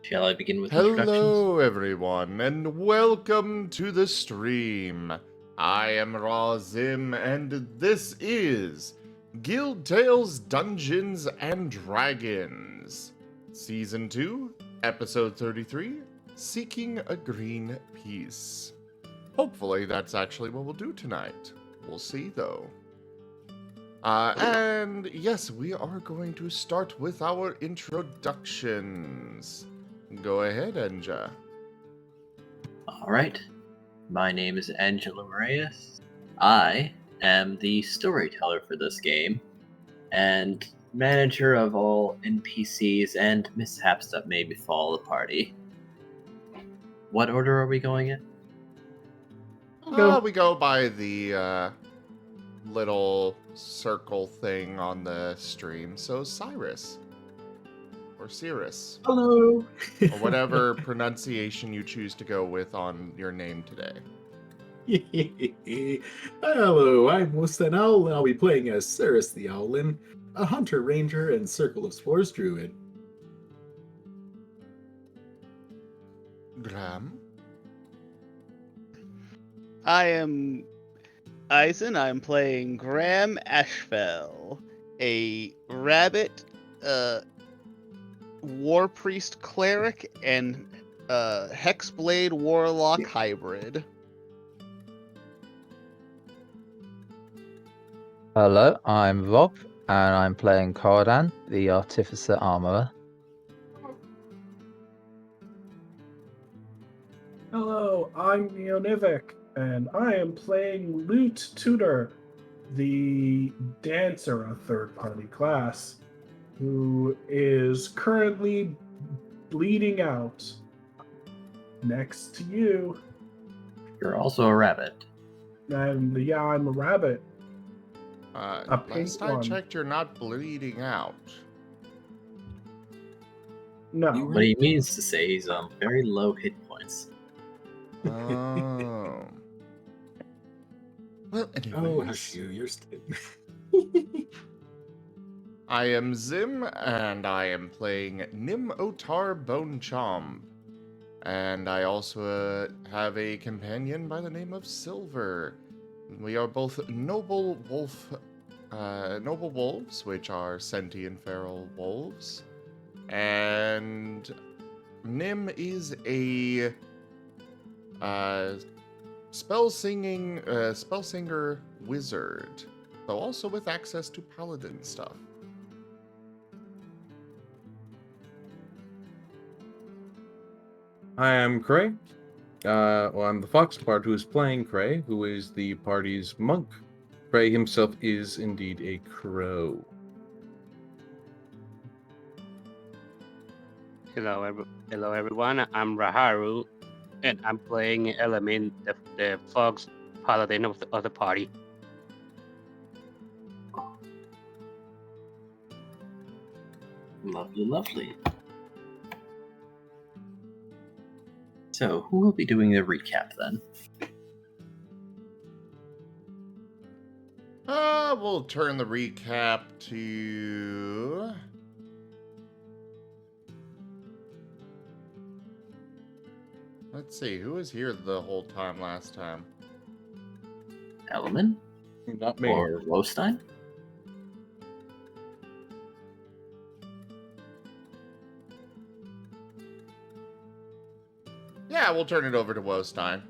Shall I begin with introductions? Hello, everyone, and welcome to the stream. I am Raw Zim, and this is Guild Tales Dungeons and Dragons, Season 2, Episode 33, Seeking a Green Piece. Hopefully, that's actually what we'll do tonight. We'll see, though. And yes, we are going to start with our introductions. Go ahead, Enja. Alright, my name is Angela Reyes. I am the storyteller for this game, and manager of all NPCs and mishaps that may befall the party. What order are we going in? We go by the little circle thing on the stream. So Cyrus. Or Cirrus. Hello. Or whatever pronunciation you choose to go with on your name today. Hello, I'm Mustan Owl, and I'll be playing as Cirrus the Owlin, a hunter ranger and Circle of Spores druid. Graham. I am Eisen. I'm playing Graham Ashfell, a rabbit, war priest cleric, and hexblade warlock hybrid. Hello, I'm Rob, and I'm playing Koredan, the Artificer Armorer. Hello, I'm Neonivik, and I am playing Lute Tutor, the dancer, a third-party class, who is currently bleeding out next to you. You're also a rabbit. And yeah, I'm a rabbit. A pink Last I one. checked, you're not bleeding out. No. What he means to say he's very low hit points. Oh. Well, Oh, anyways. hush you, you're still... I am Zim, and I am playing Nim Otar Bonechomp. And I also have a companion by the name of Silver. We are both noble wolves, which are sentient feral wolves. And Nim is a spellsinger wizard, though also with access to paladin stuff. I am Cray. I'm the fox part who is playing Cray, who is the party's monk. Cray himself is indeed a crow. Hello, everyone. I'm Raharu, and I'm playing Element, the fox paladin of the party. Lovely, lovely. So, who will be doing the recap then? We'll turn the recap to... Let's see, who was here the whole time last time? Element? Not me. Or Lostein? Yeah, we'll turn it over to Wostein.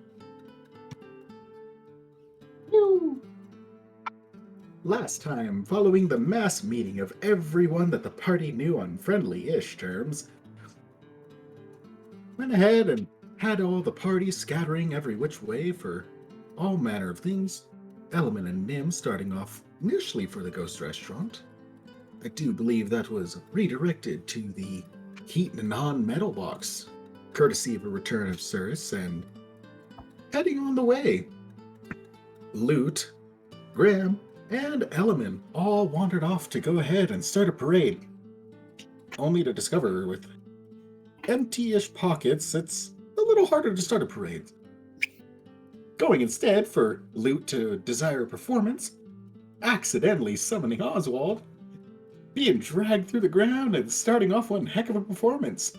Last time, following the mass meeting of everyone that the party knew on friendly-ish terms, went ahead and had all the party scattering every which way for all manner of things. Element and Nim starting off initially for the Ghost Restaurant. I do believe that was redirected to the Heat and Non-Metal Box, courtesy of a return of Cirrus, and heading on the way. Lute, Graham, and Element all wandered off to go ahead and start a parade, only to discover with empty-ish pockets it's a little harder to start a parade. Going instead for Lute to desire a performance, accidentally summoning Oswald, being dragged through the ground and starting off one heck of a performance.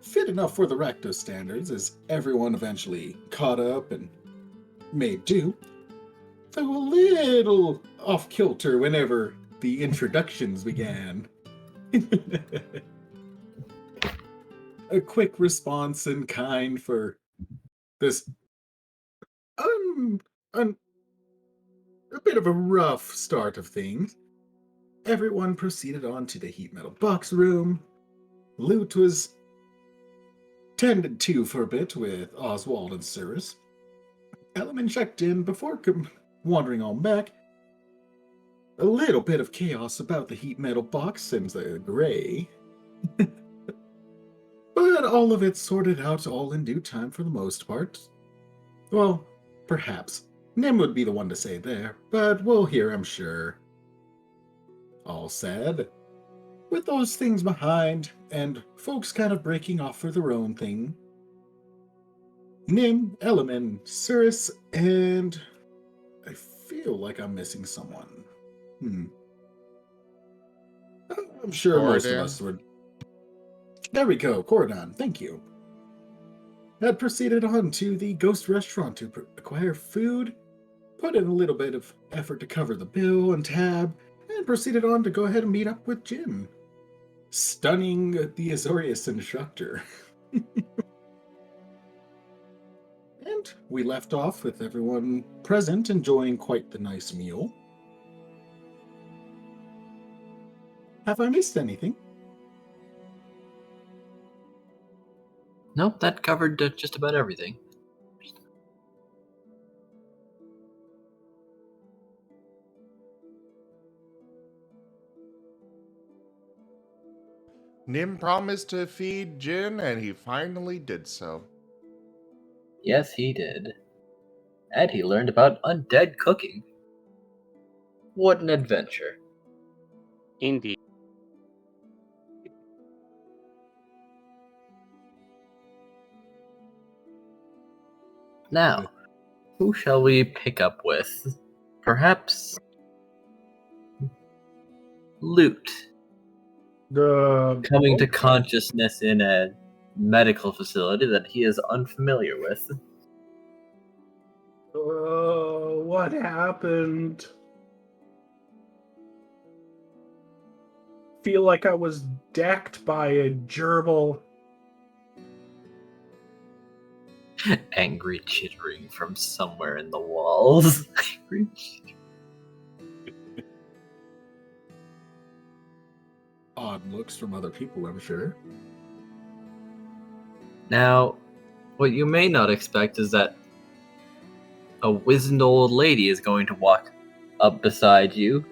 fit enough for the Rakdos standards, as everyone eventually caught up and made do, though a little off-kilter whenever the introductions began. A quick response in kind for this a bit of a rough start of things. Everyone proceeded on to the heat metal box room. Loot was tended to for a bit with Oswald and Cyrus. Element checked in before wandering on back. A little bit of chaos about the heat metal box and the gray. But all of it sorted out all in due time for the most part. Well, perhaps. Nim would be the one to say there, but we'll hear, I'm sure. All said, with those things behind, and folks kind of breaking off for their own thing, Nim, Element, Cyrus, and I feel like I'm missing someone. I'm sure most of us would. There we go, Koredan, thank you. Had proceeded on to the Ghost Restaurant to acquire food, put in a little bit of effort to cover the bill and tab, and proceeded on to go ahead and meet up with Jin. Stunning the Azorius instructor. And we left off with everyone present enjoying quite the nice meal. Have I missed anything? Nope, that covered just about everything. Nim promised to feed Jin, and he finally did so. Yes, he did. And he learned about undead cooking. What an adventure. Indeed. Now, who shall we pick up with? Perhaps Loot. Coming to consciousness in a medical facility that he is unfamiliar with. What happened? Feel like I was decked by a gerbil. Angry chittering from somewhere in the walls. Odd looks from other people, I'm sure. Now, what you may not expect is that a wizened old lady is going to walk up beside you,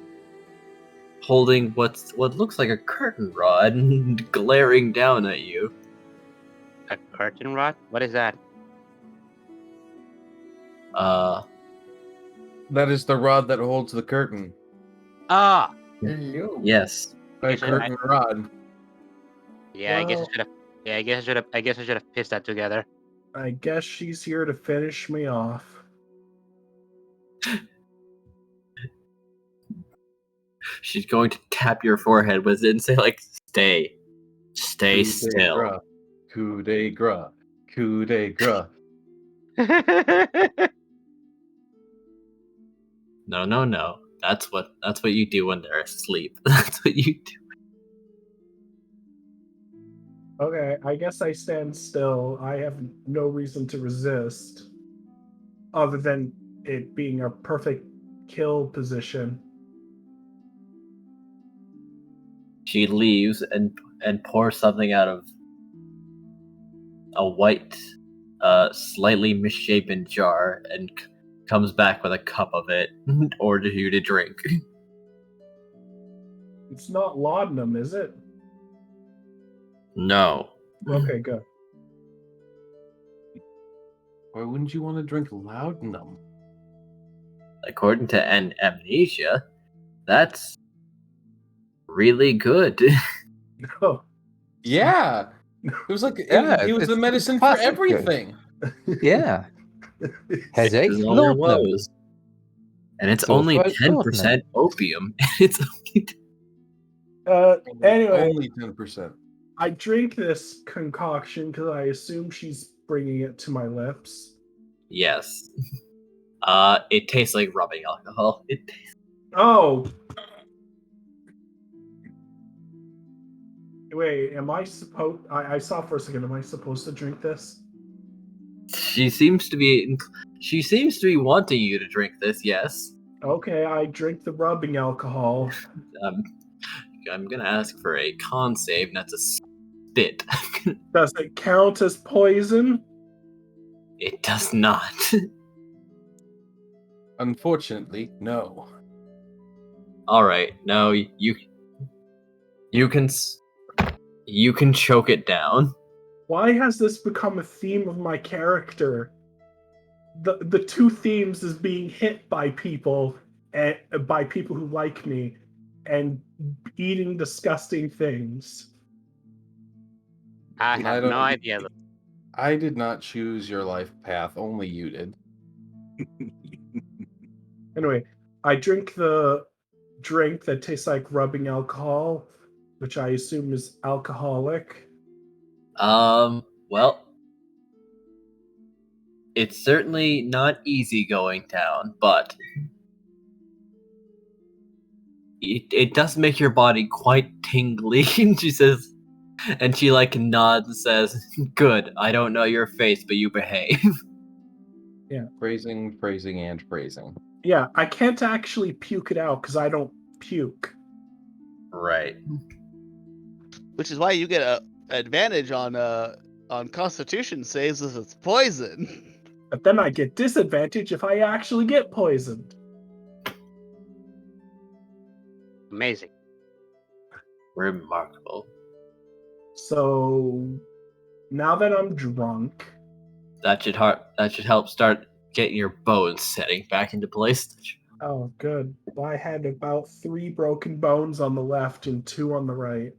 holding what looks like a curtain rod and glaring down at you. A curtain rod? What is that? That is the rod that holds the curtain. Ah! Hello. Yes. A curtain rod. Yeah, Well, I guess I should have. Yeah, I guess I should have pieced that together. I guess she's here to finish me off. She's going to tap your forehead with it and say, like, stay still. Coup de grace. Coup de grace. No. That's what you do when they're asleep. That's what you do. Okay, I guess I stand still. I have no reason to resist, other than it being a perfect kill position. She leaves and pours something out of a white, slightly misshapen jar and comes back with a cup of it and orders you to drink. It's not laudanum, is it? No. Okay, good. Why wouldn't you want to drink laudanum? According to Amnesia, that's really good. Oh, Yeah. It was like it was the medicine for everything. Yeah. Headache, Fixes all your laudanum. woes. And it's So only far, it's 10% laudanum. opium. It's only anyway, Only 10%. I drink this concoction because I assume she's bringing it to my lips. Yes. It tastes like rubbing alcohol. Oh! Wait, am I supposed... I saw for a second, am I supposed to drink this? She seems to be wanting you to drink this, yes. Okay, I drink the rubbing alcohol. I'm gonna ask for a con save, not to spit. Does it count as poison? It does not. Unfortunately, no. Alright, no, you can choke it down. Why has this become a theme of my character? The two themes is being hit by people and by people who like me and eating disgusting things. I I have don't- no idea. I did not choose your life path, only you did. Anyway, I drink the drink that tastes like rubbing alcohol, which I assume is alcoholic. Well, it's certainly not easy going down, but it does make your body quite tingly. She says, and she like nods and says, "Good. I don't know your face, but you behave." Praising, praising, and praising. Yeah, I can't actually puke it out because I don't puke. Right. Which is why you get a advantage on Constitution saves if it's poison. But then I get disadvantage if I actually get poisoned. Amazing. Remarkable. So now that I'm drunk, That should help start getting your bones setting back into place. oh good. I had about 3 broken bones on the left and 2 on the right.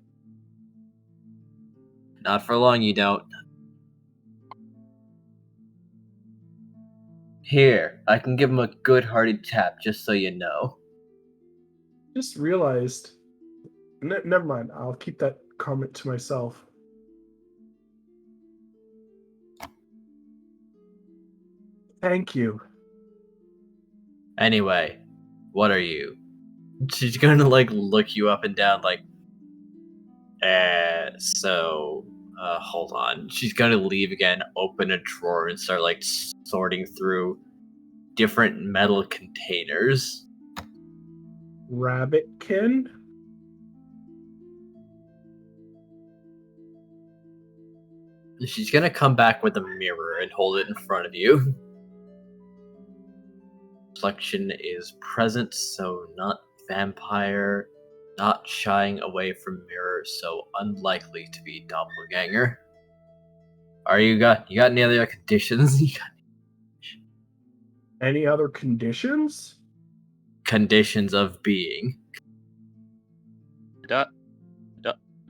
Not for long, you don't. Here, I can give him a good hearty tap, just so you know. Just realized. Never mind. I'll keep that comment to myself. Thank you. Anyway, what are you? She's gonna like look you up and down like, hold on. She's gonna leave again, open a drawer, and start like sorting through different metal containers. Rabbitkin? She's gonna come back with a mirror and hold it in front of you. Reflection is present, so not vampire, not shying away from mirror, so unlikely to be doppelganger. You got any other conditions? Any other conditions? Conditions of being.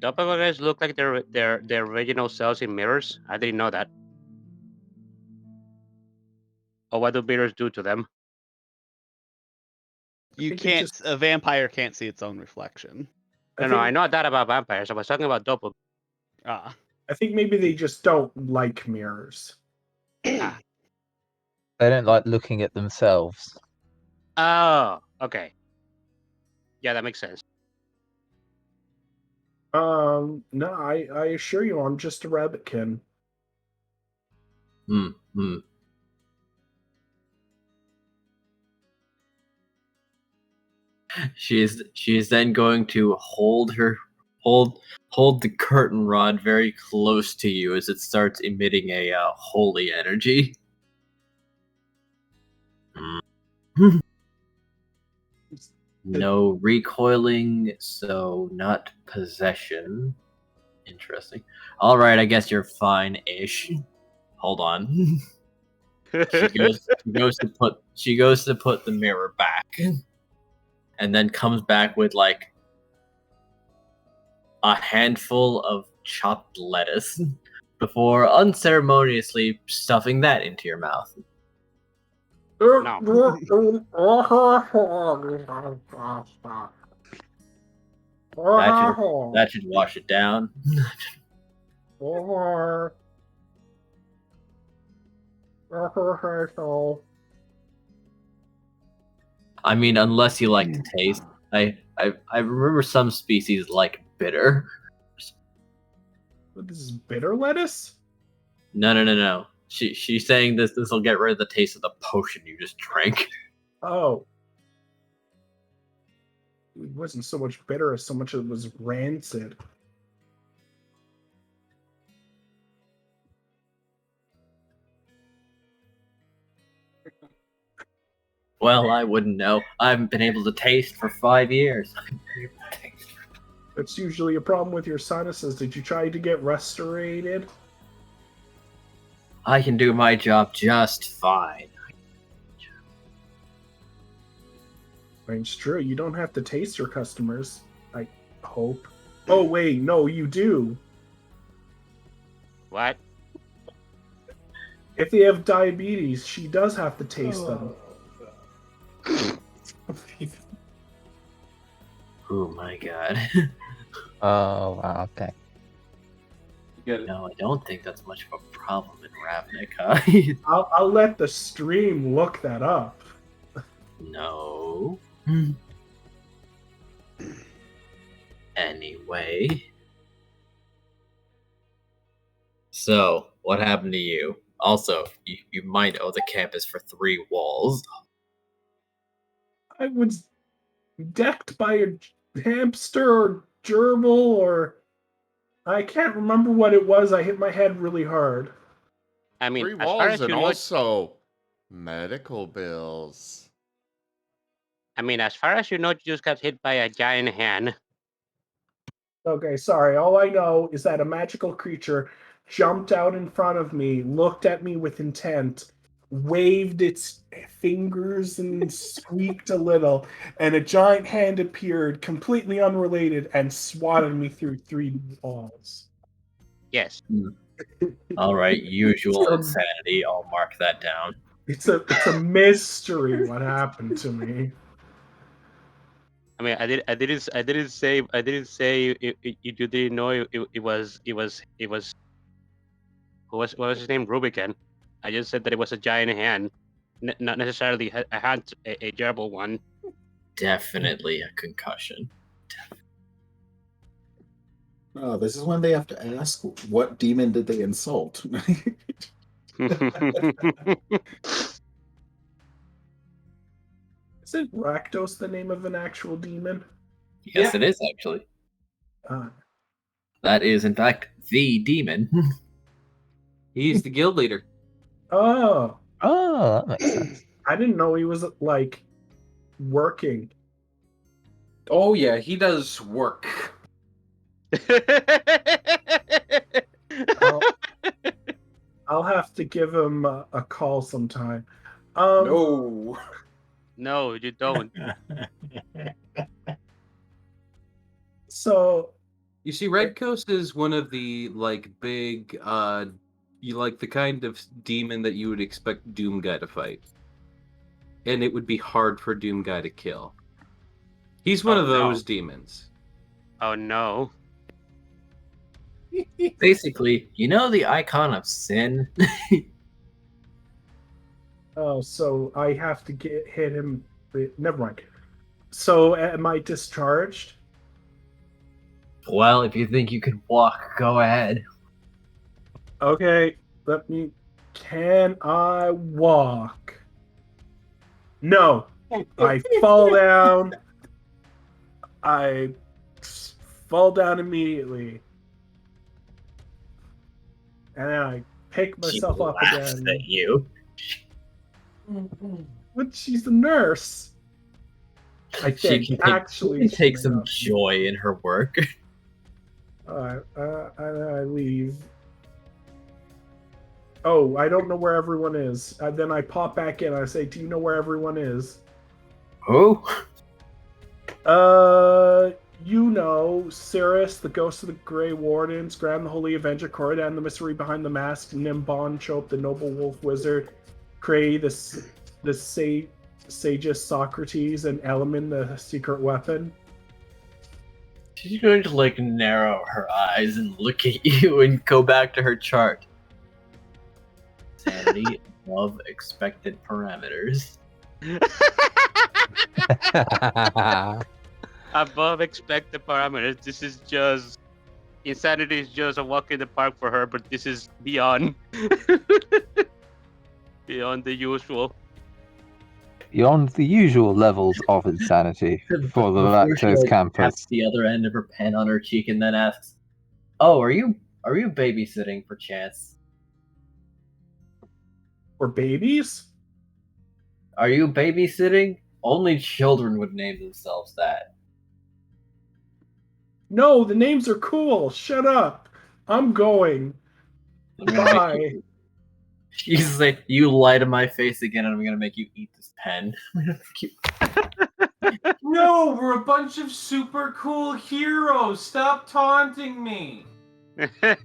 Doppelgangers look like their original selves in mirrors. I didn't know that. Or what do mirrors do to them? You think it can't. just- A vampire can't see its own reflection. No, I know that about vampires. I was talking about doppelgangers. Ah, I think maybe they just don't like mirrors. They don't like looking at themselves. Oh, okay. Yeah, that makes sense. No, I assure you, I'm just a rabbitkin. She's then going to hold the curtain rod very close to you as it starts emitting a holy energy. No recoiling, so not possession. Interesting. All right, I guess you're fine-ish. Hold on. She goes to put the mirror back, and then comes back with like a handful of chopped lettuce before unceremoniously stuffing that into your mouth. That should wash it down. I mean, unless you like to taste. I remember some species like bitter. What, this is bitter lettuce? No. She's saying this will get rid of the taste of the potion you just drank. Oh. It wasn't so much bitter as so much it was rancid. Well, I wouldn't know. I haven't been able to taste for 5 years. That's usually a problem with your sinuses. Did you try to get restorated? I can do my job just fine. It's true. You don't have to taste your customers, I hope. Oh, wait. No, you do. What? If they have diabetes, she does have to taste them. Oh my god. Oh, wow, okay. No, I don't think that's much of a problem in Ravnica. I'll let the stream look that up. No. Anyway. So, what happened to you? Also, you might owe the campus for 3 walls. I was decked by a hamster or gerbil or... I can't remember what it was. I hit my head really hard. I mean, 3 as far walls as you and know, also medical bills. as far as you know, you just got hit by a giant hand. Okay, sorry. All I know is that a magical creature jumped out in front of me, looked at me with intent, waved its fingers and squeaked a little, and a giant hand appeared, completely unrelated, and swatted me through 3 walls. Yes. All right, usual insanity. I'll mark that down. It's a mystery what happened to me. I mean, I didn't say you didn't know it was what was his name, Rubicon. I just said that it was a giant hand, not necessarily a hand, a gerbil one. Definitely a concussion. Oh, this is when they have to ask, what demon did they insult? Isn't Rakdos the name of an actual demon? Yes, it is actually. That is, in fact, the demon. He's the guild leader. Oh, Oh, that makes sense. I didn't know he was, like, working. Oh yeah, he does work. I'll have to give him a call sometime. No. No, you don't. So You see, Red Coast is one of the big you like the kind of demon that you would expect Doom Guy to fight. And it would be hard for Doom Guy to kill. He's one of those demons. Oh no. Basically, you know the icon of sin? Oh, so I have to hit him. Never mind. So am I discharged? Well, if you think you can walk, go ahead. Okay, can I walk? No. I fall down. I fall down immediately. And then I pick myself She up laughs again. at you. But she's a nurse. I think She actually can take she's some not. joy in her work. Alright, I leave. Oh, I don't know where everyone is. Then I pop back in. I say, "Do you know where everyone is?" Who? You know, Cirrus, the Ghost of the Grey Wardens, Graham the Holy Avenger, Koredan, the Mystery Behind the Mask, Nimbon, Chope, the Noble Wolf Wizard, Cray, the Sages Socrates, and Elemen, the Secret Weapon. She's going to like narrow her eyes and look at you and go back to her chart. Sanity above expected parameters. Above expected parameters. This is just insanity is just a walk in the park for her, but this is beyond beyond the usual. Beyond the usual levels of insanity for the Before she, lactose like, campus. taps the other end of her pen on her cheek and then asks, "Oh, are you babysitting for chance? Or babies? Are you babysitting? Only children would name themselves that." No, the names are cool. Shut up. I'm going. I'm gonna make Bye. you- She's like, "You lie to my face again, and I'm gonna make you eat this pen." No, we're a bunch of super cool heroes. Stop taunting me.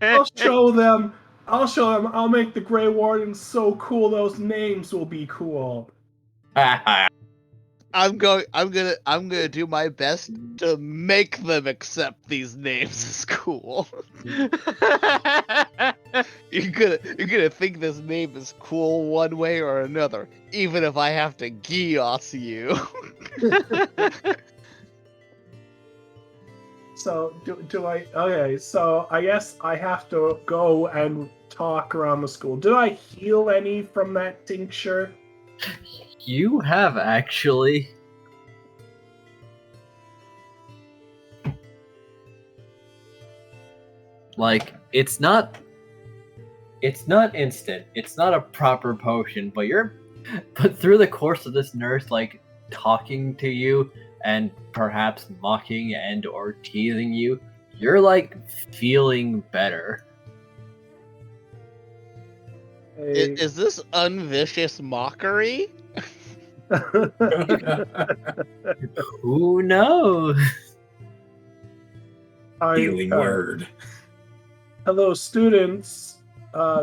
I'll show them. I'll make the Grey Wardens so cool those names will be cool. I'm gonna do my best to make them accept these names as cool. You're gonna think this name is cool one way or another, even if I have to geos you. So do I? Okay, so I guess I have to go and talk around the school. Did I heal any from that tincture? You have actually. Like, it's not instant. It's not a proper potion, but through the course of this nurse like talking to you and perhaps mocking and or teasing you, you're like feeling better. Is this unvicious mockery? Who knows? Healing word. Hello, students.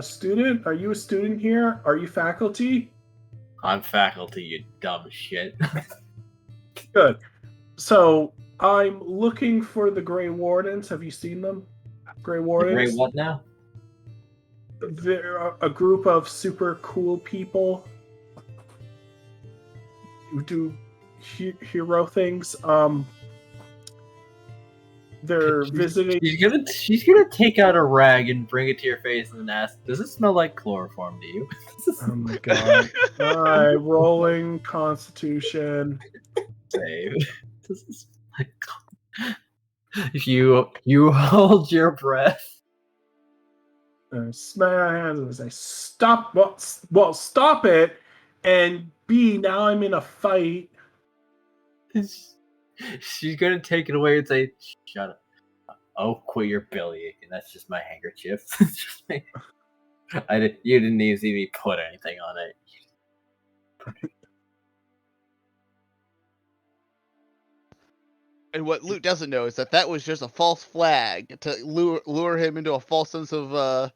Student, are you a student here? Are you faculty? I'm faculty, you dumb shit. Good. So I'm looking for the Grey Wardens. Have you seen them? Grey Wardens. Great, what now? They're a group of super cool people who do hero things. They're visiting. She's gonna take out a rag and bring it to your face and ask, "Does it smell like chloroform to you?" Oh my god! All right, rolling Constitution. Save. Does it smell like If you hold your breath. Smack my hands and say, "Stop!" Well, stop it. And B, now I'm in a fight. She's gonna take it away and say, "Shut up! Oh, quit your belly aching. That's just my handkerchief." It's just me. You didn't even see me put anything on it. And what Luke doesn't know is that was just a false flag to lure him into a false sense of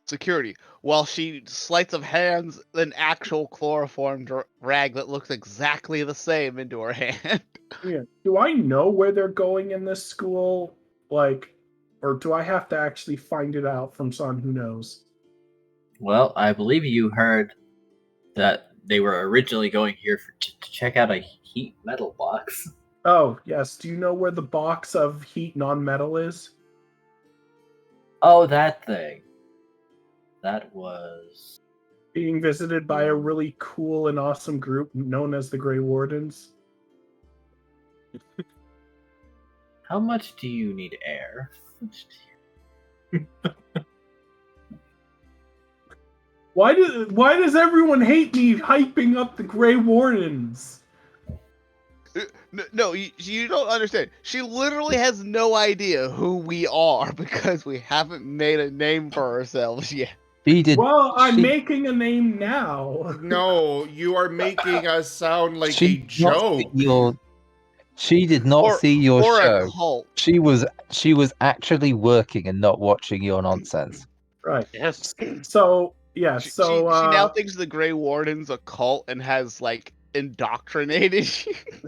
security, while she sleights of hands an actual chloroform rag that looks exactly the same into her hand. Yeah. Do I know where they're going in this school? Like, or do I have to actually find it out from someone who knows? Well, I believe you heard that they were originally going here to check out a heat metal box. Oh, yes. Do you know where the box of heat non-metal is? Oh, that thing. That was Being visited by a really cool and awesome group known as the Grey Wardens. How much do you need air? Why does everyone hate me hyping up the Grey Wardens? No, you don't understand. She literally has no idea who we are because we haven't made a name for ourselves yet. She did. Well, I'm making a name now. No, you are making us sound like She a did not see joke. She did not see your or show. A cult. She was actually working and not watching your nonsense. Right. Yes. So yeah. She now thinks the Grey Warden's a cult and has like indoctrinated.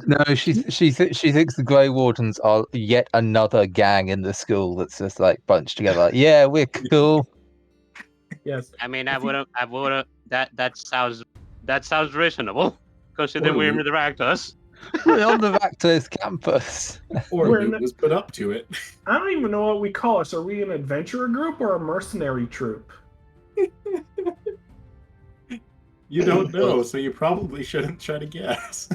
No, she thinks the Grey Wardens are yet another gang in the school that's just like bunched together. Yeah, we're cool. Yes. I mean, I wouldn't. That sounds reasonable, considering Or we're in loot. the Raptors. We're on the Raktos campus. Or We're loot in- was put up to it. I don't even know what we call us. Are we an adventurer group or a mercenary troop? You don't know, so you probably shouldn't try to guess.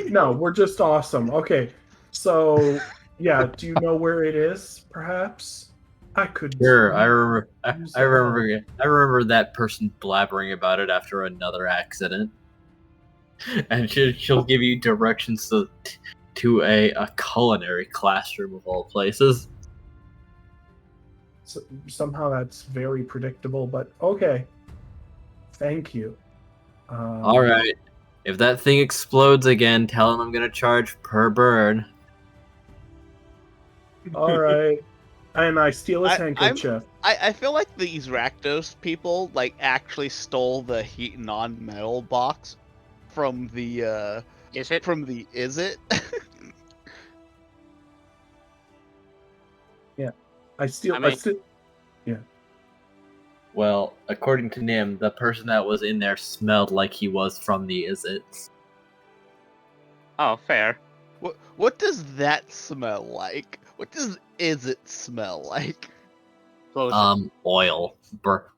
No, we're just awesome. Okay, so yeah, do you know where it is? Perhaps I could. Sure, I remember. use I remember. I remember that person blabbering about it after another accident, and she'll give you directions to a culinary classroom of all places. Somehow that's very predictable, but okay. Thank you. All right, if that thing explodes again, tell him I'm gonna charge per burn. All right. And I steal his I'm- handkerchief. I feel like these Rakdos people like actually stole the heat non-metal box from the Is it? Is it? I steal. I mean- Well, according to Nim, the person that was in there smelled like he was from the Is It. Oh, fair. What does that smell like? What does is it smell like? Close. Oil,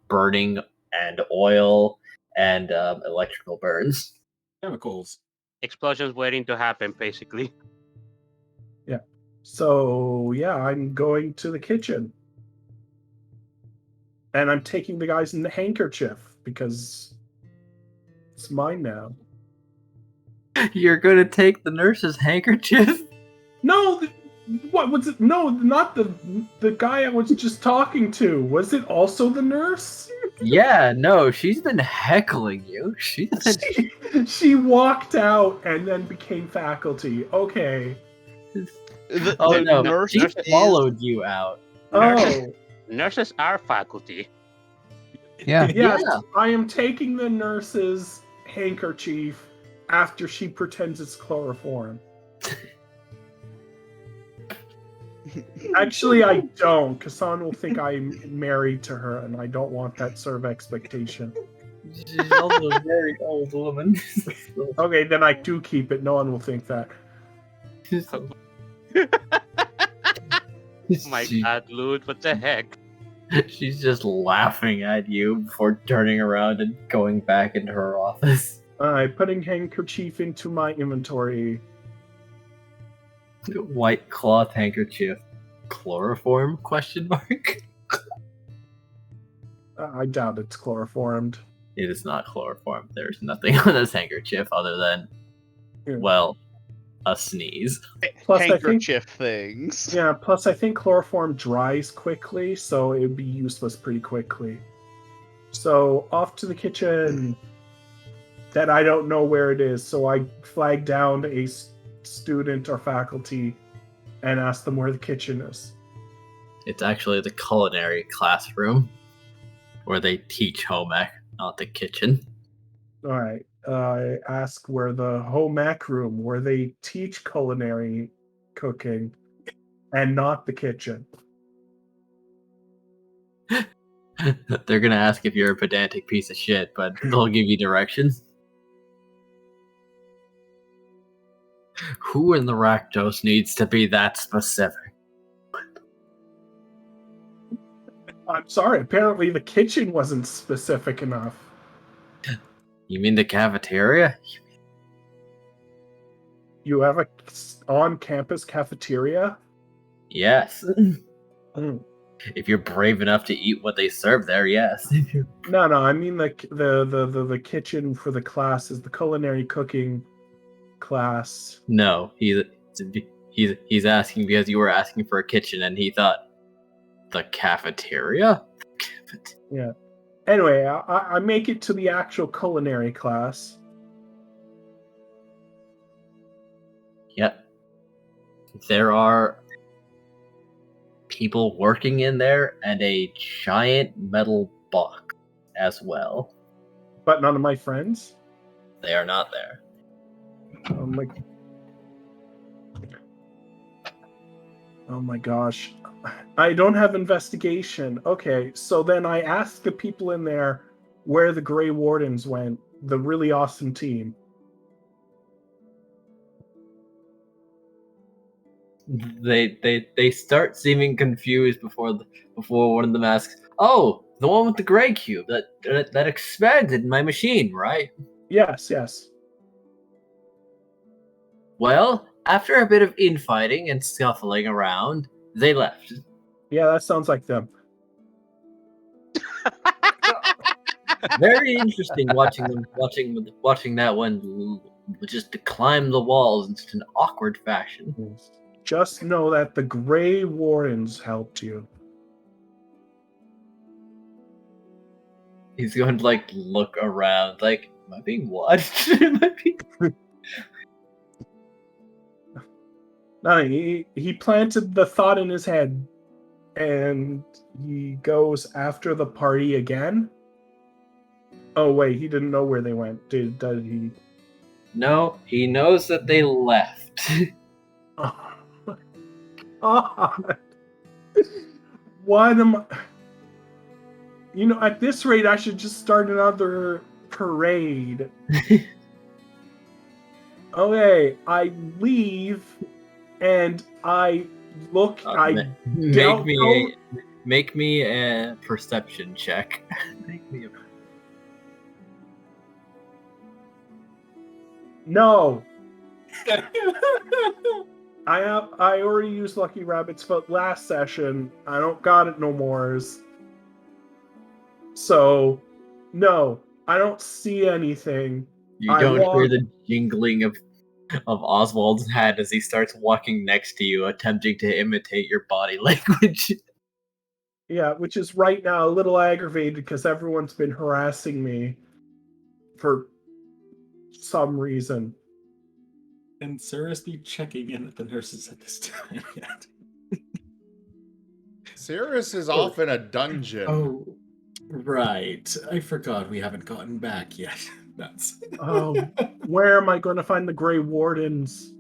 burning, and oil, and electrical burns. Chemicals. Explosions waiting to happen, basically. So yeah, I'm going to the kitchen, and I'm taking the guy's handkerchief because it's mine now. You're gonna take the nurse's handkerchief? No, what was it? No, not the guy I was just talking to. Was it also the nurse? Yeah, no, she's been heckling you. She's been... She walked out and then became faculty. Okay. The no, nurse she is- followed you out. Oh, Nurses are faculty. Yeah. yes. Yeah. I am taking the nurse's handkerchief after she pretends it's chloroform. Actually, I don't. Kasan will think I'm married to her, and I don't want that sort of expectation. She's also a very old woman. Okay, then I do keep it. No one will think that. My God, Lud, what the heck? She's just laughing at you before turning around and going back into her office. Alright, putting handkerchief into my inventory. White cloth handkerchief. Chloroform? Question mark. I doubt it's chloroformed. It is not chloroform. There's nothing on this handkerchief other than, Yeah. well, a sneeze. Plus, I think, handkerchief things. yeah. Plus, I think chloroform dries quickly, so it would be useless pretty quickly. So off to the kitchen. That I don't know where it is, so I flag down a student or faculty and ask them where the kitchen is. It's actually the culinary classroom where they teach home ec, not the kitchen. All right. I ask where the home ec room, where they teach culinary cooking, and not the kitchen. They're gonna ask if you're a pedantic piece of shit, but they'll give you directions. Who in the Rakdos needs to be that specific? I'm sorry. Apparently, the kitchen wasn't specific enough. You mean the cafeteria? You have a on-campus cafeteria? Yes. Mm. If you're brave enough to eat what they serve there, yes. No, I mean the kitchen for the class is the culinary cooking class. No, he's asking because you were asking for a kitchen, and he thought the cafeteria. Yeah. Anyway, I make it to the actual culinary class. Yep. There are people working in there and a giant metal box as well. But none of my friends. They are not there. Oh my gosh. I don't have investigation. Okay, so then I asked the people in there where the Grey Wardens went, the really awesome team. They start seeming confused before one of them asks, "Oh, the one with the gray cube that expanded my machine, right?" Yes. Well, after a bit of infighting and scuffling around, they left. Yeah, that sounds like them. Very interesting watching that one just to climb the walls in such an awkward fashion. Just know that the Grey Wardens helped you. He's going to like look around, like, am I being watched? Am I being... No, he planted the thought in his head, and he goes after the party again. Oh wait, he didn't know where they went. Did he? No, he knows that they left. Oh my God. What am I? You know, at this rate, I should just start another parade. Okay, I leave, and I look. Make me a perception check. No. I already used Lucky Rabbit's Foot last session. I don't got it no more. So, no, I don't see anything. You don't hear the jingling of Oswald's hat as he starts walking next to you, attempting to imitate your body language. Yeah, which is right now a little aggravated because everyone's been harassing me for some reason. And Sarah's be checking in at the nurses at this time yet. Cirrus is off in a dungeon. Oh, right. I forgot we haven't gotten back yet. That's. Oh, where am I going to find the Grey Wardens?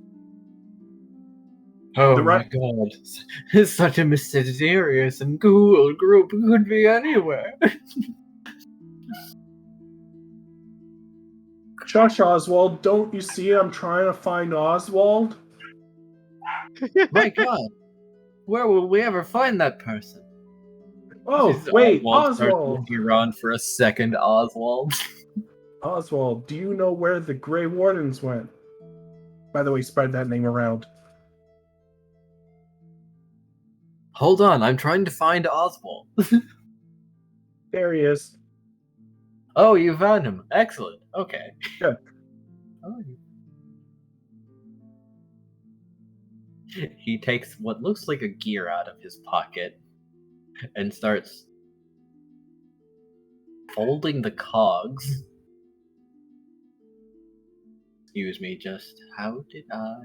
Oh my God! It's such a mysterious and cool group. It could be anywhere. Shush, Oswald! Don't you see I'm trying to find Oswald? My God! Where will we ever find that person? Oh, wait, Oswald starts Oswald! looking around for a second. Oswald. Oswald, do you know where the Grey Wardens went? By the way, spread that name around. Hold on, I'm trying to find Oswald. There he is. Oh, you found him. Excellent. Okay. Good. Oh. He takes what looks like a gear out of his pocket and starts folding the cogs. Excuse me, just how did I?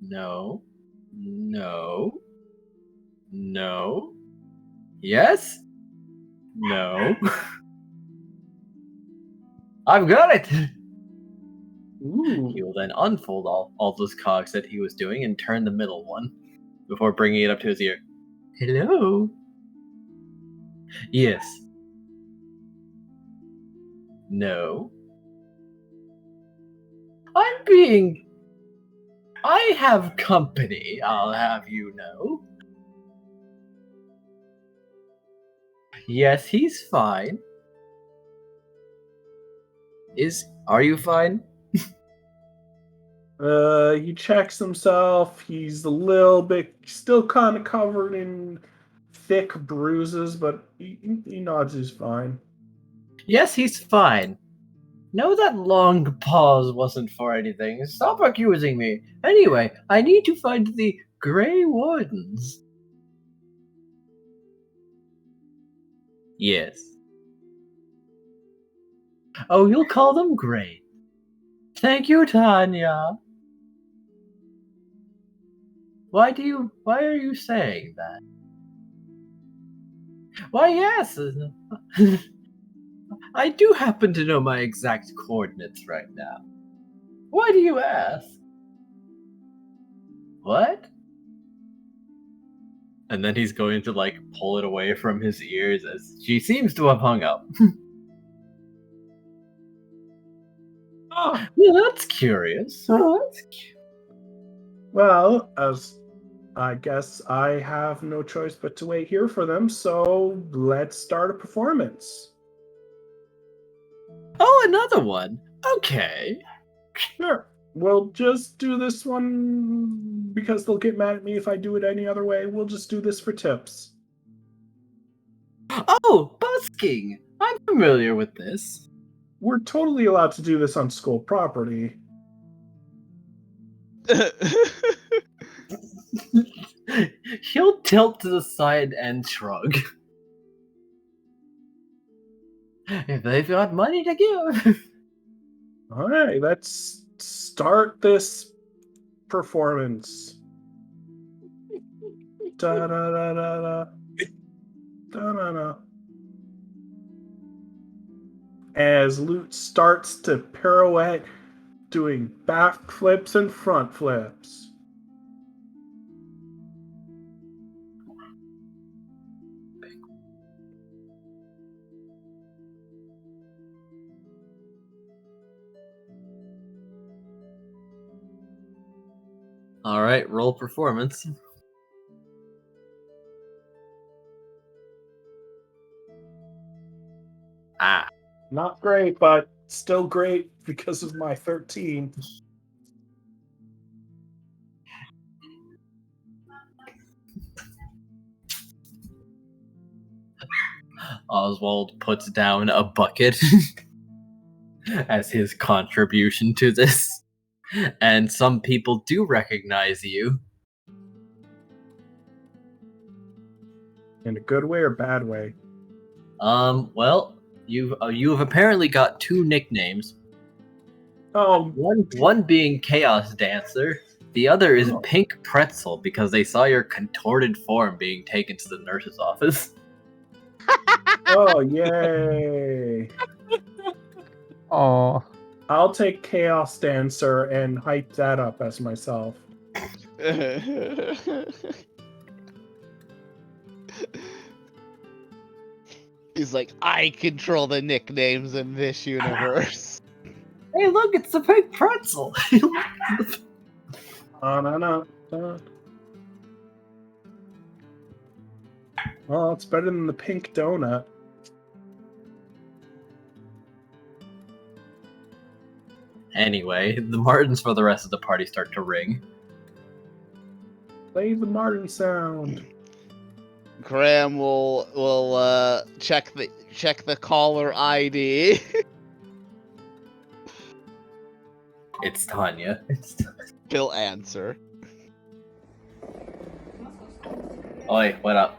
No. Yes? No. I've got it! Ooh. He will then unfold all those cogs that he was doing and turn the middle one before bringing it up to his ear. Hello? Yes. No. I have company, I'll have you know. Yes, he's fine. Are you fine? He checks himself. He's a little bit, still kind of covered in thick bruises, but he nods he's fine. Yes, he's fine. No, that long pause wasn't for anything. Stop accusing me. Anyway, I need to find the Grey Wardens. Yes. Oh, you'll call them Grey. Thank you, Tanya. Why are you saying that? Why, yes. I do happen to know my exact coordinates right now. Why do you ask? What? And then he's going to like pull it away from his ears as she seems to have hung up. Ah, Well, that's curious. well, as I guess I have no choice but to wait here for them, so let's start a performance. Oh, another one. Okay. Sure. We'll just do this one because they'll get mad at me if I do it any other way. We'll just do this for tips. Oh, busking. I'm familiar with this. We're totally allowed to do this on school property. He'll tilt to the side and shrug. If they've got money to give. All right, let's start this performance. Da da da da da. Da da da. As Loot starts to pirouette, doing back flips and front flips. All right, roll performance. Ah. Not great, but still great because of my 13. Oswald puts down a bucket as his contribution to this. And some people do recognize you. In a good way or bad way? Well, you've apparently got two nicknames. Oh, One being Chaos Dancer, the other is Pink Pretzel because they saw your contorted form being taken to the nurse's office. oh, yay. Oh, I'll take Chaos Dancer and hype that up as myself. He's like, I control the nicknames in this universe. Hey, look, it's the Pink Pretzel. No. Well, it's better than the pink donut. Anyway, the Martens for the rest of the party start to ring. Play the Marten sound. Graham will check the caller ID. It's Tanya. He'll answer. Oi, what up?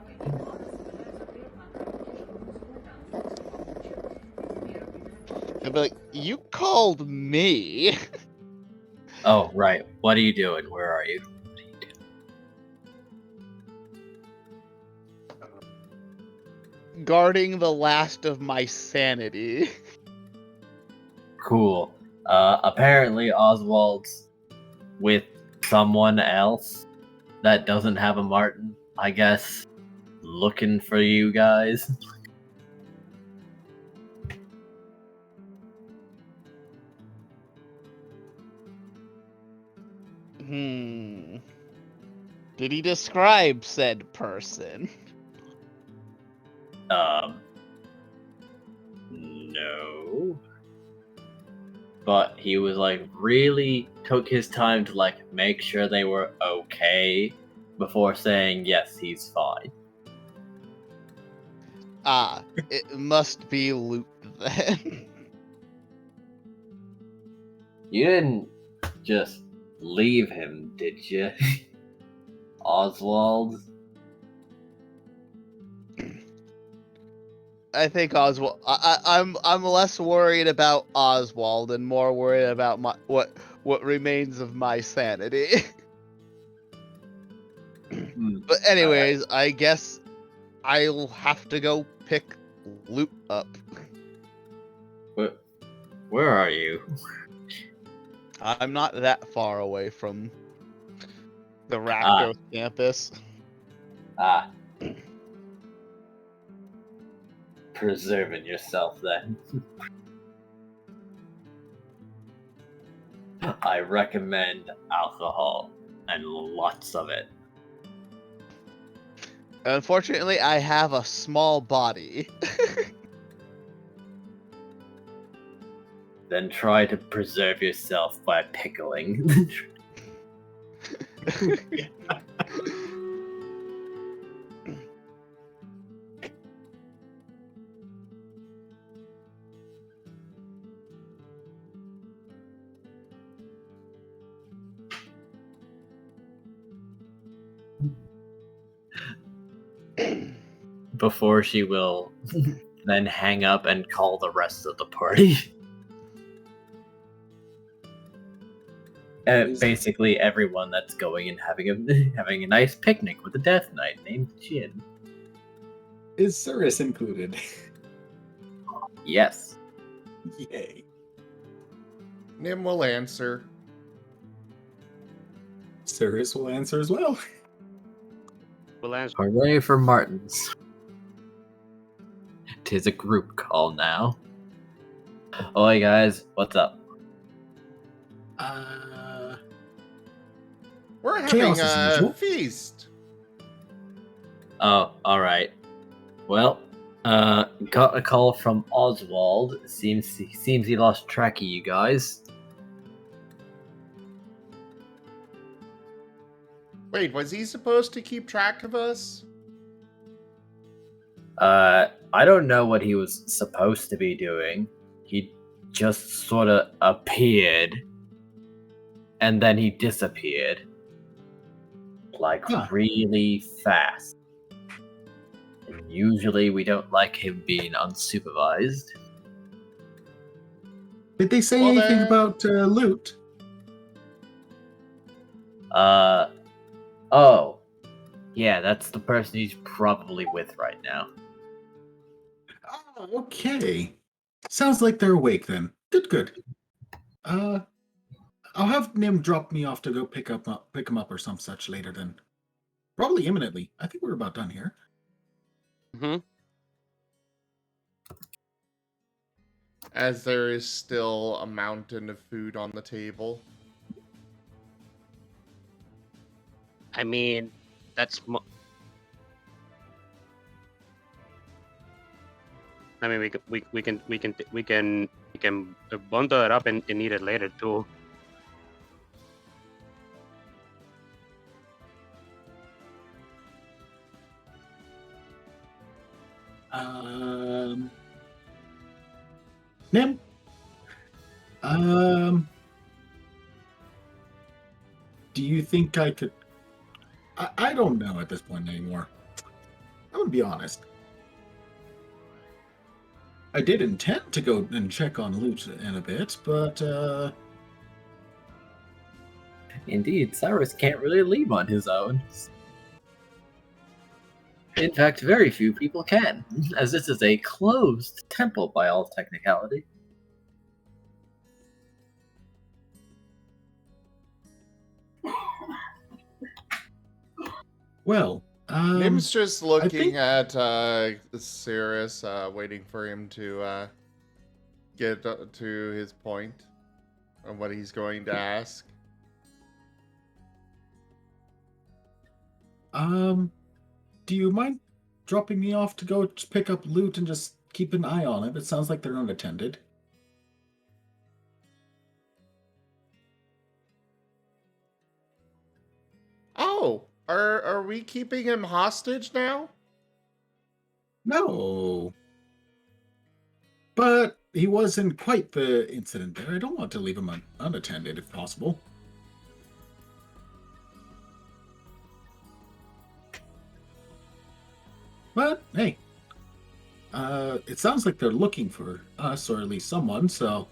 He'll be like, you called me. Oh, right. What are you doing? Where are you? Guarding the last of my sanity. Cool. Apparently Oswald's with someone else that doesn't have a Marten, I guess, looking for you guys. Did he describe said person? No. But he was like really took his time to like make sure they were okay before saying yes, he's fine. Ah, it must be Luke then. You didn't just leave him, did you? Oswald? I think Oswald. I'm less worried about Oswald and more worried about what remains of my sanity. But anyways, I guess I'll have to go pick Luke up. Where are you? I'm not that far away from the Rakdos campus. Ah. Preserving yourself then. I recommend alcohol and lots of it. Unfortunately, I have a small body. Then try to preserve yourself by pickling. Before she will then hang up and call the rest of the party. Basically, everyone that's going and having a nice picnic with a Death Knight named Jin. Is Cirrus included? Yes. Yay. Nim will answer. Cirrus will answer as well. We'll answer. Hooray for Martens. 'Tis a group call now. Oi guys, what's up? We're having Chaos as a usual. feast. Oh, alright. Well, got a call from Oswald. Seems he lost track of you guys. Wait, was he supposed to keep track of us? I don't know what he was supposed to be doing. He just sort of appeared, and then he disappeared. Like, really fast. And usually we don't like him being unsupervised. Did they say Well, anything then- about loot? Oh. Yeah, that's the person he's probably with right now. Oh, okay. Sounds like they're awake then. Good. I'll have Nim drop me off to go pick him up or some such later then. Probably imminently. I think we're about done here. Hmm. As there is still a mountain of food on the table. I mean, that's. I mean, we can bundle it up and eat it later too. Nim? Do you think I could... I don't know at this point anymore. I'm gonna be honest. I did intend to go and check on loot in a bit, but, Indeed, Cyrus can't really leave on his own. In fact, very few people can, as this is a closed temple by all technicality. well, Nim's just looking think- at Cirrus, waiting for him to get to his point on what he's going to ask. Do you mind dropping me off to go pick up loot and just keep an eye on it? It sounds like they're unattended. Oh, are we keeping him hostage now? No. But he was in quite the incident there. I don't want to leave him unattended if possible. But hey, it sounds like they're looking for us, or at least someone. So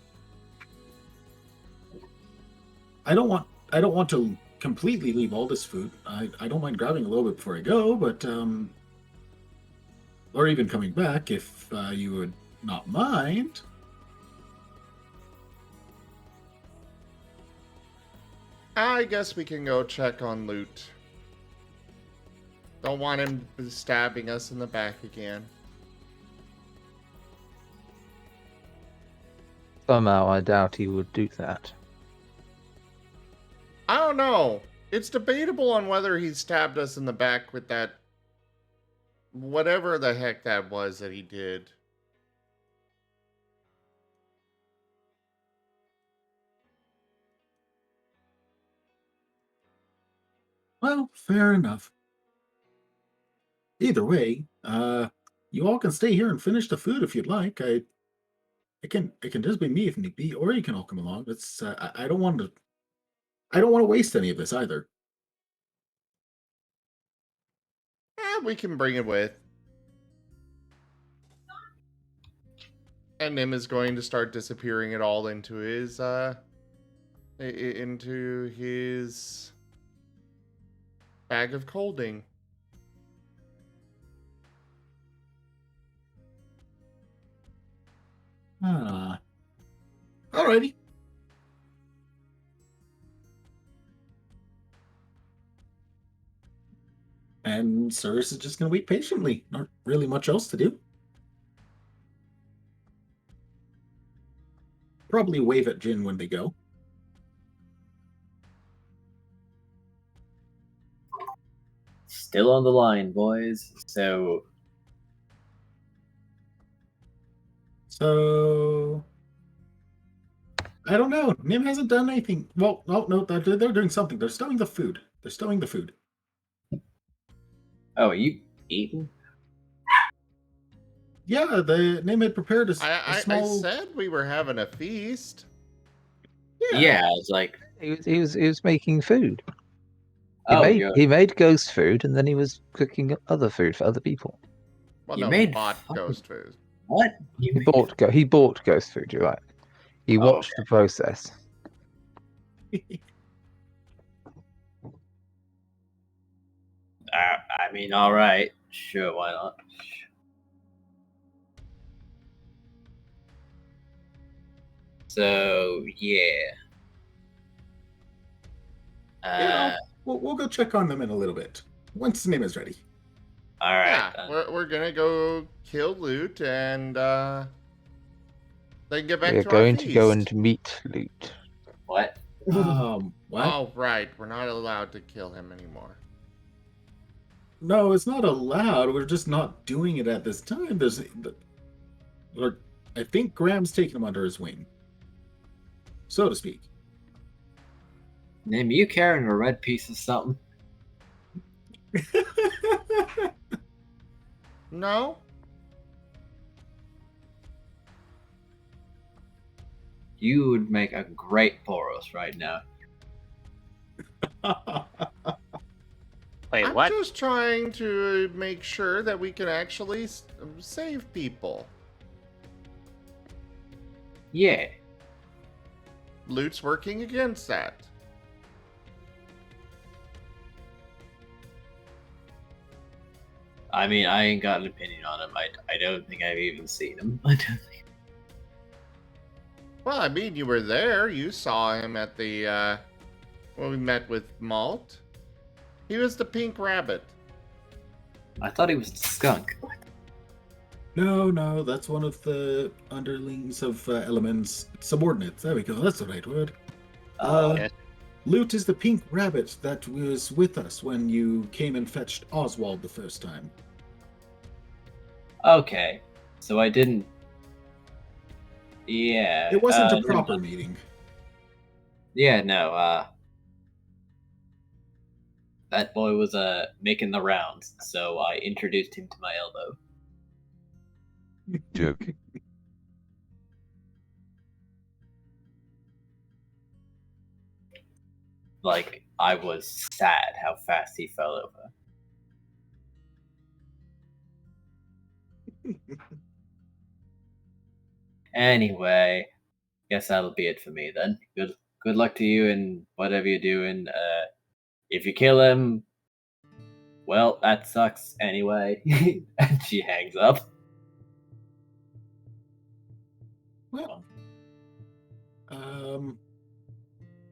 I don't want to completely leave all this food. I don't mind grabbing a little bit before I go, but or even coming back if you would not mind. I guess we can go check on Loot. Don't want him stabbing us in the back again. Somehow, I doubt he would do that. I don't know. It's debatable on whether he stabbed us in the back with that... whatever the heck that was that he did. Well, fair enough. Either way, you all can stay here and finish the food if you'd like. It can just be me if need be, or you can all come along. It's I don't want to waste any of this either. We can bring it with. And Nim is going to start disappearing it all into his bag of colding. Alrighty. And Cyrus is just going to wait patiently. Not really much else to do. Probably wave at Jin when they go. Still on the line, boys. So I don't know. Nim hasn't done anything. Well, no, they're doing something. They're stowing the food. oh, are you eating? Yeah, the Nim had prepared a I small. said we were having a feast. Yeah, I was like, He was making food. oh, He made ghost food, and then he was cooking other food for other people. Well, You no, made he bought fucking- ghost food. what? He bought ghost food. You're right. He Oh, watched okay. the process. I mean, all right, sure, why not? So yeah. We'll go check on them in a little bit once Nim is ready. All right. Yeah, we're gonna go kill Loot and then get back We're to going our to feast. go and meet Loot. What? What? Oh, right. We're not allowed to kill him anymore. No, it's not allowed. We're just not doing it at this time. I think Graham's taking him under his wing, so to speak. Name you carrying a red piece of something? No? You would make a great Boros right now. Wait, I'm what? just trying to make sure that we can actually save people. Yeah. Loot's working against that. I mean, I ain't got an opinion on him. I don't think I've even seen him. I don't think. Well, I mean, you were there. You saw him at the, when we met with Malt. He was the pink rabbit. I thought he was a skunk. No, that's one of the underlings of Element's subordinates. There we go. That's the right word. Yes. Loot is the pink rabbit that was with us when you came and fetched Oswald the first time. Okay, so I didn't. Yeah. It wasn't a never proper mind. meeting. Yeah, no. That boy was making the rounds, so I introduced him to my elbow. Joking. Like, I was sad how fast he fell over. Anyway, guess that'll be it for me then. Good luck to you and whatever you're doing. If you kill him, well, that sucks anyway. And she hangs up. Well,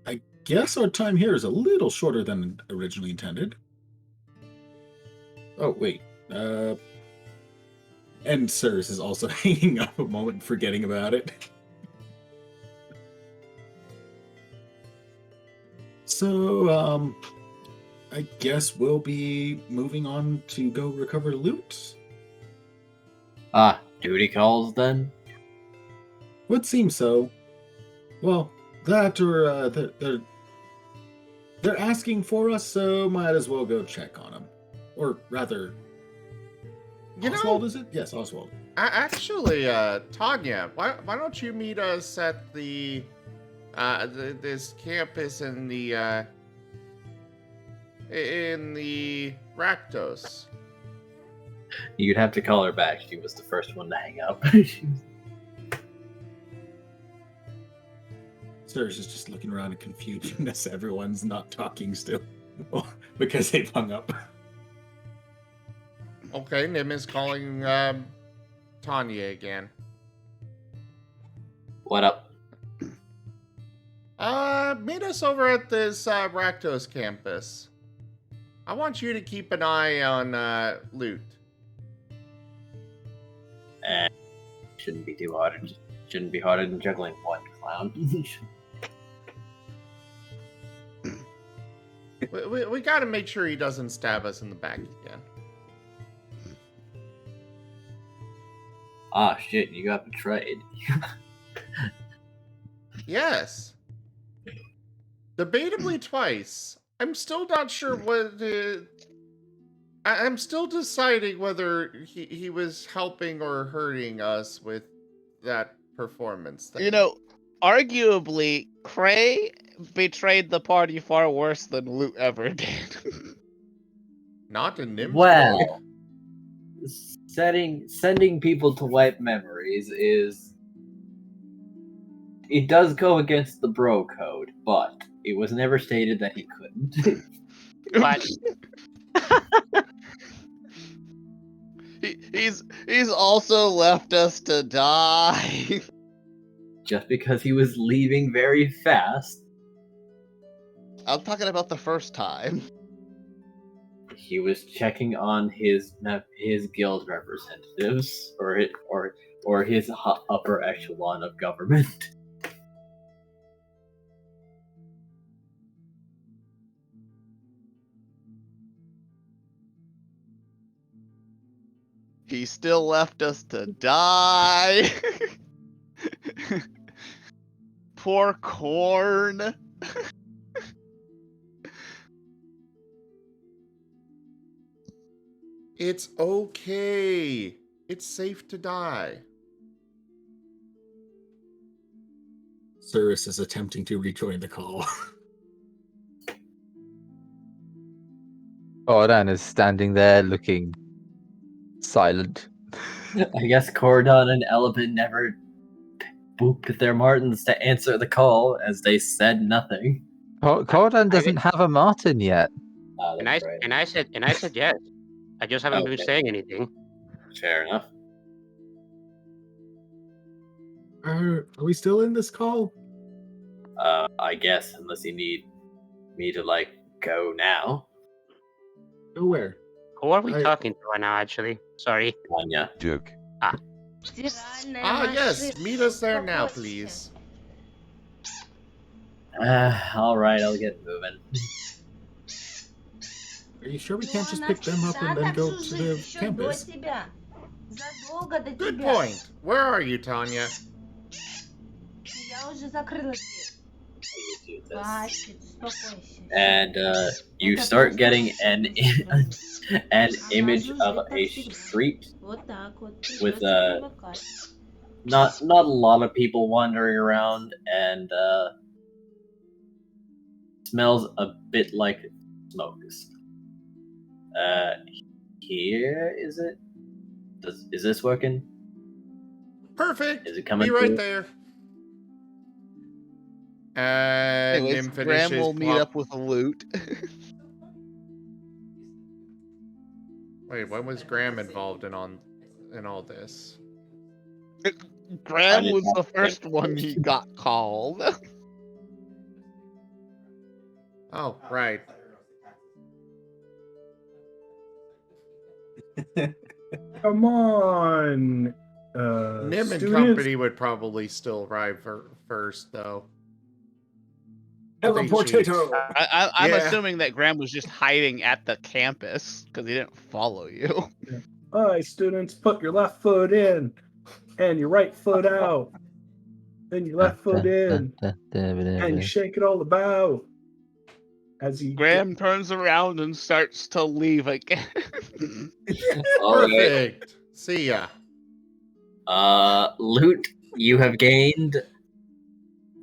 I guess our time here is a little shorter than originally intended. Oh, wait. And Cyrus is also hanging up a moment, forgetting about it. So, I guess we'll be moving on to go recover loot. Duty calls then? Would seem so. Well, that or they're asking for us, so might as well go check on them. Or rather, Oswald, is it? Yes, Oswald. Actually, Tanya, why don't you meet us at the this campus in the Rakdos? You'd have to call her back. She was the first one to hang up. Cyrus is just looking around in confusion as everyone's not talking still because they've hung up. Okay, Nim is calling Tanya again. What up? Meet us over at this Rakdos campus. I want you to keep an eye on loot. Shouldn't be too hard. Shouldn't be harder than juggling one clown. we gotta make sure he doesn't stab us in the back again. Shit, you got betrayed. Yes. Debatably twice. I'm still not sure what... I'm still deciding whether he was helping or hurting us with that performance thing. You know, arguably, Cray betrayed the party far worse than Loot ever did. Not in Nim's Well, sending people to wipe memories is... It does go against the bro code, but it was never stated that he couldn't. But he's also left us to die. Just because he was leaving very fast. I'm talking about the first time. He was checking on his guild representatives or his upper echelon of government. He still left us to die. Poor Corn. It's okay. It's safe to die. Cyrus is attempting to rejoin the call. Koredan is standing there looking silent. I guess Koredan and Element never booped their Martens to answer the call, as they said nothing. Koredan doesn't have a Marten yet. and I said yes. I just haven't been Okay. saying anything. Fair enough. Are we still in this call? I guess, unless you need me to, go now. Go where? Who are we talking to right now, actually? Sorry. Tanya. Joke. Yes, meet us there now, please. Alright, I'll get moving. Are you sure we can't just pick them up and then go to the campus? Good point. Where are you, Tanya? And you start getting an image of a street with not a lot of people wandering around, and smells a bit like smoke. Here is it? Is this working? Perfect. Is it coming? Be right through? there. And Anyways, Nim Graham finishes will meet up with Loot. Wait, when was Graham involved in all this? Graham was the first one he got called. Oh, right. Come on, Nim and students. company would probably still arrive first, though. Teleportato! I'm Yeah. assuming that Graham was just hiding at the campus because he didn't follow you. All right, students, put your left foot in and your right foot out. Then your left foot in, and you shake it all about. As you Graham turns around and starts to leave again. All right. Perfect. See ya. Loot, you have gained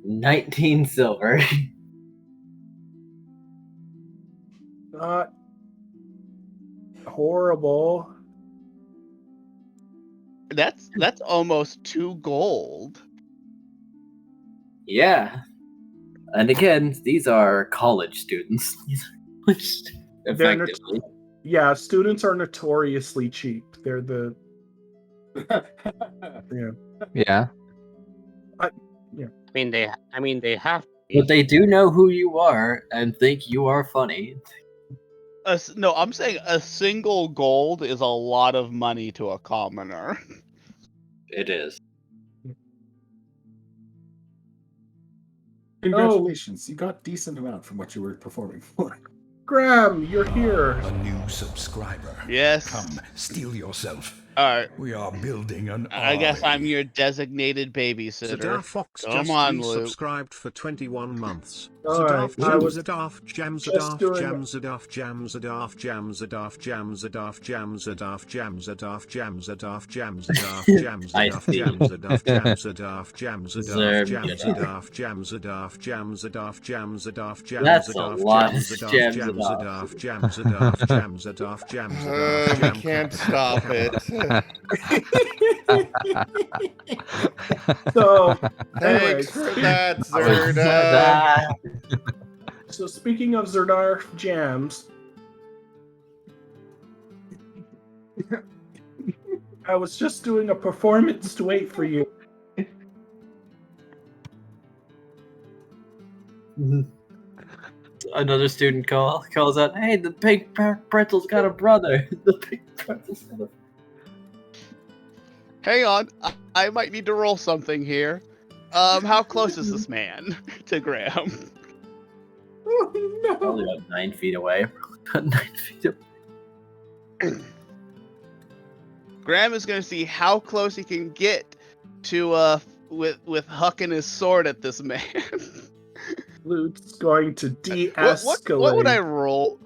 19 silver. Not horrible. That's almost 2 gold. Yeah. And again, these are college students. Effectively. Yeah, students are notoriously cheap. They're the Yeah. I mean, they have to be. But they do know who you are and think you are funny. No, I'm saying a single gold is a lot of money to a commoner. It is. Congratulations, you got decent amount from what you were performing for. Graham, you're here. A new subscriber. Yes. Come, steal yourself. Alright, We are building an I guess I'm army. your designated babysitter. Zadar Fox Come just on, Luke. resubscribed for 21 months. Alright, Zadar I was Zadaf Jam just Zadaf doing- Jam Zadaf Jam Zadaf Jam Zadaf Jam Zadaf Jam Zadaf Jam Zadaf Jam Zadaf Jam Zadaf Jam I Zadaf see. Jam Zadaf Jam Zadaf Jam Zadaf Jam Zerb, Zadaf Jam Zadaf Jam Zadaf Jam Zadaf Jam That's a Zadaf lot Jam of Zadaf jams Jam Zadaf. Zadaf Jam Zadaf Jam Zadaf Jam Zadaf Jam Can't stop it. So, Thanks anyways, for that, Zerda. so speaking of Zerdar jams, I was just doing a performance to wait for you. Another student calls out, "Hey, the pink pretzel's got a brother." The pink pretzel's got a... Hang on, I might need to roll something here. How close is this man to Graham? Oh, no. Probably about 9 feet away. About 9 feet away. Graham is going to see how close he can get to with hucking his sword at this man. Luke's going to de-escalate. What would I roll?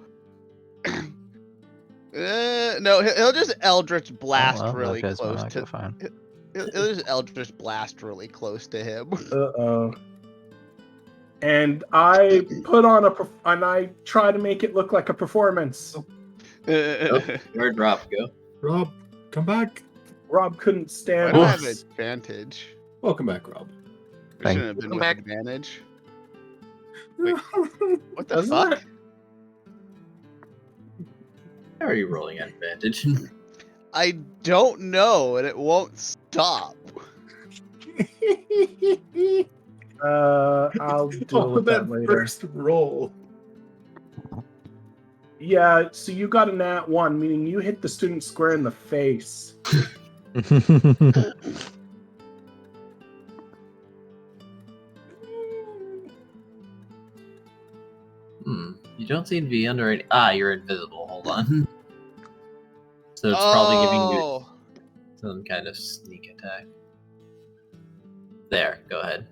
No, he'll just Eldritch Blast really close to. He'll just Eldritch Blast really close to him. Uh-oh. And I put on and I try to make it look like a performance. Where'd Rob go? Rob, come back. Rob couldn't I stand don't have this. advantage. Welcome back, Rob. We Thank shouldn't have been with Back. advantage. Wait, what the Doesn't fuck? it? How are you rolling at advantage? I don't know, and it won't stop. I'll deal with that later. first roll. Yeah, so you got a nat 1, meaning you hit the student square in the face. You don't seem to be under any... Ah, you're invisible. Hold on. So it's probably giving you some kind of sneak attack. There, go ahead.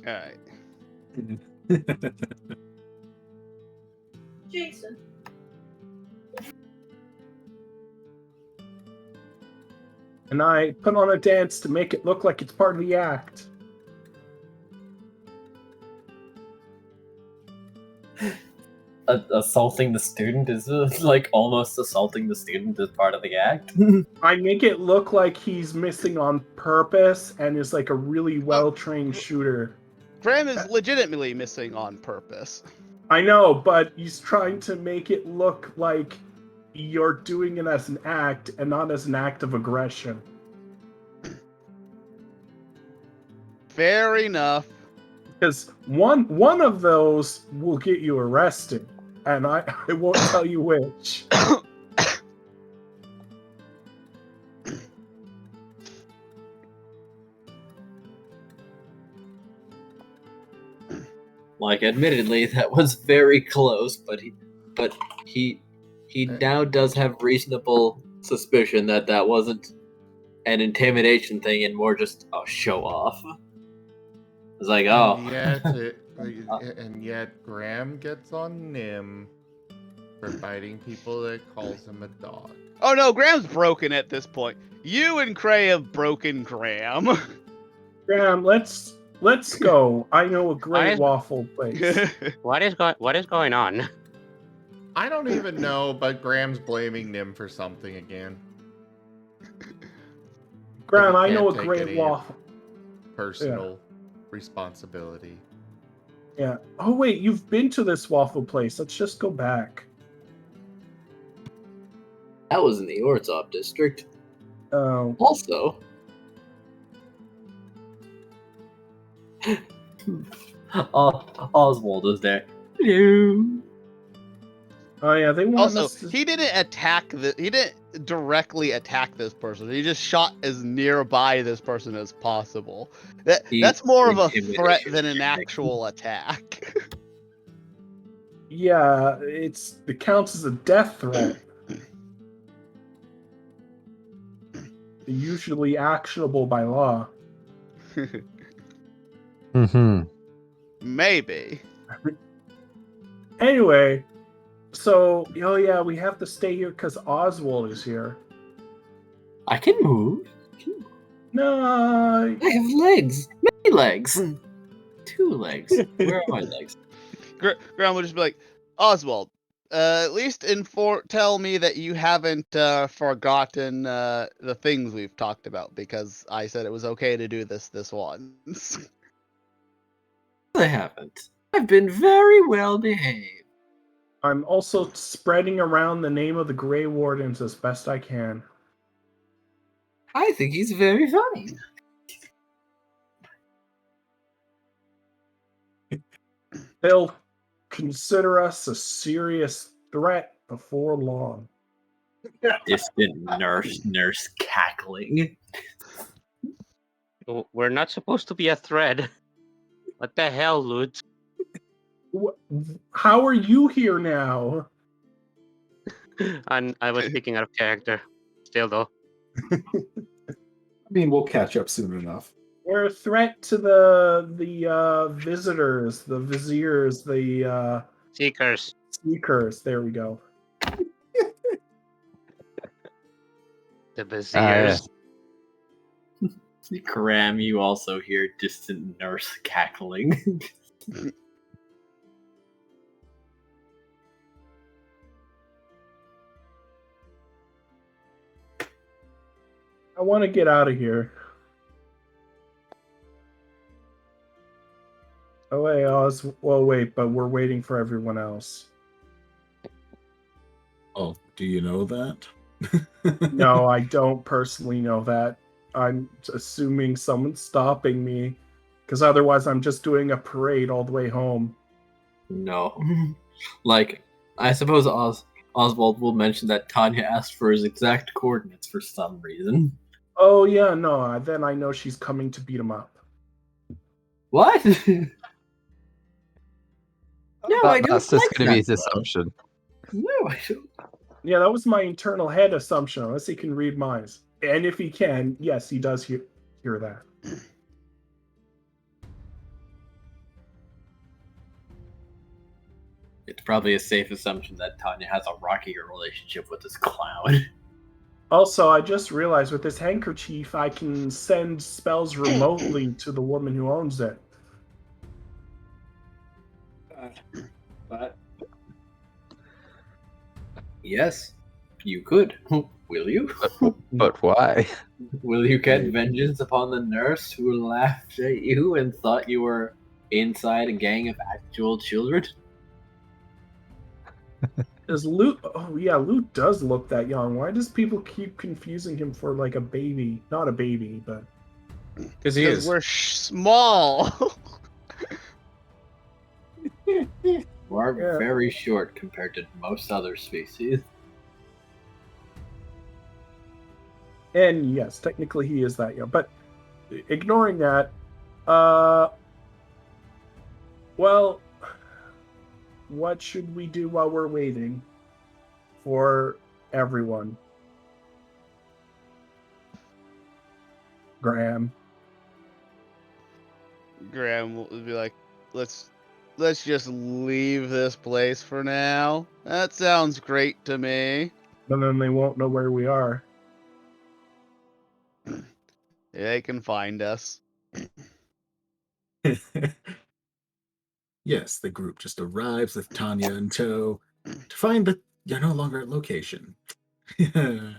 Alright. Jason. And I put on a dance to make it look like it's part of the act. Assaulting the student is like almost assaulting the student as part of the act. I make it look like he's missing on purpose and is like a really well-trained shooter. Graham is legitimately missing on purpose. I know, but he's trying to make it look like you're doing it as an act and not as an act of aggression. Fair enough. Because one of those will get you arrested, and I won't tell you which. Like, admittedly, that was very close, but he now does have reasonable suspicion that that wasn't an intimidation thing and more just a show off. It's like, oh, And yet Graham gets on Nim for biting people that calls him a dog. Oh no, Graham's broken at this point. You and Cray have broken Graham. Graham, let's go. I know a great waffle place. What is going on? I don't even know, but Graham's blaming Nim for something again. Graham, I He know a can't take great any waffle. Personal responsibility. Yeah. Oh wait, you've been to this waffle place. Let's just go back. that was in the Orzhov district. Oh. Also, Oswald is there. Hello. Oh yeah, they want Also, us to... he didn't directly attack this person. He just shot as nearby this person as possible. That's more of a threat than an actual attack. Yeah, it counts as a death threat. Usually actionable by law. Mm-hmm. Maybe. Anyway, so yeah, we have to stay here because Oswald is here. I can move. No, I have legs. Many legs. 2 legs. Where are my legs? Graham would just be like, Oswald, at least tell me that you haven't forgotten the things we've talked about, because I said it was okay to do this once. I haven't. I've been very well behaved. I'm also spreading around the name of the Grey Wardens as best I can. I think he's very funny. They'll consider us a serious threat before long. Distant nurse cackling. We're not supposed to be a threat. What the hell, Lutz? How are you here now? I was speaking out of character. Still, though. I mean, we'll catch up soon enough. We're a threat to the visitors, the viziers, the Seekers. Seekers. There we go. The viziers. Graham, you also hear distant nurse cackling. I want to get out of here. Oh wait, well wait, but we're waiting for everyone else. Oh, do you know that? No, I don't personally know that. I'm assuming someone's stopping me, because otherwise I'm just doing a parade all the way home. No. Like, I suppose Oswald will mention that Tanya asked for his exact coordinates for some reason. Oh yeah, no, then I know she's coming to beat him up. What? No, I don't. That's just like going to be that, his assumption. No, I don't. Yeah, that was my internal head assumption, unless he can read minds. And if he can, yes, he does hear that. It's probably a safe assumption that Tanya has a rockier relationship with this clown. Also, I just realized with this handkerchief, I can send spells remotely to the woman who owns it. But Yes, you could. Will you? But why? Will you get vengeance upon the nurse who laughed at you and thought you were inside a gang of actual children? Does Luke? Oh yeah, Luke does look that young. Why does people keep confusing him for like a baby? Not a baby, but because he is. We're small. who are Yeah. very short compared to most other species. And yes, technically he is that young. But ignoring that, well, what should we do while we're waiting for everyone? Graham. Graham will be like, let's just leave this place for now. That sounds great to me. And then they won't know where we are. They can find us. Yes, the group just arrives with Tanya in tow to find that you're no longer at location. Do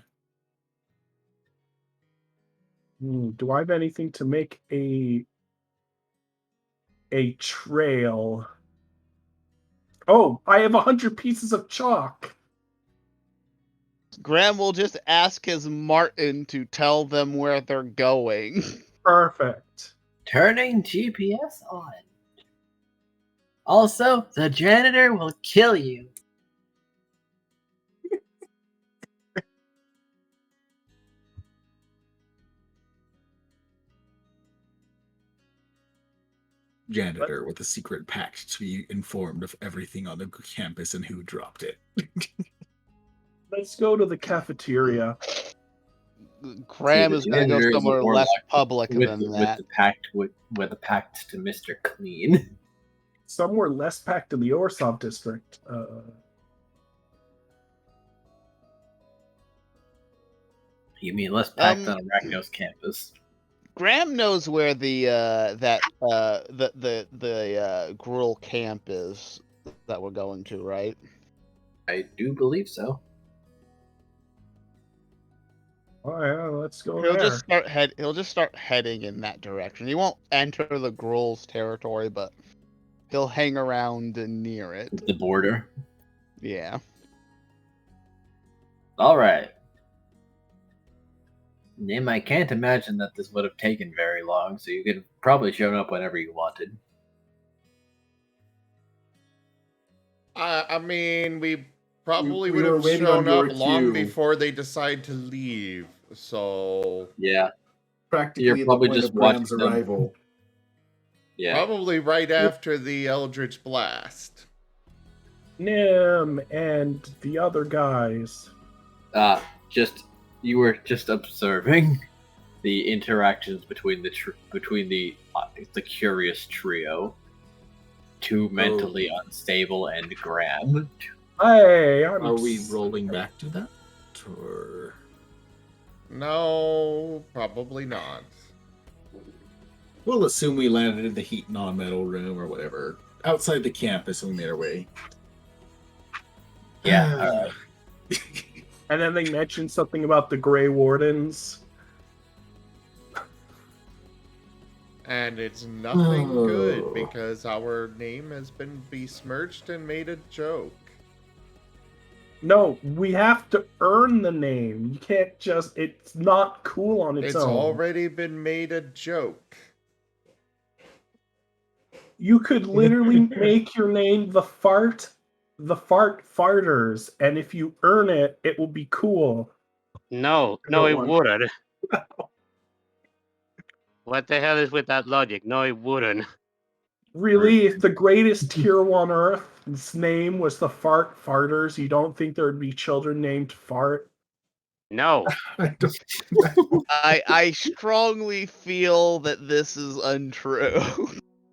I have anything to make a trail? Oh, I have 100 pieces of chalk. Graham will just ask his Marten to tell them where they're going. Perfect. Turning GPS on. Also, the janitor will kill you. Janitor with a secret pact to be informed of everything on the campus and who dropped it. Let's go to the cafeteria. Graham the is going to go janitor is a somewhere less warlock public than that. with a pact to Mr. Clean. Somewhere less packed in the Orsov district. You mean less packed on Arachno's campus? Graham knows where the Gruel camp is that we're going to, right? I do believe so. Oh yeah, let's go He'll there. just start heading in that direction. He won't enter the Gruel's territory, but he'll hang around near it. The border. Yeah. All right. Nim, I can't imagine that this would have taken very long, so you could have probably shown up whenever you wanted. I mean, we probably We would were have waiting on shown up your long cue. before they decide to leave. So Yeah. Practically You're at the probably point just of Graham's watching them. arrival. Yeah. probably right after the Eldritch Blast. Nim and the other guys. You were just observing the interactions between the curious trio, two mentally unstable and Graham. Hey, Are we rolling back to that? Or No, probably not. we'll assume we landed in the heat non-metal room or whatever. Outside the campus and we made our way. Yeah, alright. And then they mentioned something about the Grey Wardens. And it's nothing good because our name has been besmirched and made a joke. No, we have to earn the name. You can't just... It's not cool on its It's own. already been made a joke. You could literally make your name the Farters, and if you earn it, it will be cool. No, it wouldn't. What the hell is with that logic? No, it wouldn't. Really, if the greatest hero on Earth's name was the Farters, you don't think there would be children named Fart? No. I strongly feel that this is untrue.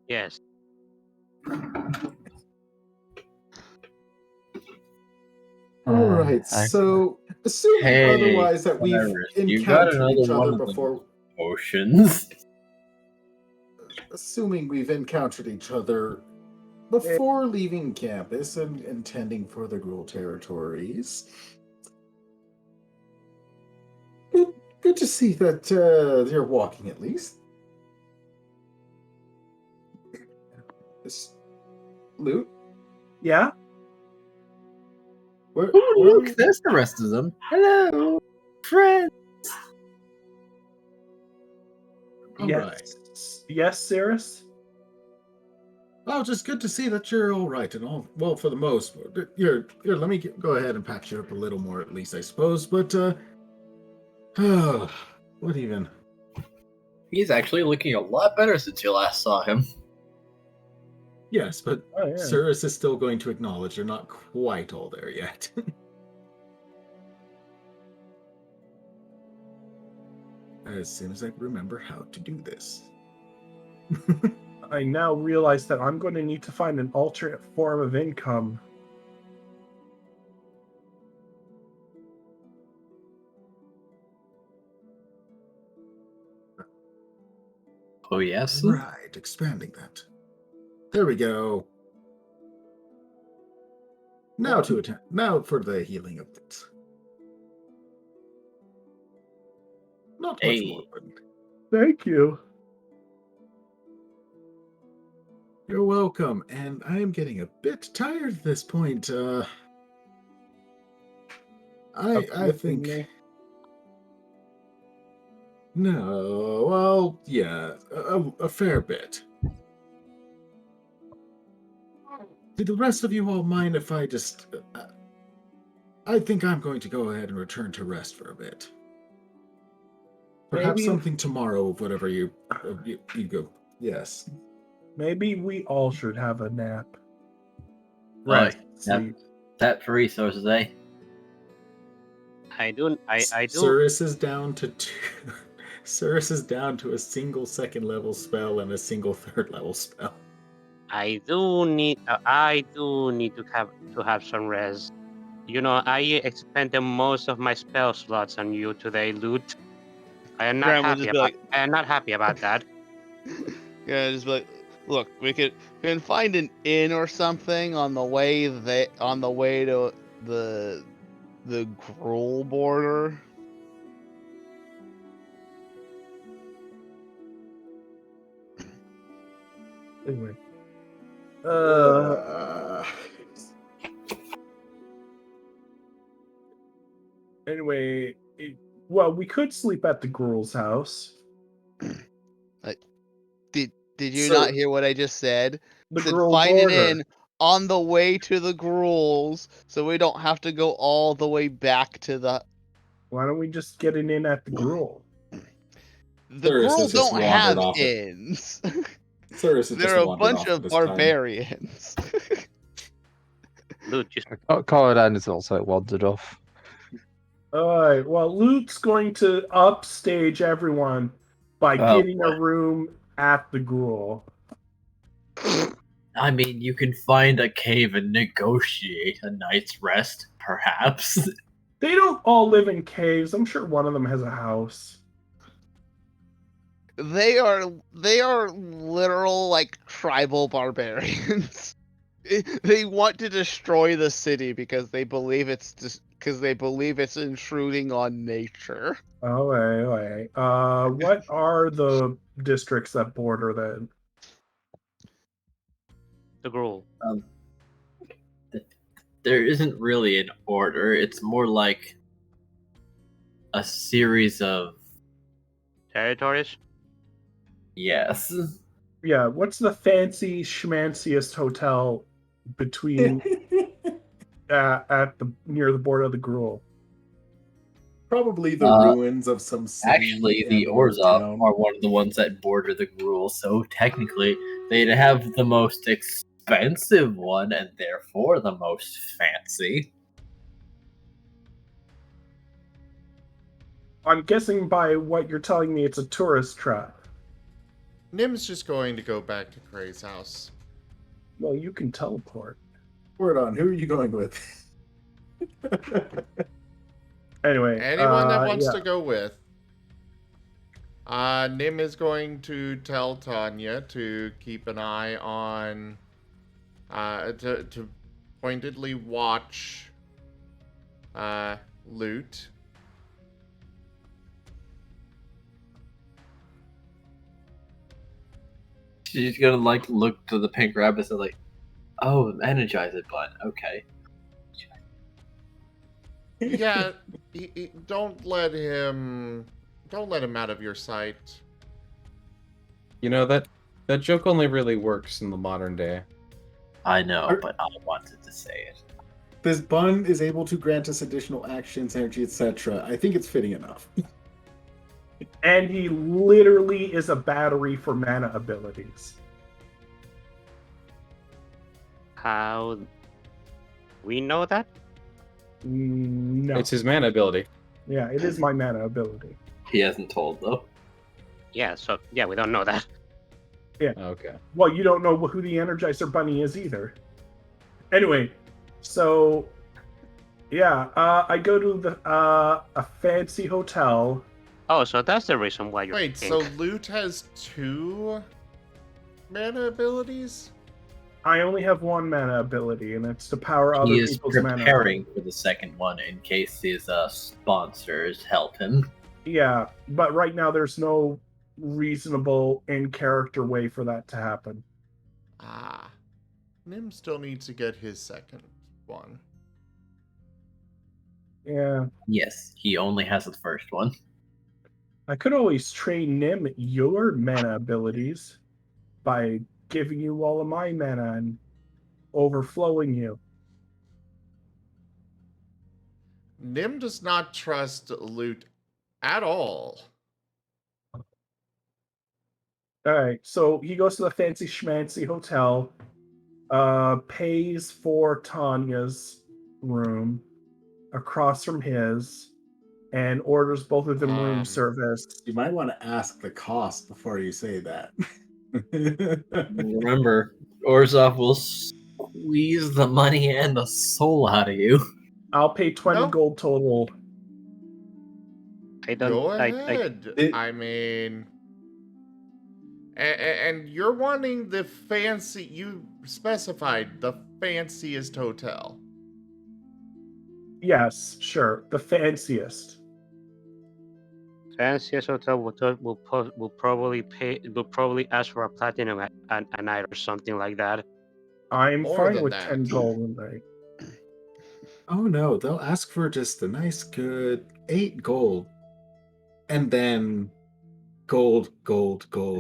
Yes. All right, so assuming otherwise that we've encountered each other before. Potions. Assuming we've encountered each other before leaving campus and intending for the Gruel territories. Good to see that you're walking at least. Luke? Yeah? Look, there's the rest of them. Hello, friends. All Yes. right. Yes, Cirrus? Oh, just good to see that you're all right and all well for the most part. Here, let me go ahead and patch you up a little more, at least I suppose. But what even? He's actually looking a lot better since you last saw him. Yes, but Oh, yeah. Cirrus is still going to acknowledge you're not quite all there yet. As soon as I remember how to do this. I now realize that I'm going to need to find an alternate form of income. Oh, yes? Right, expanding that. There we go. Now now for the healing of it. Not much Hey. more, but Thank you. you're welcome. And I am getting a bit tired at this point. I think Me. no. Well, yeah, a fair bit. Do the rest of you all mind if I just? I think I'm going to go ahead and return to rest for a bit. Perhaps Maybe- something tomorrow, whatever you go. Yes. Maybe we all should have a nap. Right. Sleep. Tap for resources, eh? I do. Cirrus is down to two. Cirrus is down to a single second level spell and a single third level spell. I do need to have some rest. You know, I expended most of my spell slots on you today, Loot. I am not Graham will happy just be about. like- I am not happy about that. Yeah, just be like, look, we can find an inn or something on the way to the Gruul border. Anyway. Anyway, well, we could sleep at the Gruul's house. Did you Sir, not hear what I just said? The Said Gruul find an border. inn on the way to the Gruuls, so we don't have to go all the way back to the. Why don't we just get an inn at the Gruul? The Cirrus has Gruul just don't wandered have off it. inns. Cirrus has They're just a wandered bunch off of this time. barbarians. Loot, just Koredan is also wandered off. Alright, well, Luke's going to upstage everyone by Oh, getting boy. a room at the Gruul. I mean, you can find a cave and negotiate a night's rest, perhaps. They don't all live in caves. I'm sure one of them has a house. They are literal like tribal barbarians. They want to destroy the city because they believe it's intruding on nature. Alright. What are the districts that border then? the Gruul. There isn't really an order. It's more like a series of Territories. yes. Yeah, what's the fancy schmanciest hotel between near the border of the Gruul? Probably the ruins of some city. Actually, the and/or Orzhov town. are one of the ones that border the Gruul, so technically they'd have the most expensive one and therefore the most fancy. I'm guessing by what you're telling me it's a tourist trap. Nim's just going to go back to Cray's house. Well, you can teleport. Word on, who are you going with? Anyway, Anyone that wants yeah. to go with. Nim is going to tell Tanya to keep an eye on, to pointedly watch, Loot. She's gonna look to the pink rabbit and like, oh, energize it button. Okay. Yeah, don't let him out of your sight. You know, That joke only really works in the modern day. I know, but I wanted to say it. This bun is able to grant us additional actions, energy, etc. I think it's fitting enough. And he literally is a battery for mana abilities. How we know that? No. It's his mana ability. Yeah, it is my mana ability. He hasn't told though. Yeah, so yeah, we don't know that. Okay. Well, you don't know who the Energizer Bunny is either. Anyway, so yeah, I go to a fancy hotel. Oh, so that's the reason why you're Wait, so Loot has 2 mana abilities? I only have one mana ability, and it's to power other He is people's mana. preparing for the second one in case his sponsors help him. Yeah, but right now there's no reasonable in-character way for that to happen. Ah. Nim still needs to get his second one. Yeah. Yes, he only has the first one. I could always train Nim your mana abilities by giving you all of my mana and overflowing you. Nim does not trust Loot at all. Alright, so he goes to the fancy schmancy hotel, pays for Tanya's room across from his, and orders both of them room service. You might want to ask the cost before you say that. Remember, Orzhov will squeeze the money and the soul out of you. I'll pay 20 gold total. I don't. Go ahead. I mean... And you're wanting the fancy... You specified the fanciest hotel. Yes, sure. The fanciest. Fanciest hotel will probably ask for a platinum a night or something like that. I'm More fine than with that. 10 gold a night. Oh no, they'll ask for just a nice good 8 gold. And then gold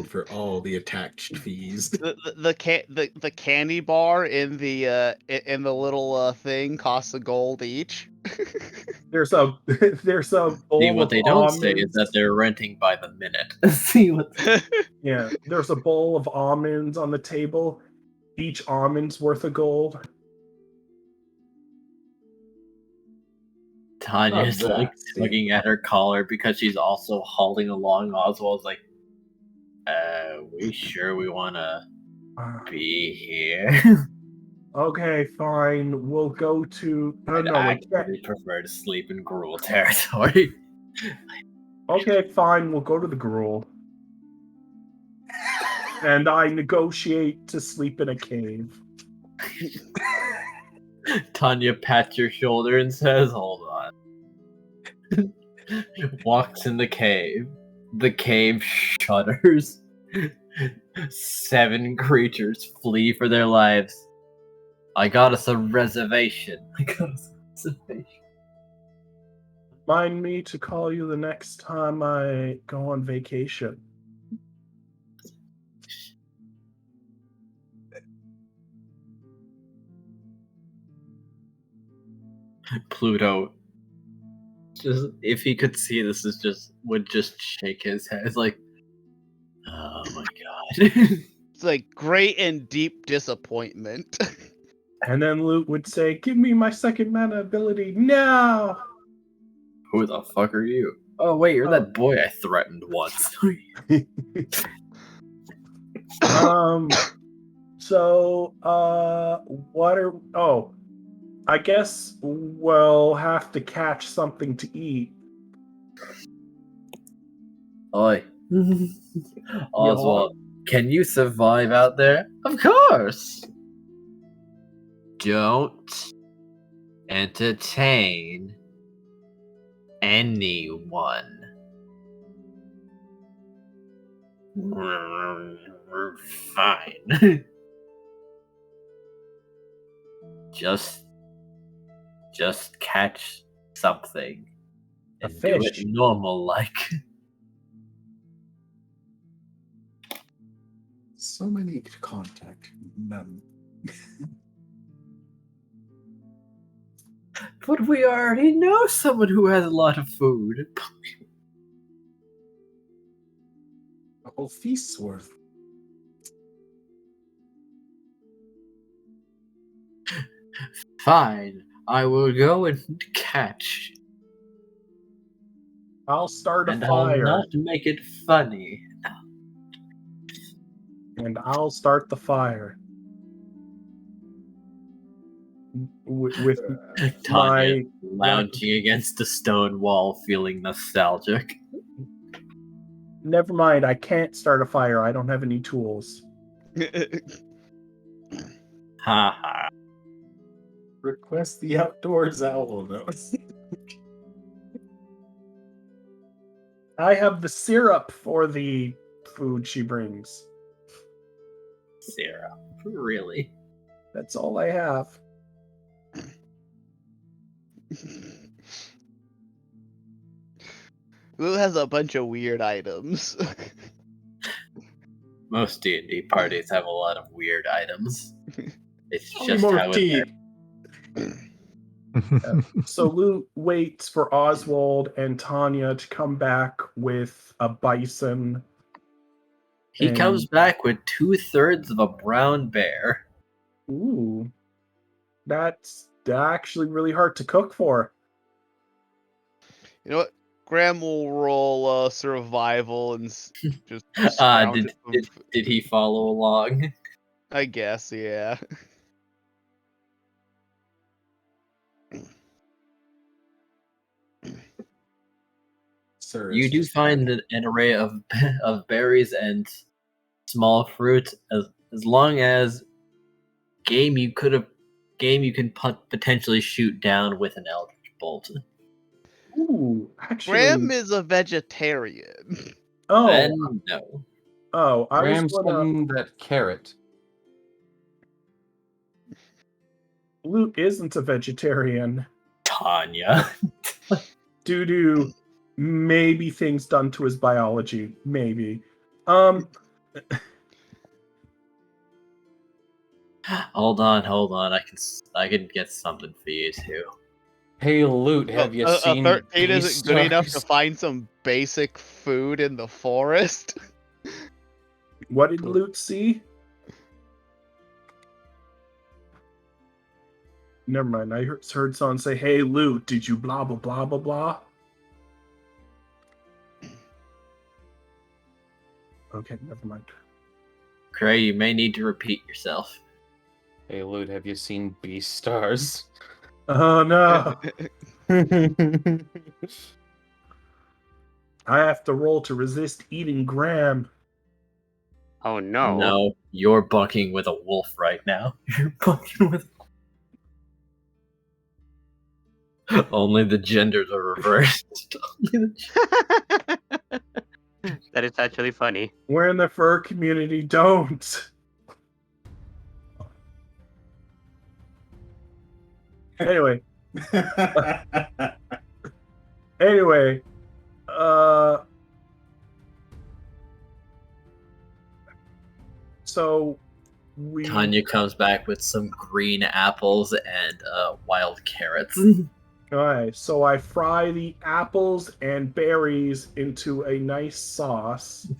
for all the attached fees. The candy bar in the little thing costs a gold each. There's a bowl See, what of they don't say is almonds. that they're renting by the minute. See what? Yeah, there's a bowl of almonds on the table. Each almond's worth a gold. Tanya's Not like that. tugging at her collar because she's also hauling along. Oswald's like, we sure we want to be here? Okay, fine. We'll go to. I'd No, wait. actually prefer to sleep in Gruel territory. Okay, fine. We'll go to the Gruel. And I negotiate to sleep in a cave. Tanya pats your shoulder and says, hold on. Walks in the cave. The cave shudders. 7 creatures flee for their lives. I got us a reservation. Remind me to call you the next time I go on vacation. Pluto, just if he could see this, would just shake his head. It's like, oh my god. It's like great and deep disappointment. And then Luke would say, "Give me my second mana ability now." Who the fuck are you? Oh wait, you're that boy I threatened once. So, what are... Oh, I guess we'll have to catch something to eat. Oi. Oswald, can you survive out there? Of course! Don't entertain anyone. Fine. Just catch something and do it fish. normal like. So many to contact. None. But we already know someone who has a lot of food. A whole feast's worth. Fine, I will go and catch. I'll start a And I'll fire. not make it funny. And I'll start the fire. With Tanya my lounging against a stone wall, feeling nostalgic. Never mind, I can't start a fire. I don't have any tools. Ha ha. Request the outdoors owl note. I have the syrup for the food she brings. Sarah. Really? That's all I have. Lou has a bunch of weird items. Most D&D parties have a lot of weird items. It's Only just more how tea. So Lou waits for Oswald and Tanya to come back with a bison. He And- comes back with 2/3 of a brown bear. Ooh. That's actually really hard to cook for. You know what? Graham will roll survival and just Ah, scrounge did, it did, from- did he follow along? I guess, yeah. Sir, You it's do just find an array of berries and small fruit, as long as game you can potentially shoot down with an eldritch bolt. Ooh, actually. Graham is a vegetarian. Oh, Then no. oh, I was Graham's gonna. on that carrot. Luke isn't a vegetarian Tanya. due to maybe things done to his biology. Maybe. Hold on. I can get something for you too. Hey, Loot, have you a seen 13 isn't good enough to Beastars? find some basic food in the forest. What did Luke see? Never mind. I heard someone say, "Hey, Luke, did you blah blah blah blah blah?" Okay, never mind. Cray, you may need to repeat yourself. Hey, Loot, have you seen Beastars? Oh no! I have to roll to resist eating Graham. Oh no. No, you're bucking with a wolf right now. You're bucking with. Only the genders are reversed. That is actually funny. We're in the fur community. Don't. Anyway. Anyway. So we. Tanya comes back with some green apples and wild carrots. Alright, so I fry the apples and berries into a nice sauce.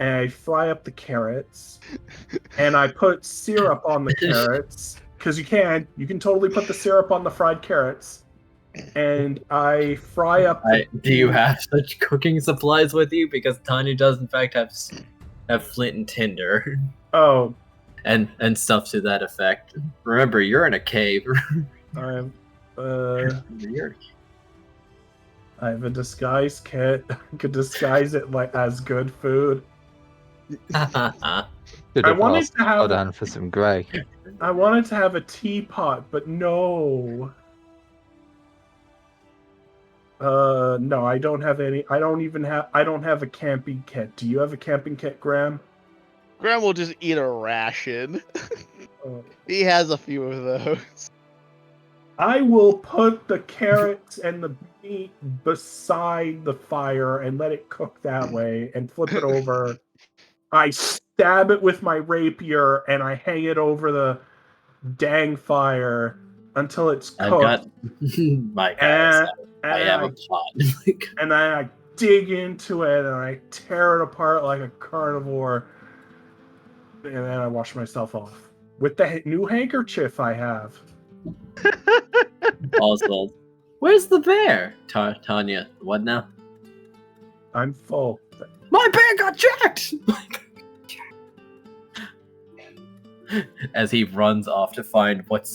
And I fry up the carrots. And I put syrup on the carrots. Because you can totally put the syrup on the fried carrots. And I fry up the... Do you have such cooking supplies with you? Because Tanya does in fact have flint and tinder. Oh. And stuff to that effect. Remember, you're in a cave. I have a disguise kit. I could disguise it like as good food. Should I have wanted asked to have- Koredan for some grey. I wanted to have a teapot, but no. No, I don't have any. I don't have a camping kit. Do you have a camping kit, Graham? Graham will just eat a ration. He has a few of those. I will put the carrots and the meat beside the fire and let it cook that way and flip it over. I stab it with my rapier, and I hang it over the dang fire until it's I've cooked. got my guys. I have a plot. And then I dig into it and I tear it apart like a carnivore. And then I wash myself off with the new handkerchief I have. Oswald, where's the bear? Tanya, what now? I'm full. My bear got jacked! As he runs off to find what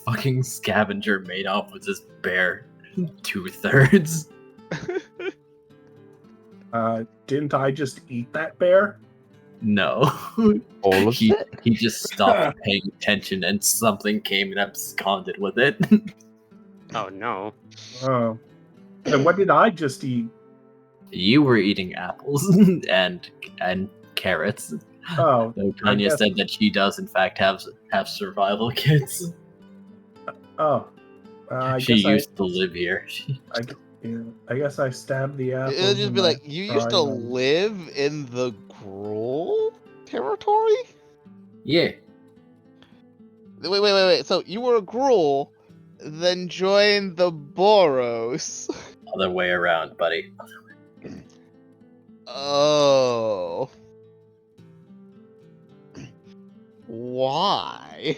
fucking scavenger made off with this bear 2/3. Didn't I just eat that bear? No. All of he, it? he just stopped paying attention and something came and absconded with it. Oh no. Oh. And what did I just eat? You were eating apples and carrots. Oh. Though Tanya said that she does in fact have survival kits. Oh. I She guess used to live here. I guess I stabbed the apple. It'll just be like, you used to live in the Gruul territory? Yeah. Wait. So you were a Gruul, then joined the Boros. Other way around, buddy. Oh. Why?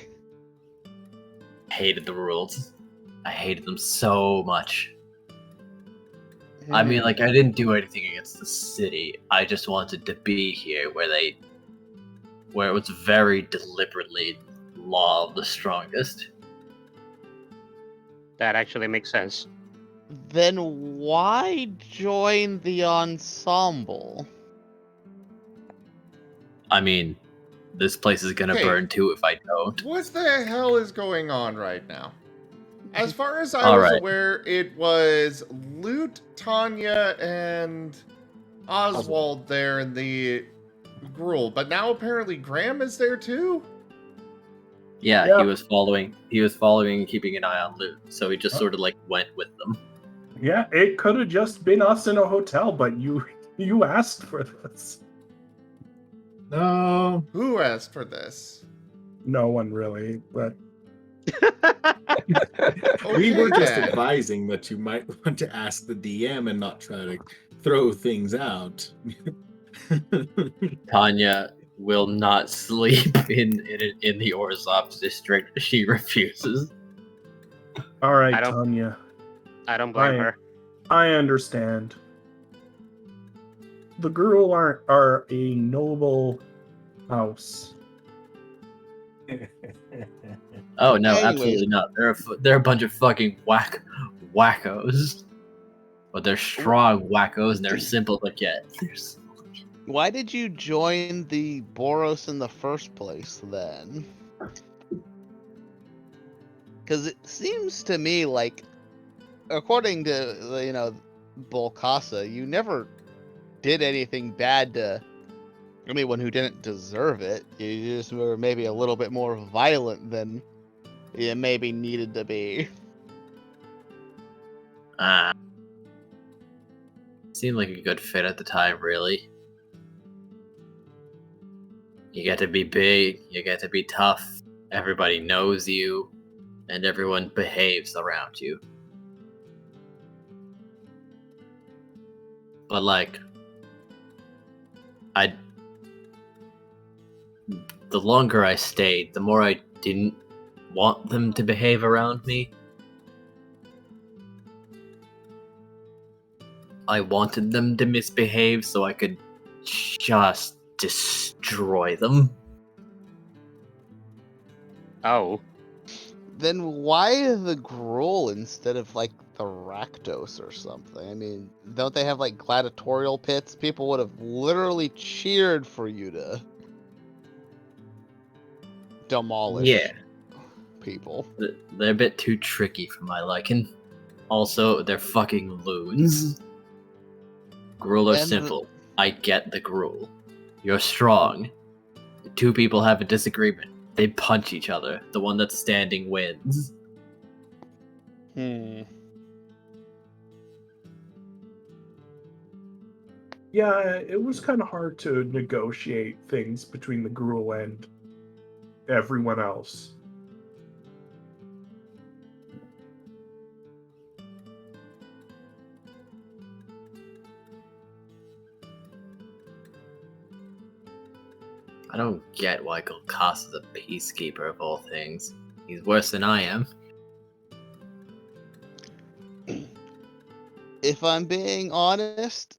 Hated the rules. I hated them so much. I mean, like, I didn't do anything against the city. I just wanted to be here where it was very deliberately law of the strongest. That actually makes sense. Then why join the ensemble? I mean, this place is gonna Hey. burn too if I don't. What the hell is going on right now? As far as I All was right. aware, it was Loot, Tanya, and Oswald there in the Gruul, but now apparently Graham is there too? Yeah, Yeah. he was following and keeping an eye on Loot, so he just sort of like went with them. Yeah, it could have just been us in a hotel, but you asked for this. No, Who asked for this? No one really, but we were Okay, just then. advising that you might want to ask the DM and not try to throw things out. Tanya will not sleep in the Orzhov district. She refuses. all right, I don't- Tanya. I don't blame her. I understand. The Gruul are a noble house. Oh no, Anyways. absolutely not. They're a bunch of fucking wackos. But they're strong wackos and they're simple to get. Why did you join the Boros in the first place, then? Because it seems to me like, according to, Bolcasa, you never did anything bad to anyone who didn't deserve it. You just were maybe a little bit more violent than you maybe needed to be. Seemed like a good fit at the time, really. You get to be big, you get to be tough, everybody knows you, and everyone behaves around you. But like, the longer I stayed, the more I didn't want them to behave around me. I wanted them to misbehave so I could just destroy them. Oh. Then why the Gruul instead of like the Rakdos or something? I mean, don't they have like gladiatorial pits? People would have literally cheered for you to demolish Yeah. people. They're a bit too tricky for my liking. Also, they're fucking loons. Gruul are And- simple. I get the Gruul. You're strong. Two people have a disagreement. They punch each other. The one that's standing wins. Yeah, it was kind of hard to negotiate things between the Gruul and everyone else. I don't get why Golkas is a peacekeeper of all things. He's worse than I am. If I'm being honest,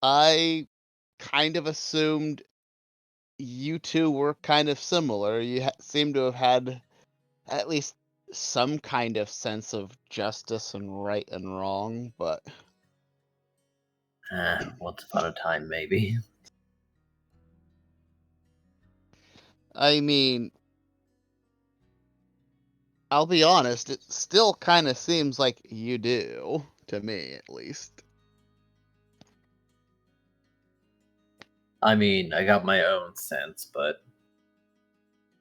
I kind of assumed you two were kind of similar. You seem to have had at least some kind of sense of justice and right and wrong, but Once upon a time, maybe. I mean, I'll be honest, it still kind of seems like you do, to me at least. I mean, I got my own sense, but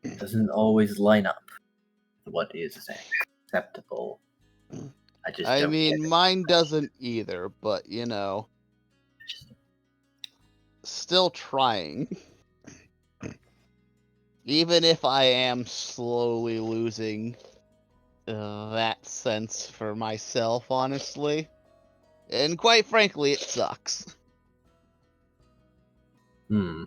it doesn't always line up with what is acceptable. I just I don't mean, get it. mine doesn't either, but still trying. Even if I am slowly losing that sense for myself, honestly. And quite frankly, it sucks. Hmm.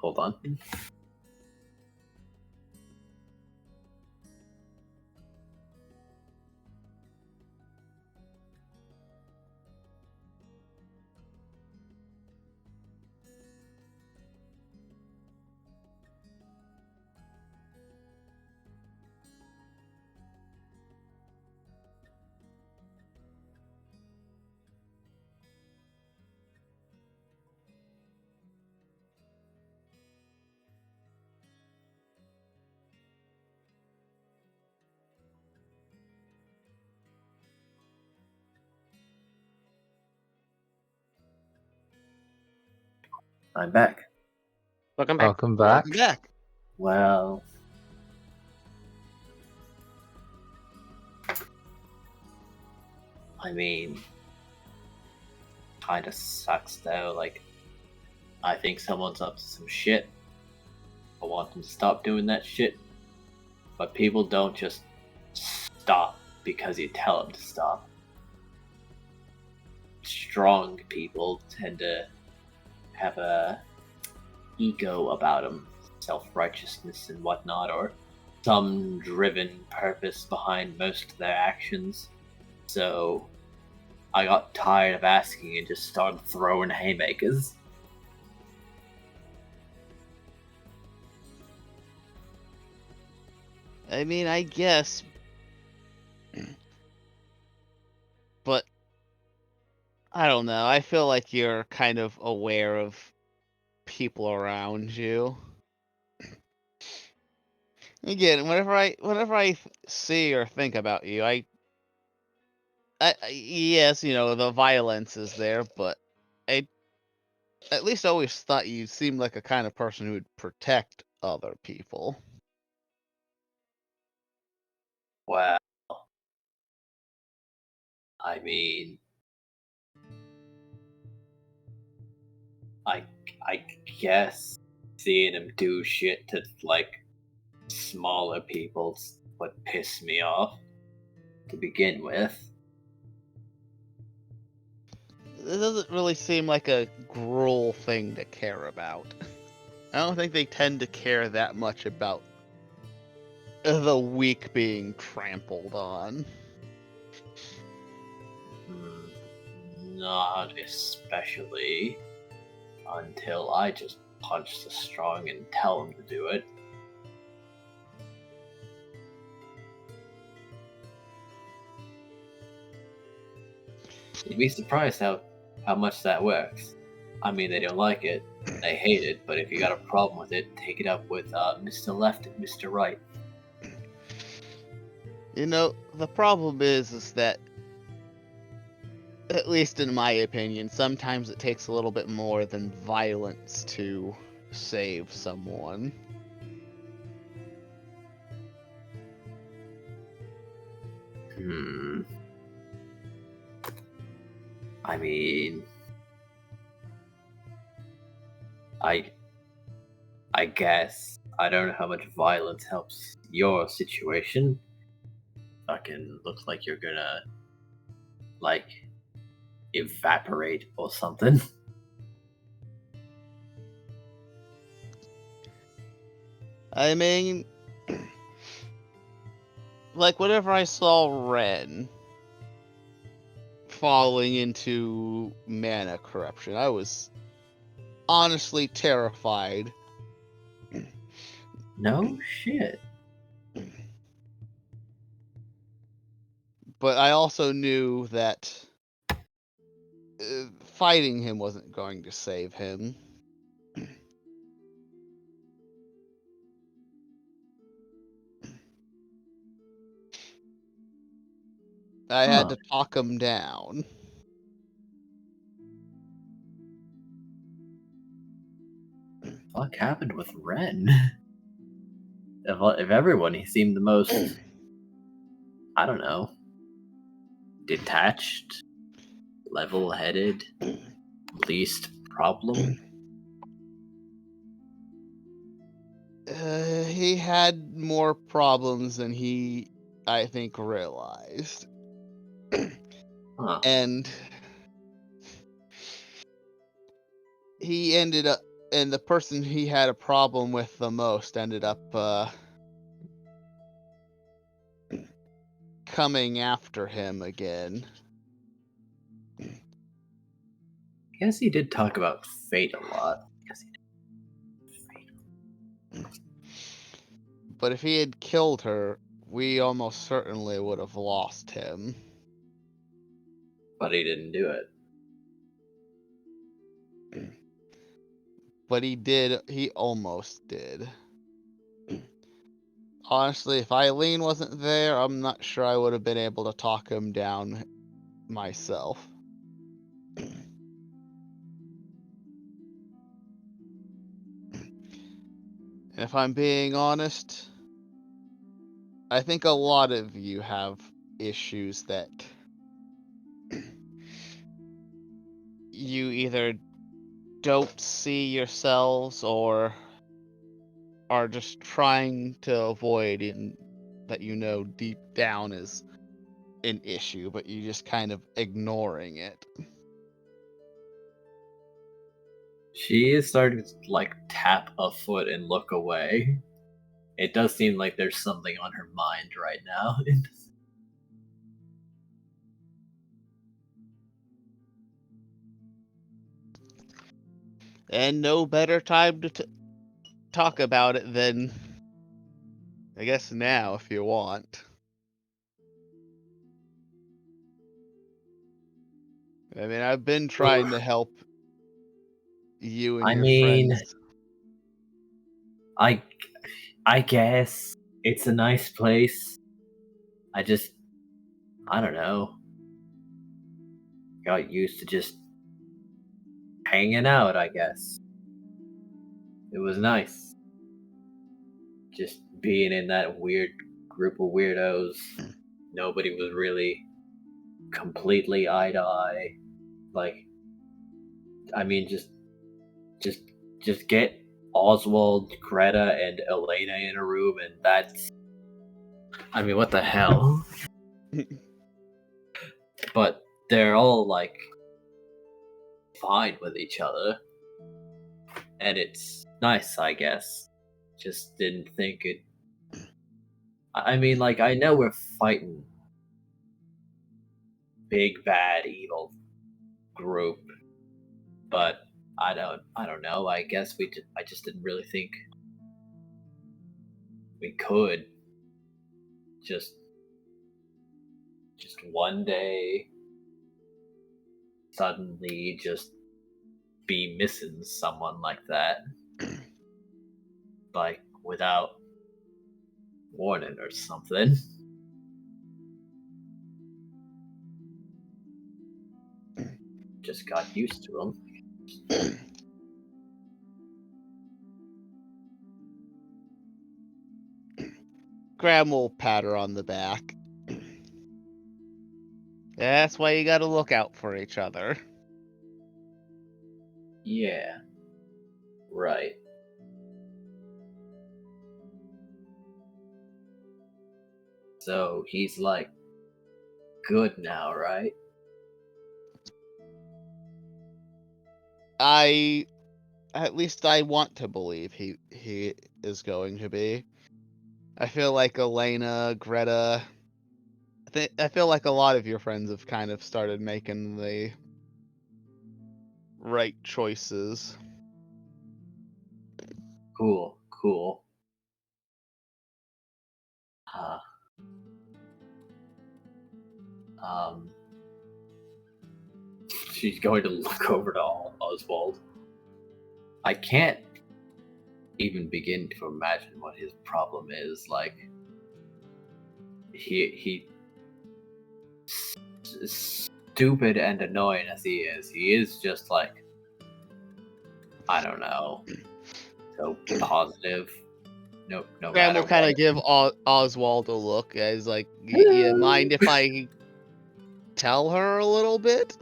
Hold on. I'm back. Welcome back. Welcome back. Welcome back. Well, I mean, kinda sucks though. Like, I think someone's up to some shit. I want them to stop doing that shit. But people don't just stop because you tell them to stop. Strong people tend to have a ego about them, self-righteousness and whatnot, or some driven purpose behind most of their actions. So I got tired of asking and just started throwing haymakers. I mean, I guess. But I don't know. I feel like you're kind of aware of people around you. Again, whenever I see or think about you, yes, the violence is there, but I at least always thought you seemed like a kind of person who would protect other people. Well, I mean, I I guess seeing him do shit to like smaller people's what pissed me off to begin with. It doesn't really seem like a Gruul thing to care about. I don't think they tend to care that much about the weak being trampled on. Not especially until I just punch the strong and tell them to do it. You'd be surprised how much that works. I mean, they don't like it, they hate it, but if you got a problem with it, take it up with Mr. Left and Mr. Right. The problem is that At least in my opinion, sometimes it takes a little bit more than violence to save someone. I mean, I guess I don't know how much violence helps your situation. Fucking looks like you're gonna like evaporate or something. I mean, like whenever I saw Ren falling into mana corruption, I was honestly terrified. No shit. But I also knew that fighting him wasn't going to save him. I had to talk him down. Fuck happened with Ren? If everyone, he seemed the most, I don't know, detached, level-headed, least problem. He had more problems than he, I think, realized. And he ended up, and the person he had a problem with the most ended up coming after him again. I guess he did talk about fate a lot. But if he had killed her, we almost certainly would have lost him. But he didn't do it. But he did, he almost did. Honestly, if Eileen wasn't there, I'm not sure I would have been able to talk him down myself. If I'm being honest, I think a lot of you have issues that you either don't see yourselves or are just trying to avoid in that you know deep down is an issue, but you just kind of ignoring it. She is starting to like tap a foot and look away. It does seem like there's something on her mind right now. And no better time to talk about it than, I guess, now, if you want. I mean, I've been trying to help you and your friends. I guess it's a nice place. I don't know. Got used to just hanging out, I guess. It was nice. Just being in that weird group of weirdos. Nobody was really completely eye to eye. Like, I mean, just get Oswald, Greta, and Elena in a room, and that's. I mean, what the hell? But they're all like fine with each other, and it's nice, I guess. Just didn't think it. I mean, like, I know we're fighting big bad evil group, but I don't know. I guess I just didn't really think we could just one day suddenly just be missing someone like that, like without warning or something. just got used to him. Graham will pat her on the back. That's why you gotta look out for each other. Yeah. Right. So he's like good now, right? At least I want to believe he is going to be. I feel like Elena, Greta, I feel like a lot of your friends have kind of started making the right choices. Cool. Um, she's going to look over to Oswald. I can't even begin to imagine what his problem is. Like, he stupid and annoying as he is just like, I don't know, so positive. No Graham matter will kind what. of give Oswald a look as like, you mind if I tell her a little bit?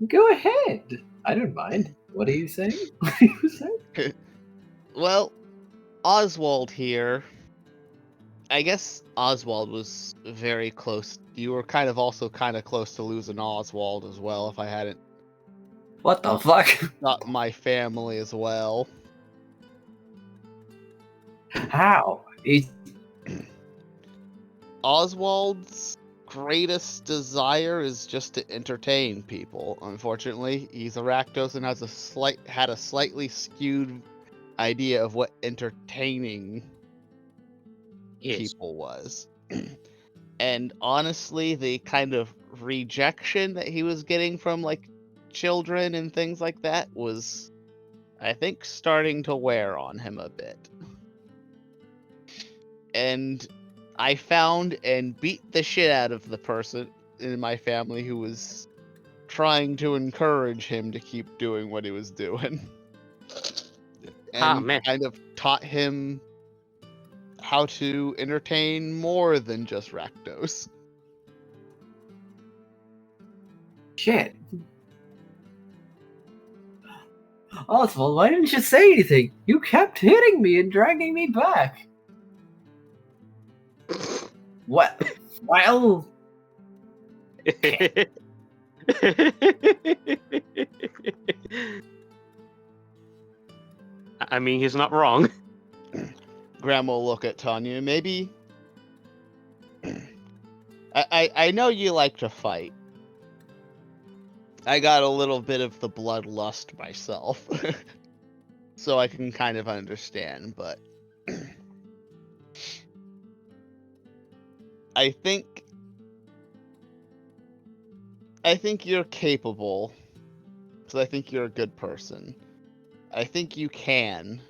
Go ahead. I don't mind. What are you saying? What are you saying? Well, Oswald here. I guess Oswald was very close. You were kind of also kind of close to losing Oswald as well if I hadn't What the fuck? got my family as well. How? Oswald's greatest desire is just to entertain people. Unfortunately, he's a Rakdos and had a slightly skewed idea of what entertaining people was. And honestly, the kind of rejection that he was getting from like children and things like that was, I think, starting to wear on him a bit. And I found and beat the shit out of the person in my family who was trying to encourage him to keep doing what he was doing. And kind of taught him how to entertain more than just Rakdos. Shit. Oswald, why didn't you say anything? You kept hitting me and dragging me back. What? Well... I mean, he's not wrong. Graham will look at Tanya. Maybe... I know you like to fight. I got a little bit of the bloodlust myself. So I can kind of understand, but... I think you're capable, because I think you're a good person. I think you can,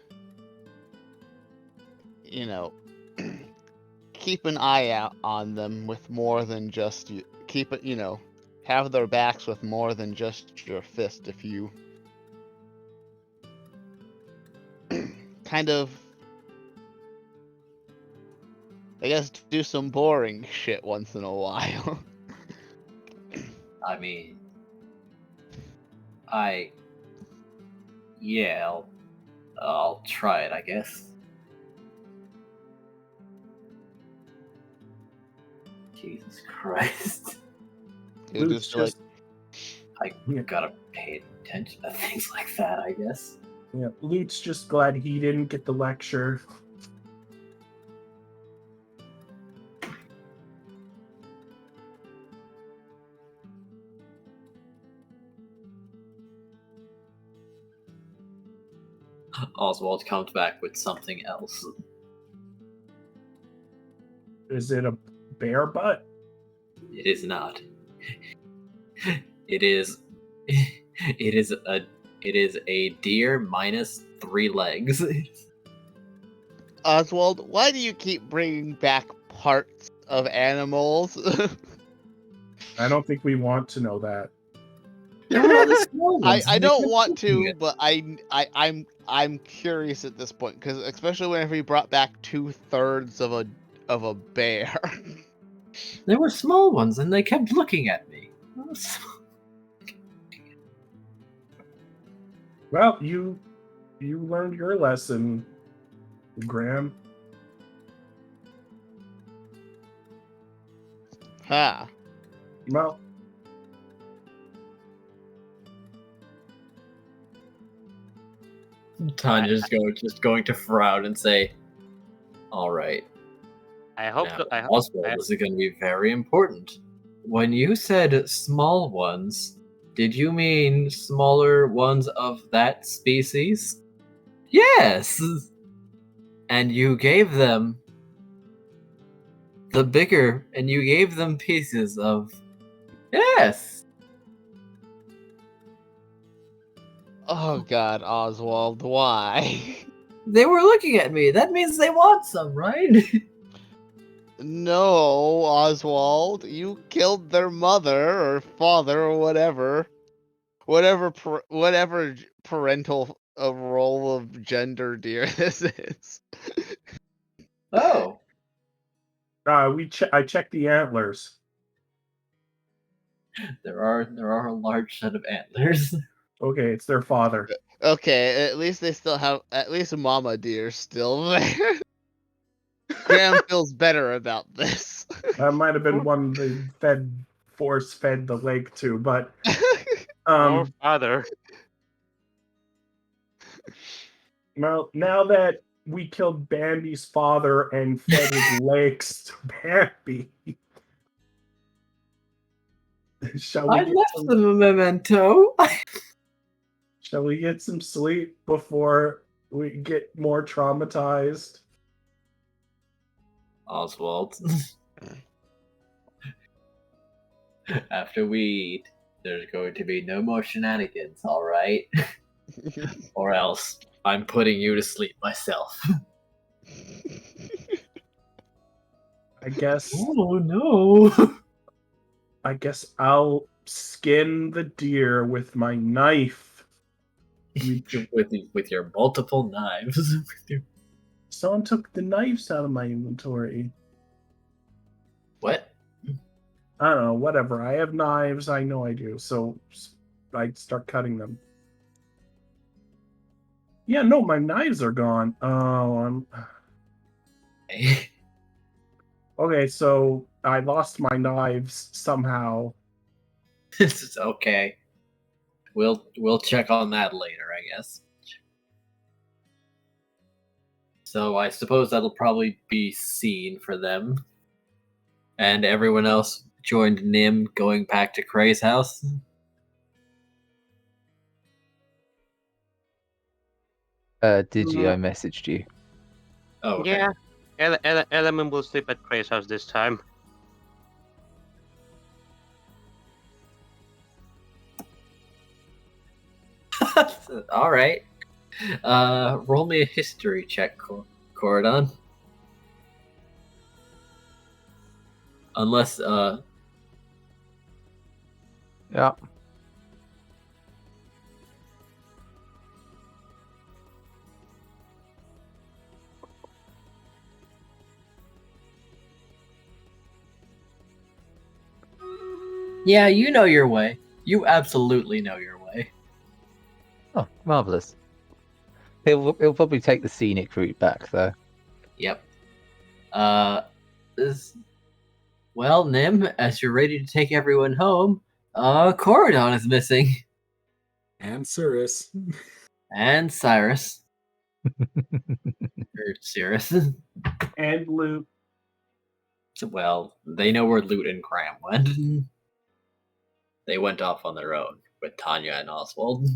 keep an eye out on them with more than just you. Keep it, have their backs with more than just your fist if you kind of, I guess, do some boring shit once in a while. I mean... Yeah, I'll try it, I guess. Jesus Christ. Luke's just... I gotta pay attention to things like that, I guess. Yeah, Luke's just glad he didn't get the lecture. Oswald comes back with something else. Is it a bear butt? It is not. It is a deer minus 3 legs. Oswald, why do you keep bringing back parts of animals? I don't think we want to know that. There were all the small ones. I and they don't kept want looking to, at but I'm curious at this point because especially whenever he brought back 2/3 of a bear. There were small ones, and they kept looking at me. Well, you learned your lesson, Graham. Ha. Well, Tanya's just going to frown and say, "All right, I hope. now, I, Oswald, this is going to be very important. When you said small ones, did you mean smaller ones of that species?" "Yes." "And you gave them the bigger, and you gave them pieces of." "Yes." Oh God, Oswald, why? "They were looking at me. That means they want some, right?" No, Oswald, you killed their mother or father or whatever parental role of gender dear this is. Oh. I checked the antlers. There are a large set of antlers. Okay, it's their father. Okay, at least they still have at least Mama Deer's still there. Graham feels better about this. That might have been one they force fed the lake to, but Poor father. Well, now that we killed Bambi's father and fed his legs to Bambi, shall we I get left some, them a memento. shall we get some sleep before we get more traumatized? Oswald. After we eat, there's going to be no more shenanigans, alright? Or else I'm putting you to sleep myself. I guess Oh no. I guess I'll skin the deer with my knife. with your multiple knives. Someone took the knives out of my inventory. What? I don't know, whatever. I have knives, I know I do, so I start cutting them. Yeah, no, my knives are gone. Oh, I'm okay. So I lost my knives somehow. This is okay. We'll check on that later, I guess. So I suppose that'll probably be scene for them. And everyone else joined Nim going back to Cray's house. Digi, I messaged you. Oh, okay. Yeah. Element will sleep at Cray's house this time. All right. Roll me a history check, Koredan. Unless, Yeah. yeah, you know your way. You absolutely know your way. Oh, marvelous. He'll probably take the scenic route back though. Yep. Well, Nim, as you're ready to take everyone home, Koredan is missing. And Cirrus. And Cyrus. Or Cirrus. And Luke. Well, they know where Loot and Cram went. They went off on their own with Tanya and Oswald.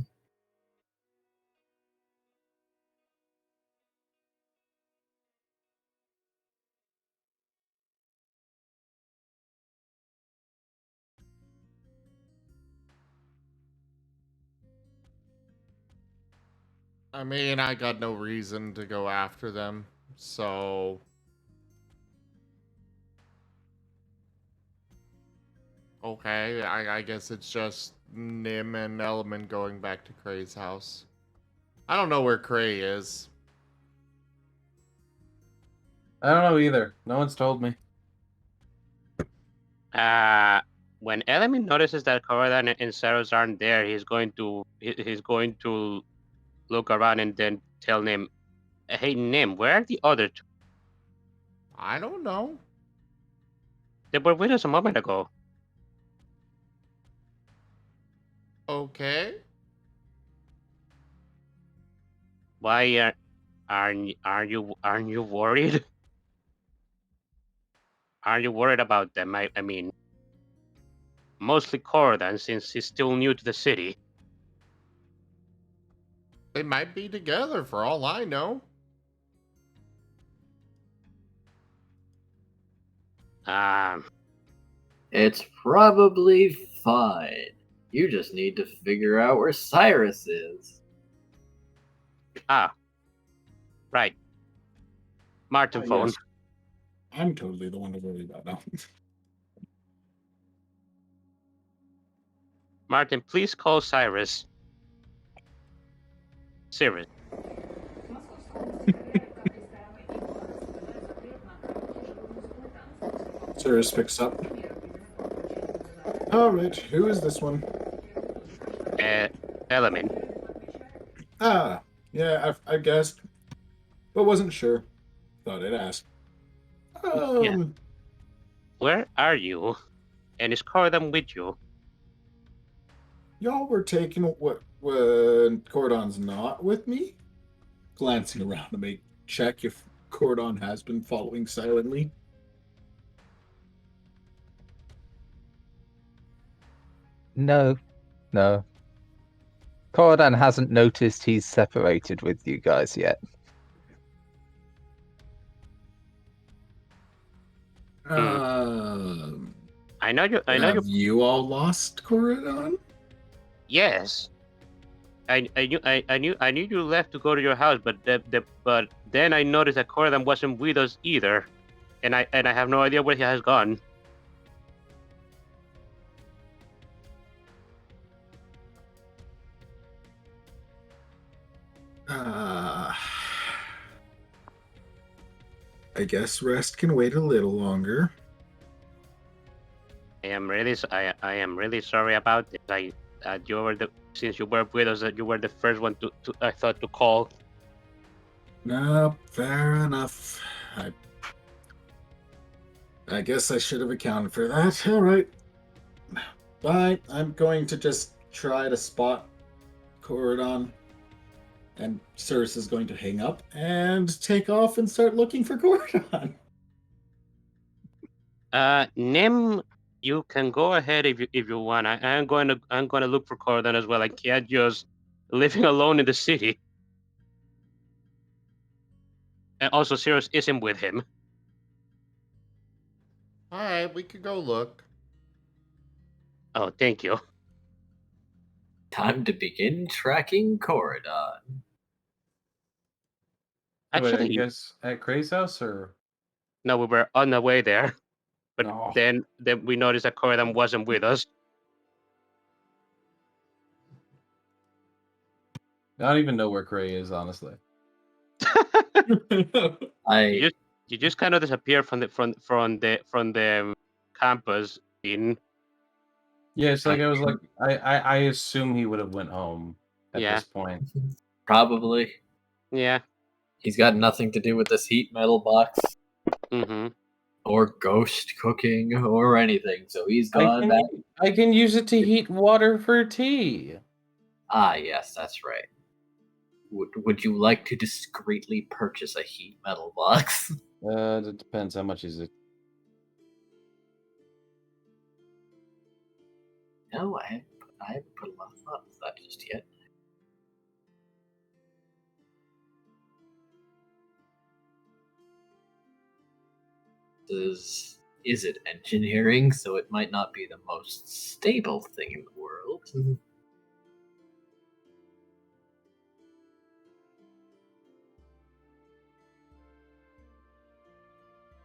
I mean, I got no reason to go after them, so... Okay, I guess it's just Nim and Element going back to Kray's house. I don't know where Kray is. I don't know either. No one's told me. When Element notices that Koredan and Saros aren't there, he's going to look around and then tell Nim, "Hey Nim, where are the other two? I don't know. They were with us a moment ago." Okay. Why aren't you worried? Aren't you worried about them? I mean, mostly Koredan, since he's still new to the city. They might be together for all I know. It's probably fine. You just need to figure out where Cyrus is. Right. Marten phone. Yes. I'm totally the one to worry about now. Marten, please call Cyrus. Cyrus. Cyrus picks up. All right, who is this one? Element. Ah, yeah, I guessed, but wasn't sure. Thought I'd ask. Yeah. Where are you? And is Koredan with you? Y'all were taking what when Cordon's not with me? Glancing around to make check if Cordon has been following silently. No. Koredan hasn't noticed he's separated with you guys yet. I know you. Have you all lost Koredan? Yes. I knew you left to go to your house, but then I noticed that Koredan wasn't with us either, and I have no idea where he has gone. I guess rest can wait a little longer. I am really sorry about this. Since you were with us, you were the first one I thought to call. No, fair enough. I guess I should have accounted for that. All right. Bye. I'm going to just try to spot Koredan. And Cyrus is going to hang up and take off and start looking for Koredan. Nim, you can go ahead if you want. I'm going to look for Koredan as well. I can't just living alone in the city. And also, Sirius isn't with him. Alright, we could go look. Oh, thank you. Time to begin tracking Koredan. Wait, Actually, are you guys at Kray's house or? no, we were on the way there, but No. then we noticed that Koredan wasn't with us. I don't even know where Kray is, honestly. You just kind of disappeared from the campus in. Yeah, it's like I was like I assume he would have went home at this point. Probably. Yeah. He's got nothing to do with this heat metal box. Mm-hmm. Or ghost cooking or anything, so he's gone back. I can use it to heat water for tea. Ah, yes, that's right. Would you like to discreetly purchase a heat metal box? It depends. How much is it? No, I haven't put a lot of thought into that just yet. Is it engineering? So it might not be the most stable thing in the world.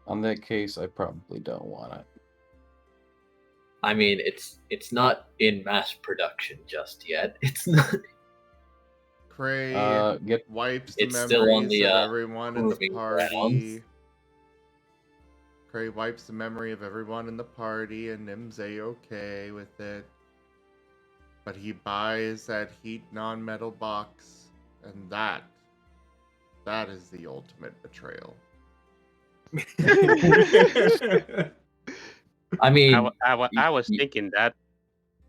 On that case, I probably don't want it. I mean, it's not in mass production just yet. It's not. Cray Get wipes the It's still on memories the of everyone in the proving party. grounds. Cray wipes the memory of everyone in the party, and Nim's A-okay with it. But he buys that heat non-metal box, and that is the ultimate betrayal. I mean, I was thinking that.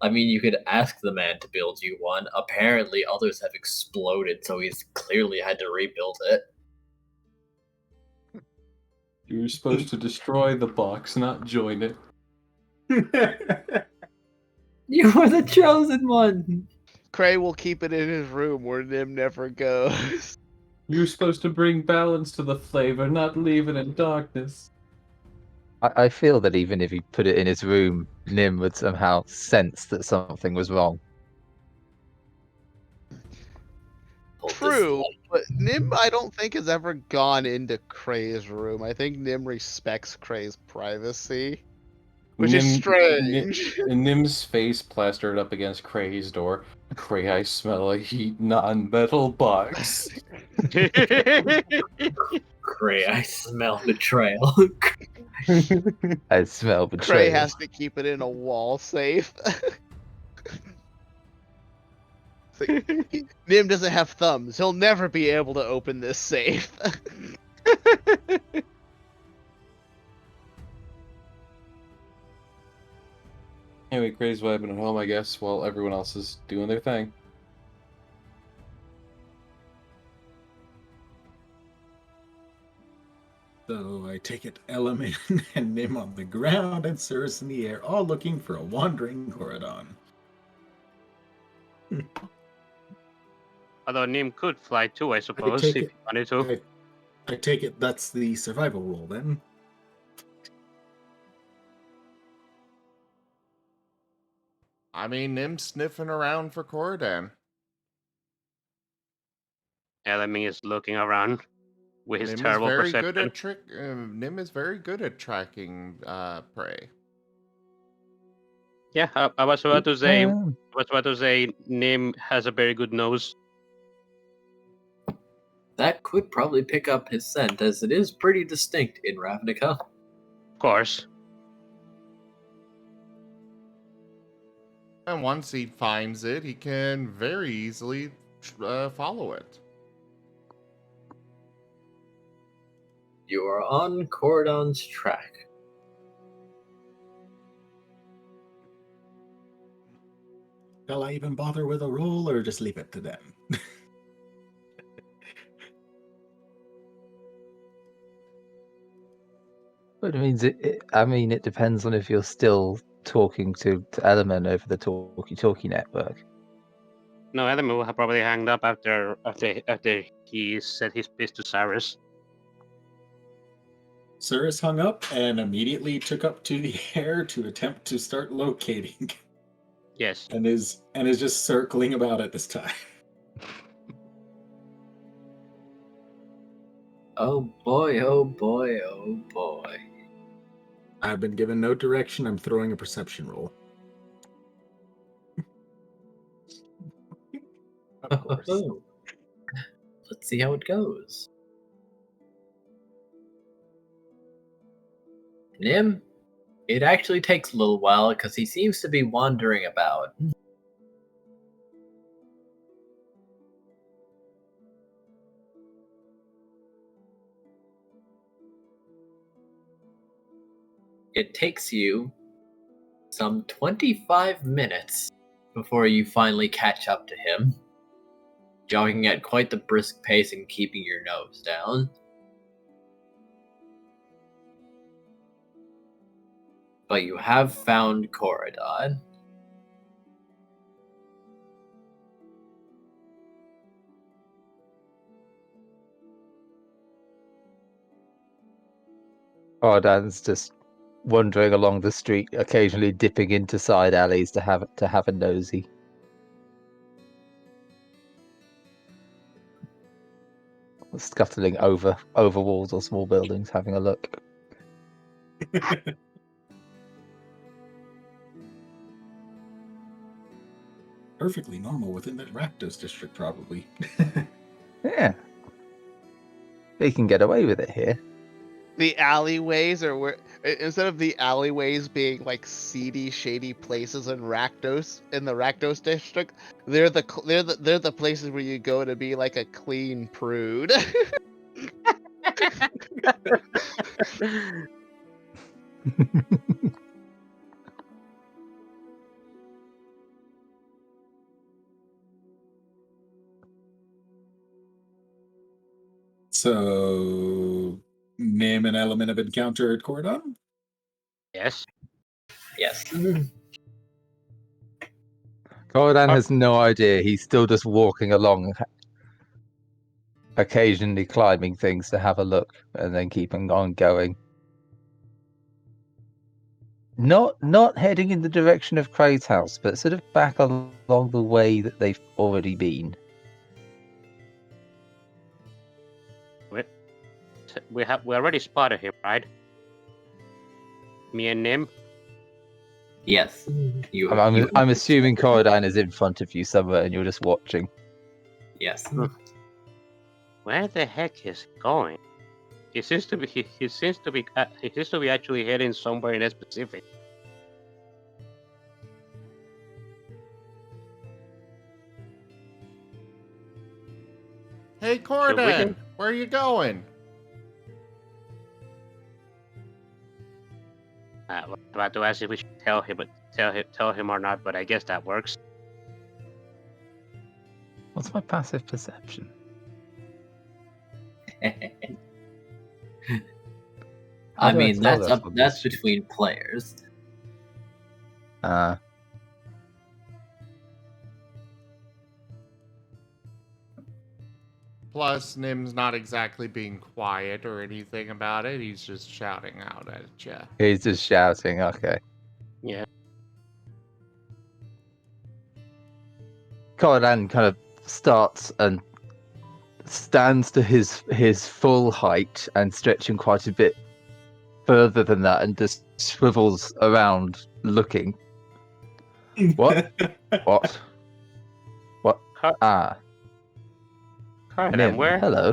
I mean, you could ask the man to build you one. Apparently, others have exploded, so he's clearly had to rebuild it. You were supposed to destroy the box, not join it. You were the chosen one. Cray will keep it in his room where Nim never goes. You were supposed to bring balance to the flavor, not leave it in darkness. I feel that even if he put it in his room, Nim would somehow sense that something was wrong. True, but Nim I don't think has ever gone into Cray's room. I think Nim respects Cray's privacy. Which is strange. Nim's face plastered up against Cray's door. Cray, I smell a heat non-metal box. Cray, I smell betrayal. I smell Cray betrayal. has to keep it in a wall safe. Nim doesn't have thumbs. He'll never be able to open this safe. Anyway, Cray's vibing at home, I guess, while everyone else is doing their thing. So I take it Element and Nim on the ground and Cirrus in the air, all looking for a wandering Koredan. Although Nim could fly too, I suppose, if he wanted to. I take it that's the survival rule then. I mean, Nim's sniffing around for Koredan. Element is looking around with his Nim terrible is very perception. good at Nim is very good at tracking prey. Yeah, I was about to say, Nim has a very good nose. That could probably pick up his scent, as it is pretty distinct in Ravnica. Of course. And once he finds it, he can very easily follow it. You are on Koredan's track. Shall I even bother with a roll or just leave it to them? But it means it depends on if you're still talking to Element over the talkie-talkie network. No, Element will have probably hanged up after he said his piece to Cyrus. Cirrus hung up and immediately took up to the air to attempt to start locating. Yes. And is just circling about at this time. Oh boy, oh boy, oh boy. I've been given no direction. I'm throwing a perception roll. Of course. Let's see how it goes. Nim? It actually takes a little while because he seems to be wandering about. It takes you some 25 minutes before you finally catch up to him, jogging at quite the brisk pace and keeping your nose down. But you have found Koredan. Koredan's just wandering along the street, occasionally dipping into side alleys to have a nosy. Scuttling over walls or small buildings, having a look. perfectly normal within the Rakdos district, probably. Yeah. They can get away with it here. The alleyways are where instead of the alleyways being like seedy, shady places in the Rakdos district, they're the places where you go to be like a clean prude. So, name an element of encounter at Koredan? Yes. Yes. Koredan has no idea. He's still just walking along, occasionally climbing things to have a look, and then keeping on going. Not heading in the direction of Cray's house, but sort of back along the way that they've already been. We already spotted him, right? Me and Nim. Yes. I'm assuming Koredan is in front of you somewhere, and you're just watching. Yes. Where the heck is he going? He seems to be actually heading somewhere in specific. Hey, Koredan, where are you going? About to ask if we should tell him or not, but I guess that works. What's my passive perception? I mean, that's between players. Plus, Nim's not exactly being quiet or anything about it. He's just shouting out at you. He's just shouting, okay. Yeah. Koredan kind of starts and stands to his full height and stretching quite a bit further than that, and just swivels around looking. What? What? Koredan, where? Hello.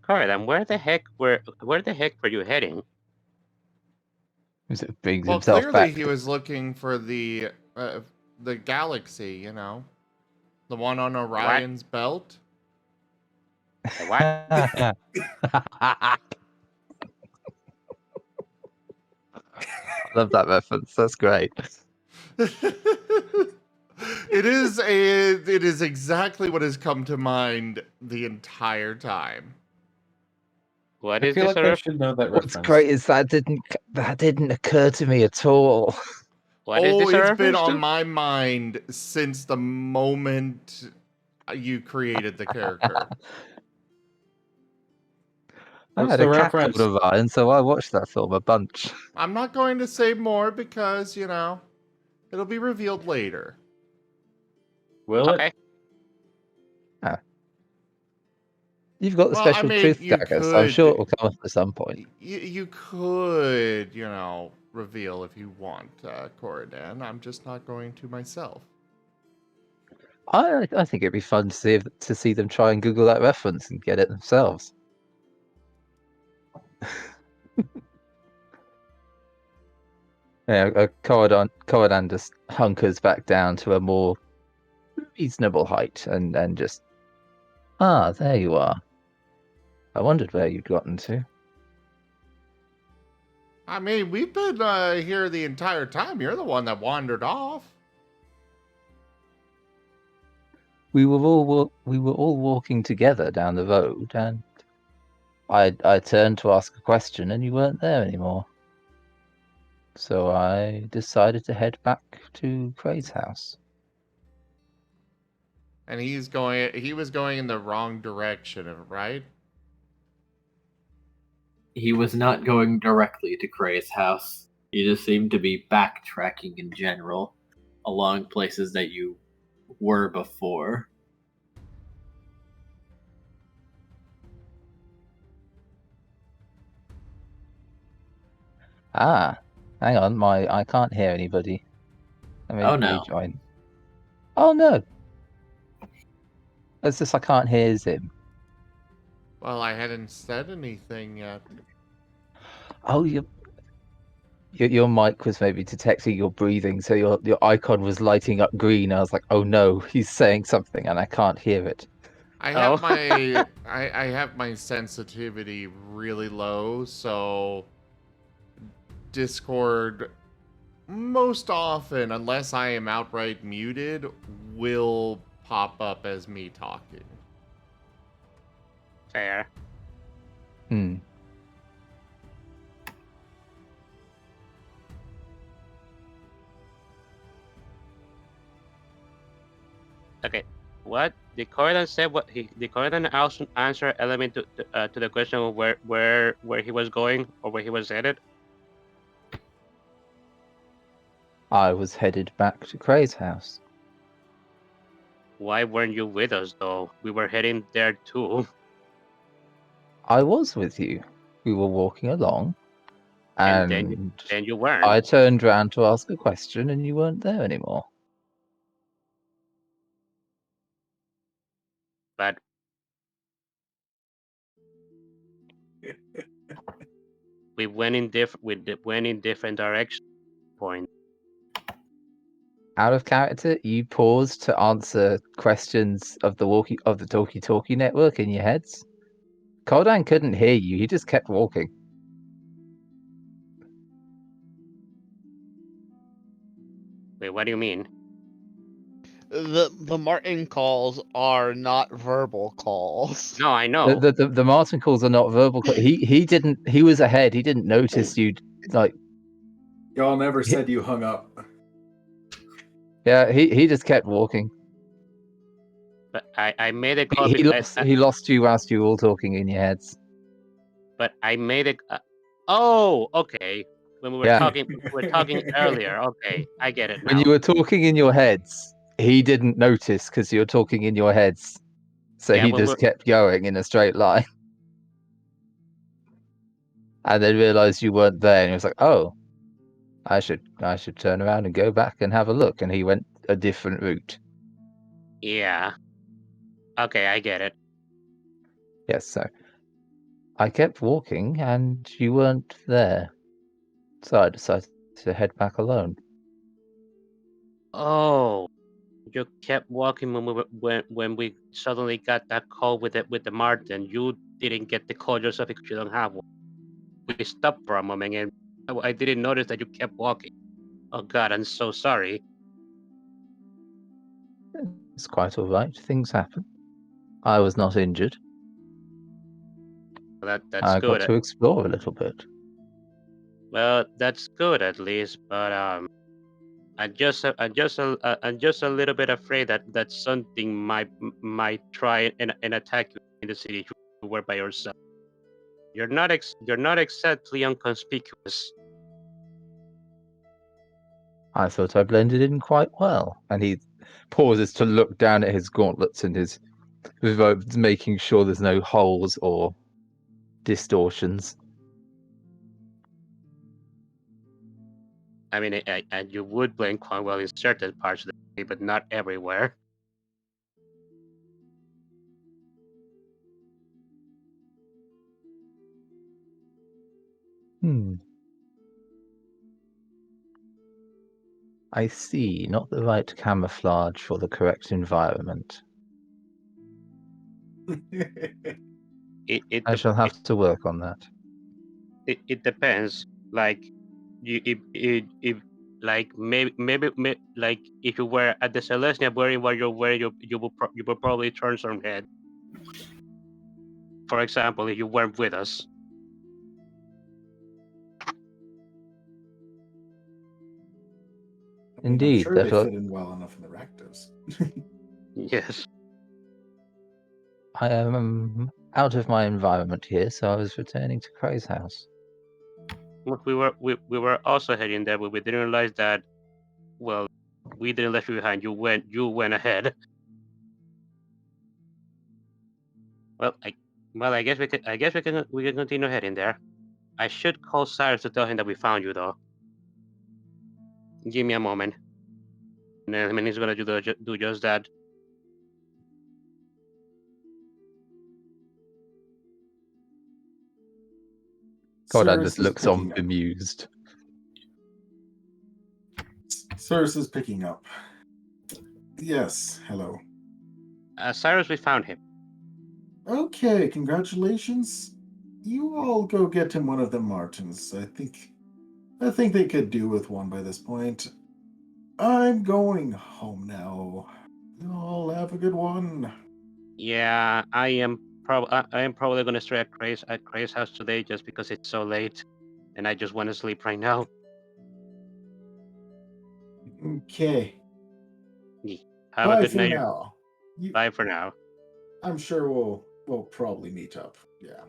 Koredan, where the heck were you heading? Brings Well, himself clearly back. he was looking for the galaxy, you know, the one on Orion's belt. What? Love that reference. That's great. It is exactly what has come to mind the entire time. What I is feel this? like I should know that What's reference. great is that didn't occur to me at all. What is this? It's been on my mind since the moment you created the character. I What's had the a cat reference? called Orion, so I watched that film a bunch. I'm not going to say more because, you know, it'll be revealed later. Will Okay. it? Ah. You've got the special truth dagger, so I'm sure it will come up at some point. You could, you know, reveal if you want, Koredan. I'm just not going to myself. I think it'd be fun to see them try and Google that reference and get it themselves. Yeah, Koredan just hunkers back down to a more reasonable height and just there you are. I wondered where you'd gotten to. I mean, we've been here the entire time. You're the one that wandered off. We were all walking together down the road, and I turned to ask a question, and you weren't there anymore. So I decided to head back to Cray's house. And he was going in the wrong direction, right? He was not going directly to Cray's house. He just seemed to be backtracking in general along places that you were before. Hang on, I can't hear anybody. Let me rejoin. Oh no. It's just I can't hear Zim. Well, I hadn't said anything yet. Oh, your mic was maybe detecting your breathing, so your icon was lighting up green. I was like, oh no, he's saying something and I can't hear it. I Oh. have my I have my sensitivity really low, so Discord most often, unless I am outright muted, will pop up as me talking. Fair. Hmm. Okay. What did Koredan say? Did Koredan also answer element to the question of where he was going or where he was headed? I was headed back to Cray's house. Why weren't you with us though? We were heading there too. I was with you. We were walking along, And and then you weren't. I turned round to ask a question, and you weren't there anymore. But we went in different directions. Point. Out of character, you paused to answer questions of the talkie-talkie network in your heads. Koredan couldn't hear you. He just kept walking. Wait, what do you mean? The Marten calls are not verbal calls. No, I know. The Marten calls are not verbal. He didn't. He was ahead. He didn't notice you. Like, Y'all never said you hung up. yeah, he just kept walking. But I made a copy. He lost you whilst you were all talking in your heads. But I made it. Oh, okay. When we were talking earlier. Okay, I get it now. When you were talking in your heads, he didn't notice because you were talking in your heads, so Yeah, he when just kept going in a straight line, and then realized you weren't there, and he was like, "Oh, I should turn around and go back and have a look," and he went a different route. Yeah. Okay, I get it. Yes, so I kept walking, and you weren't there, so I decided to head back alone. Oh, you kept walking when we suddenly got that call with the Marten. You didn't get the call yourself because you don't have one. We stopped for a moment and I didn't notice that you kept walking. Oh God, I'm so sorry. It's quite all right. Things happen. I was not injured. That's I got good. to explore a little bit. Well, that's good at least, but I'm just a little bit afraid that something might try and attack you in the city if you were by yourself. You're not exactly inconspicuous. I thought I blended in quite well. And he pauses to look down at his gauntlets and his robes, making sure there's no holes or distortions. I mean, and you would blend quite well in certain parts of the city, but not everywhere. I see. Not the right camouflage for the correct environment. I shall have to work on that. It depends. Like, you if like maybe like if you were at the Celestia wearing what you're wearing, you will probably turn some head. For example, if you weren't with us. I mean, Indeed, I'm sure they therefore- fit in well enough in the Rakdos. Yes. I am out of my environment here, so I was returning to Cray's house. We were also heading there, but we didn't realize that. Well, we didn't leave you behind. You went ahead. Well, I guess we can continue heading there. I should call Cyrus to tell him that we found you, though. Give me a moment. And Element is gonna do just that. Koredan Cyrus just is looks on picking up. bemused. Cyrus is picking up. Yes, hello. Cyrus, we found him. Okay, congratulations. You all go get him one of the Martens. I think they could do with one by this point. I'm going home now. You all have a good one. Yeah, I am probably gonna stay at Craig's house today just because it's so late, and I just want to sleep right now. Okay. Have Bye a good for night. now. Bye for now. I'm sure we'll probably meet up. Yeah.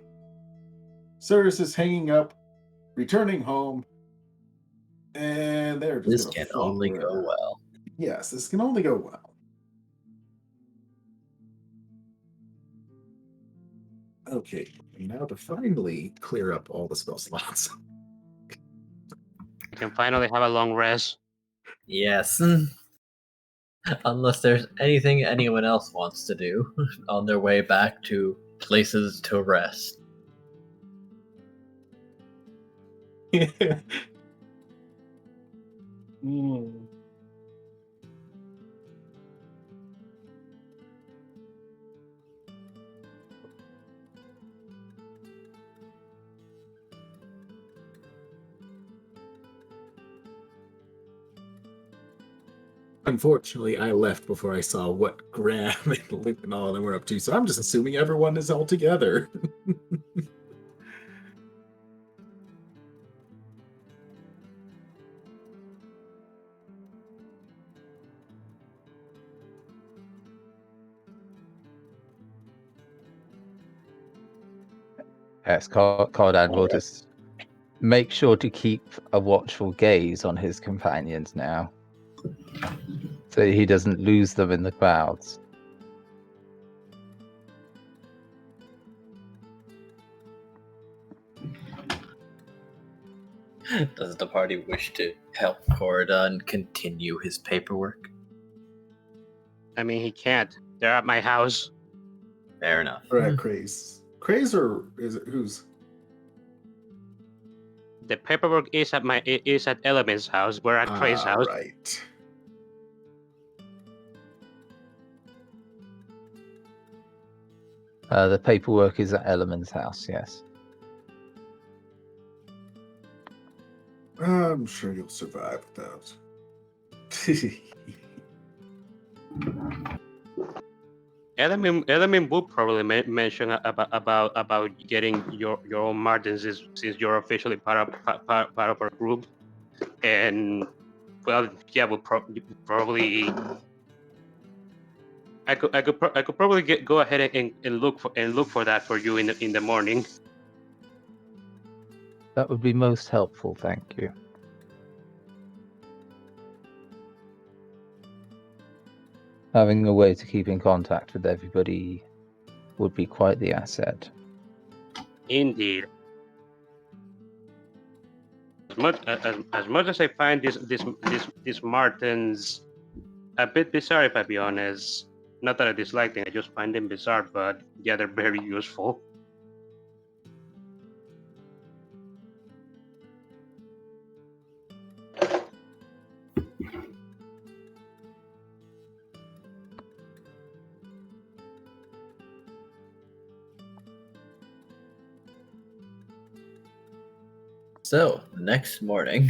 Cyrus is hanging up, returning home, and they're just This gonna can flop only wherever. go well. Yes, this can only go well. Okay, now to finally clear up all the spell slots. I can finally have a long rest. Yes. Unless there's anything anyone else wants to do on their way back to places to rest. Mm. Unfortunately, I left before I saw what Graham and Luke and all of them were up to, so I'm just assuming everyone is all together. Yes, Koredan will just make sure to keep a watchful gaze on his companions now, so he doesn't lose them in the crowds. Does the party wish to help Koredan continue his paperwork? I mean, he can't. They're at my house. Fair enough. Or at Craze. Craze, or is it who's? The paperwork is at Element's house. We're at Craig's house. Right. The paperwork is at Element's house, yes. I'm sure you'll survive without. Element will probably mention about getting your own Martens since you're officially part of our group, and well, yeah, we'll probably. I could probably go ahead and look for that for you in the morning. That would be most helpful, thank you. Having a way to keep in contact with everybody would be quite the asset. Indeed. As much as I find this Martens a bit bizarre, if I be honest. Not that I dislike them, I just find them bizarre, but yeah, they're very useful. So, the next morning,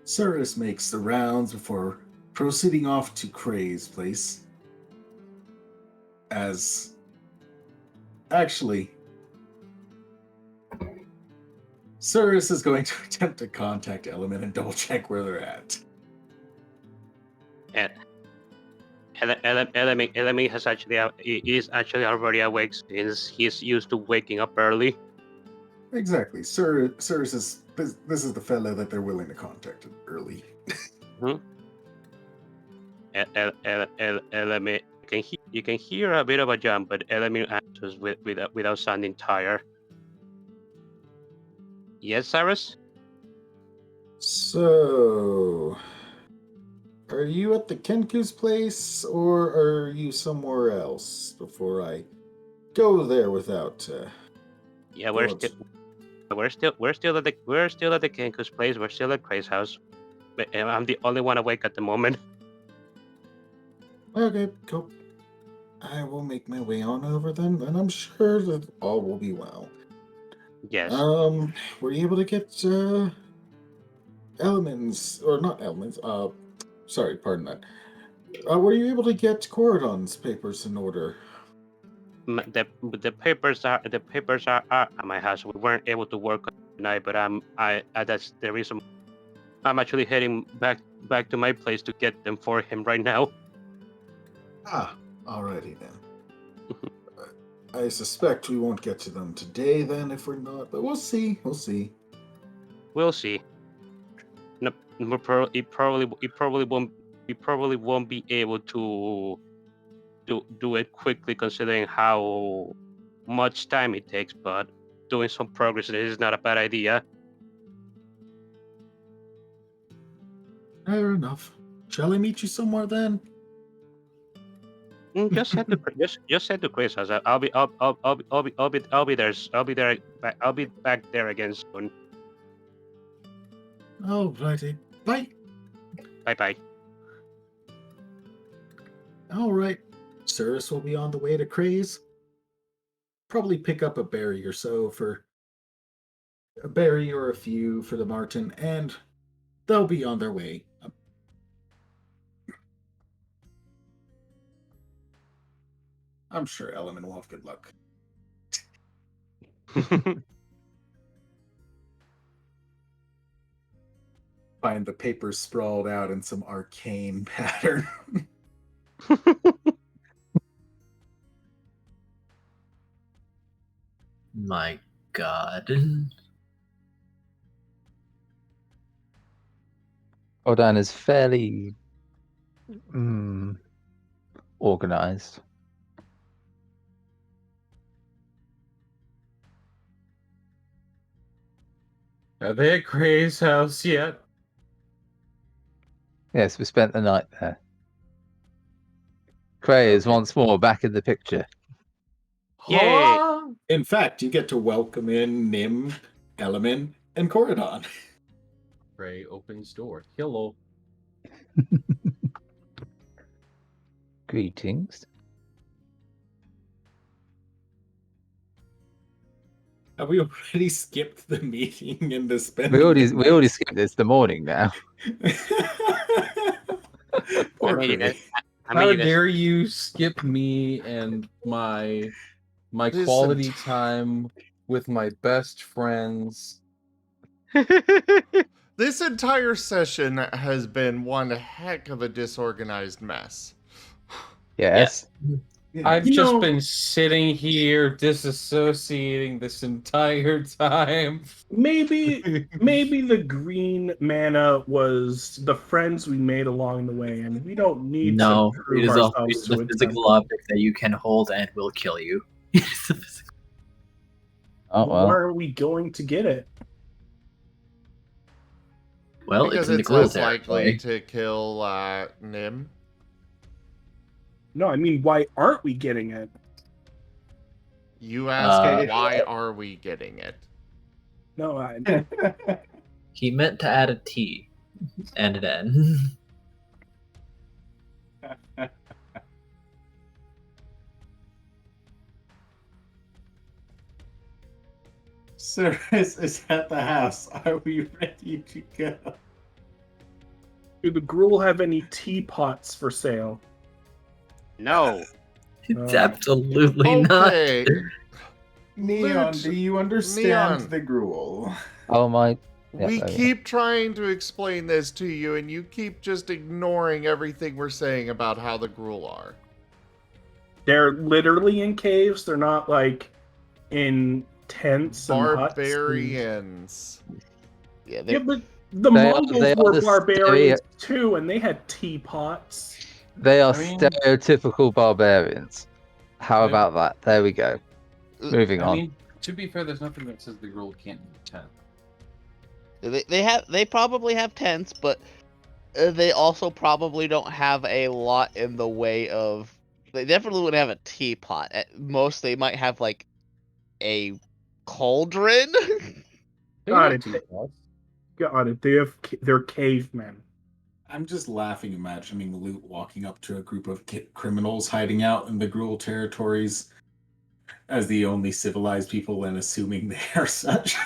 Cyrus makes the rounds before proceeding off to Cray's place. Actually, Cyrus is going to attempt to contact Element and double check where they're at. Element is actually already awake since he's used to waking up early. Exactly. Cyrus is this is the fellow that they're willing to contact early. Element, you can hear a bit of a jump, but Element answers without sounding tired. Yes, Cyrus? So, are you at the Kenku's place, or are you somewhere else before I go there without? Yeah, going we're still at the Kenku's place. We're still at Craig's house. But I'm the only one awake at the moment. Okay, cool. I will make my way on over then, and I'm sure that all will be well. Yes. Were you able to get elements, or not elements? Sorry, pardon that. Were you able to get Koredan's papers in order? The papers are at my house. We weren't able to work tonight, but that's the reason I'm actually heading back to my place to get them for him right now. Alrighty then. I suspect we won't get to them today then if we're not, but we'll see. We'll see. No, it probably won't be able to do it quickly considering how much time it takes, but doing some progress is not a bad idea. Fair enough. Shall I meet you somewhere then? Just head to Chris' house. I'll be there. I'll be back there again soon. Alrighty. Bye. Bye. Alright. Cirrus will be on the way to Craze. Probably pick up a berry or so for a berry or a few for the Marten, and they'll be on their way. I'm sure Element will have good luck. Find the paper sprawled out in some arcane pattern. My God. Koredan is fairly organized. Are they at Gray's house yet? Yes, we spent the night there. Cray is once more back in the picture. Yay! In fact, you get to welcome in Nim, Element, and Koredan. Gray opens door. Hello. Greetings. Have we already skipped the meeting and the spending? We already skipped this. The morning now. Poor I mean, Cray. How dare you skip me and my This quality time with my best friends? This entire session has been one heck of a disorganized mess. Yes. I've just been sitting here disassociating this entire time. Maybe the green mana was the friends we made along the way, and we don't need No, to it prove is ourselves to the it. physical object that you can hold and will kill you. Oh Why well. are we going to get it? Well, Because it's in the it's Gruul less likely territory. to kill Nim. No, I mean, why aren't we getting it? You asking why are we getting it? No, He meant to add a T and an N. Cirrus is at the house. Are we ready to go? do the Gruul have any teapots for sale? No. It's absolutely not. Okay. Neon, Loot. do you understand Neon. the Gruul? Oh my. We Yeah, there we keep trying to explain this to you, and you keep just ignoring everything we're saying about how the Gruul are. They're literally in caves. They're not like in tents and huts. Barbarians. Yeah, Yeah, but the They are- Mongols they are were the barbarians too, and they had teapots. They are I mean- stereotypical barbarians. How I- about that? There we go. Moving I on. mean, to be fair, there's nothing that says the girl can't be 10. They probably have tents, but they also probably don't have a lot in the way of. They definitely wouldn't have a teapot. At most, they might have like a cauldron. They Got have it. teapots. Got it. They're cavemen. I'm just laughing, imagining Loot walking up to a group of criminals hiding out in the Gruul territories as the only civilized people and assuming they are such.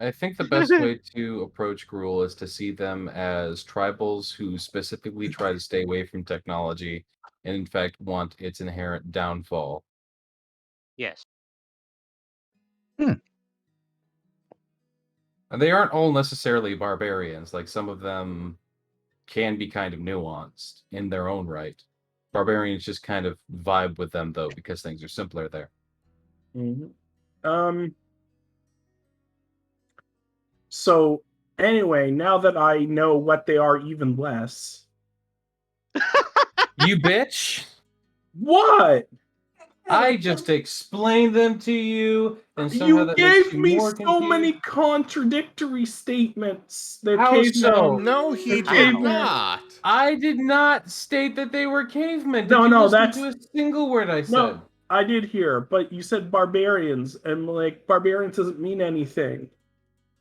I think the best way to approach Gruul is to see them as tribals who specifically try to stay away from technology and, in fact, want its inherent downfall. Yes. And they aren't all necessarily barbarians. Like, some of them can be kind of nuanced in their own right. Barbarians just kind of vibe with them, though, because things are simpler there. So anyway, now that I know what they are even less. You bitch! What? I just explained them to you, and somehow You that makes gave you me more so confused. many contradictory statements. They're How cavemen. so? No, he They're did cavemen. not. I did not state that they were cavemen. Did No, you no, listen that's to a single word I said? no. I did hear, but you said barbarians, and like barbarians doesn't mean anything.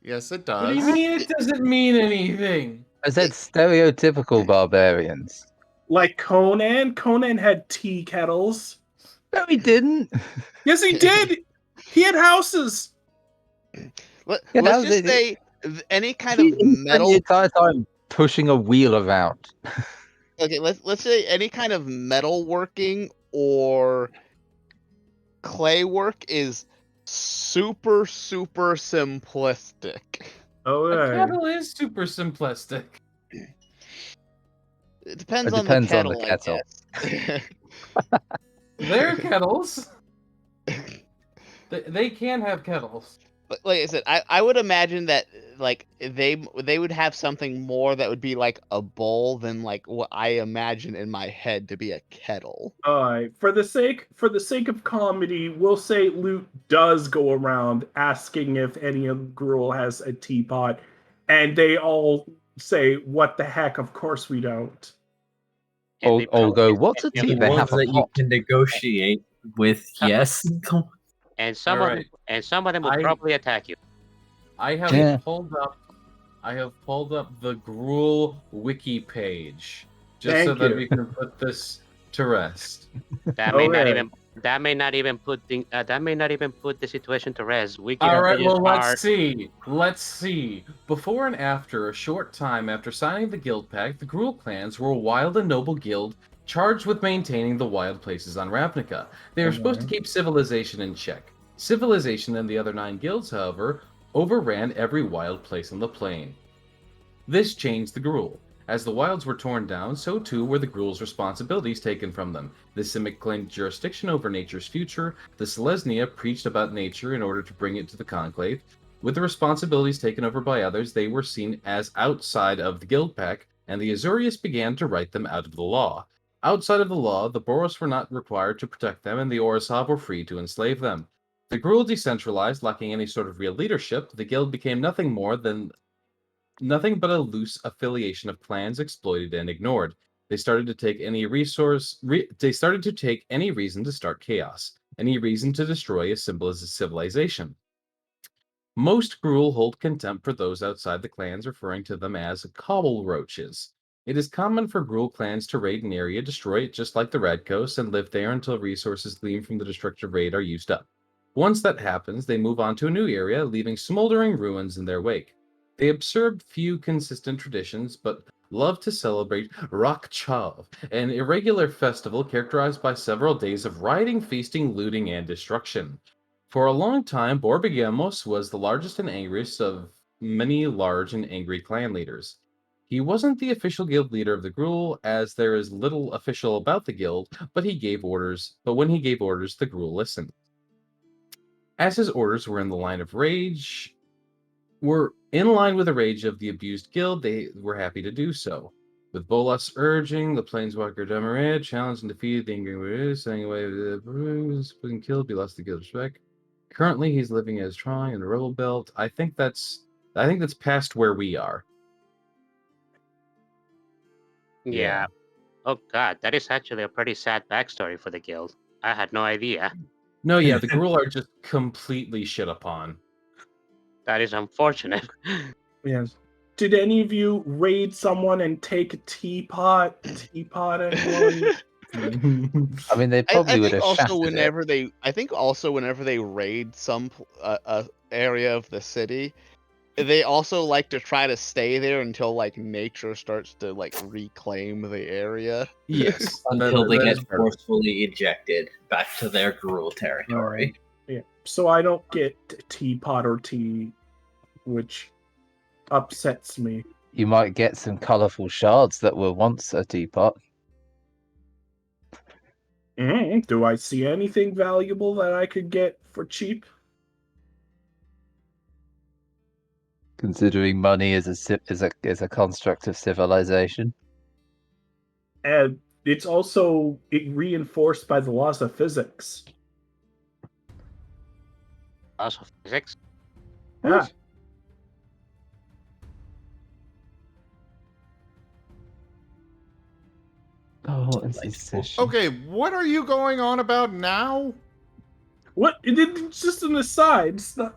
Yes, it What do you does. mean it doesn't mean anything? I said stereotypical barbarians. Like Conan. Conan had tea kettles. No, he didn't. Yes, he did. He had houses. Let's how's just it- say any kind He of spent the metal. entire time pushing a wheel around. Okay, let's say any kind of metalworking or clay work is super simplistic. A Okay. kettle is super simplistic. It depends It on the depends on the kettle, kettle. I guess. They're kettles. They can have kettles. But like I said, I would imagine that like they would have something more that would be like a bowl than like what I imagine in my head to be a kettle. All right. For the sake of comedy, we'll say Loot does go around asking if any of Gruul has a teapot, and they all say, "What the heck? Of course we don't." And Or, they or go, probably- what's a and- tea? The They ones have a that you pot. can negotiate with, yes. And some All of them, right. and some of them will I- probably attack you. I have Yeah. pulled up the Gruul wiki page just so Thank that you. we can put this to rest. That may not Okay. even that may not even put the situation to rest. We get All right, pages well, are- let's see. Let's see. Before and after, a short time after signing the guild pact, the Gruul clans were a wild and noble guild charged with maintaining the wild places on Ravnica. They were supposed to keep civilization in check. Civilization and the other 9 guilds, however, overran every wild place on the plane. This changed the Gruul. As the wilds were torn down, so too were the Gruul's responsibilities taken from them. The Simic claimed jurisdiction over nature's future, the Selesnya preached about nature in order to bring it to the Conclave. With the responsibilities taken over by others, they were seen as outside of the Guild Pact, and the Azorius began to write them out of the law. Outside of the law, the Boros were not required to protect them, and the Orisov were free to enslave them. The Gruul decentralized, lacking any sort of real leadership, the guild became nothing but a loose affiliation of clans exploited and ignored. They started to take any reason to start chaos, any reason to destroy as simple as a civilization. Most Gruul hold contempt for those outside the clans, referring to them as cobble roaches. It is common for Gruul clans to raid an area, destroy it just like the Radkos, and live there until resources gleaned from the destructive raid are used up. Once that happens, they move on to a new area, leaving smoldering ruins in their wake. They observed few consistent traditions, but love to celebrate Rak Chav, an irregular festival characterized by several days of rioting, feasting, looting, and destruction. For a long time, Borbigamos was the largest and angriest of many large and angry clan leaders. He wasn't the official guild leader of the Gruul, as there is little official about the guild, but when he gave orders, the Gruul listened. As his orders were in the line with the rage of the abused guild, they were happy to do so. With Bolas urging, the Planeswalker Demaret challenged and defeated the angry saying away the bruise, being killed, he lost the guild's respect. Currently, he's living as Trong in the Rebel Belt. I think that's I think that's past where we are. Yeah. Oh god, that is actually a pretty sad backstory for the guild. I had no idea. No, yeah, the Gruul are just completely shit upon. That is unfortunate. Yes. Did any of you raid someone and take a teapot? Teapot, anyone? I mean, they probably would have shattered it. I think also whenever they raid some area of the city, they also like to try to stay there until like nature starts to like reclaim the area. Yes. Until they that get is part of it. forcefully ejected back to their Gruul territory. Yeah. So I don't get teapot or tea, which upsets me. You might get some colourful shards that were once a teapot. Do I see anything valuable that I could get for cheap? Considering money is a construct of civilization. And it's also reinforced by the laws of physics. Laws of physics? Yeah. Oh, what is this session? Okay, what are you going on about now? What? It's just an aside. It's not,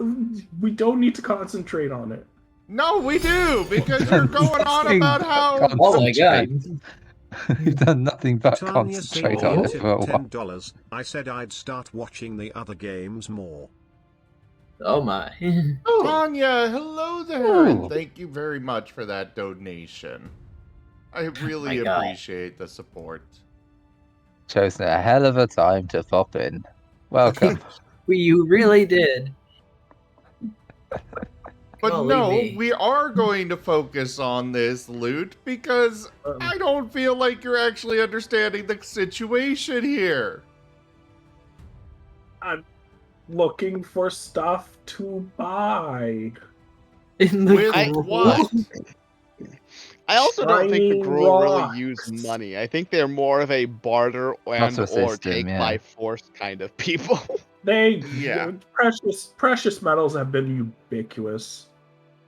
we don't need to concentrate on it. No, we do, because you're going on about how... Oh my god. You've done nothing but Tanya concentrate on it tipped for a while. $10. I said I'd start watching the other games more. Oh my. Tanya, hello there, and thank you very much for that donation. I really My God. appreciate the support. Chosen a hell of a time to pop in. Welcome. You really did. But Golly no, me. we are going to focus on this, Loot, because I don't feel like you're actually understanding the situation here. I'm looking for stuff to buy. In the With Gruul. what? I also don't think the Shiny Gruul really rocks. use money. I think they're more of a barter and a or system, take yeah. by force kind of people. Yeah. Precious metals have been ubiquitous.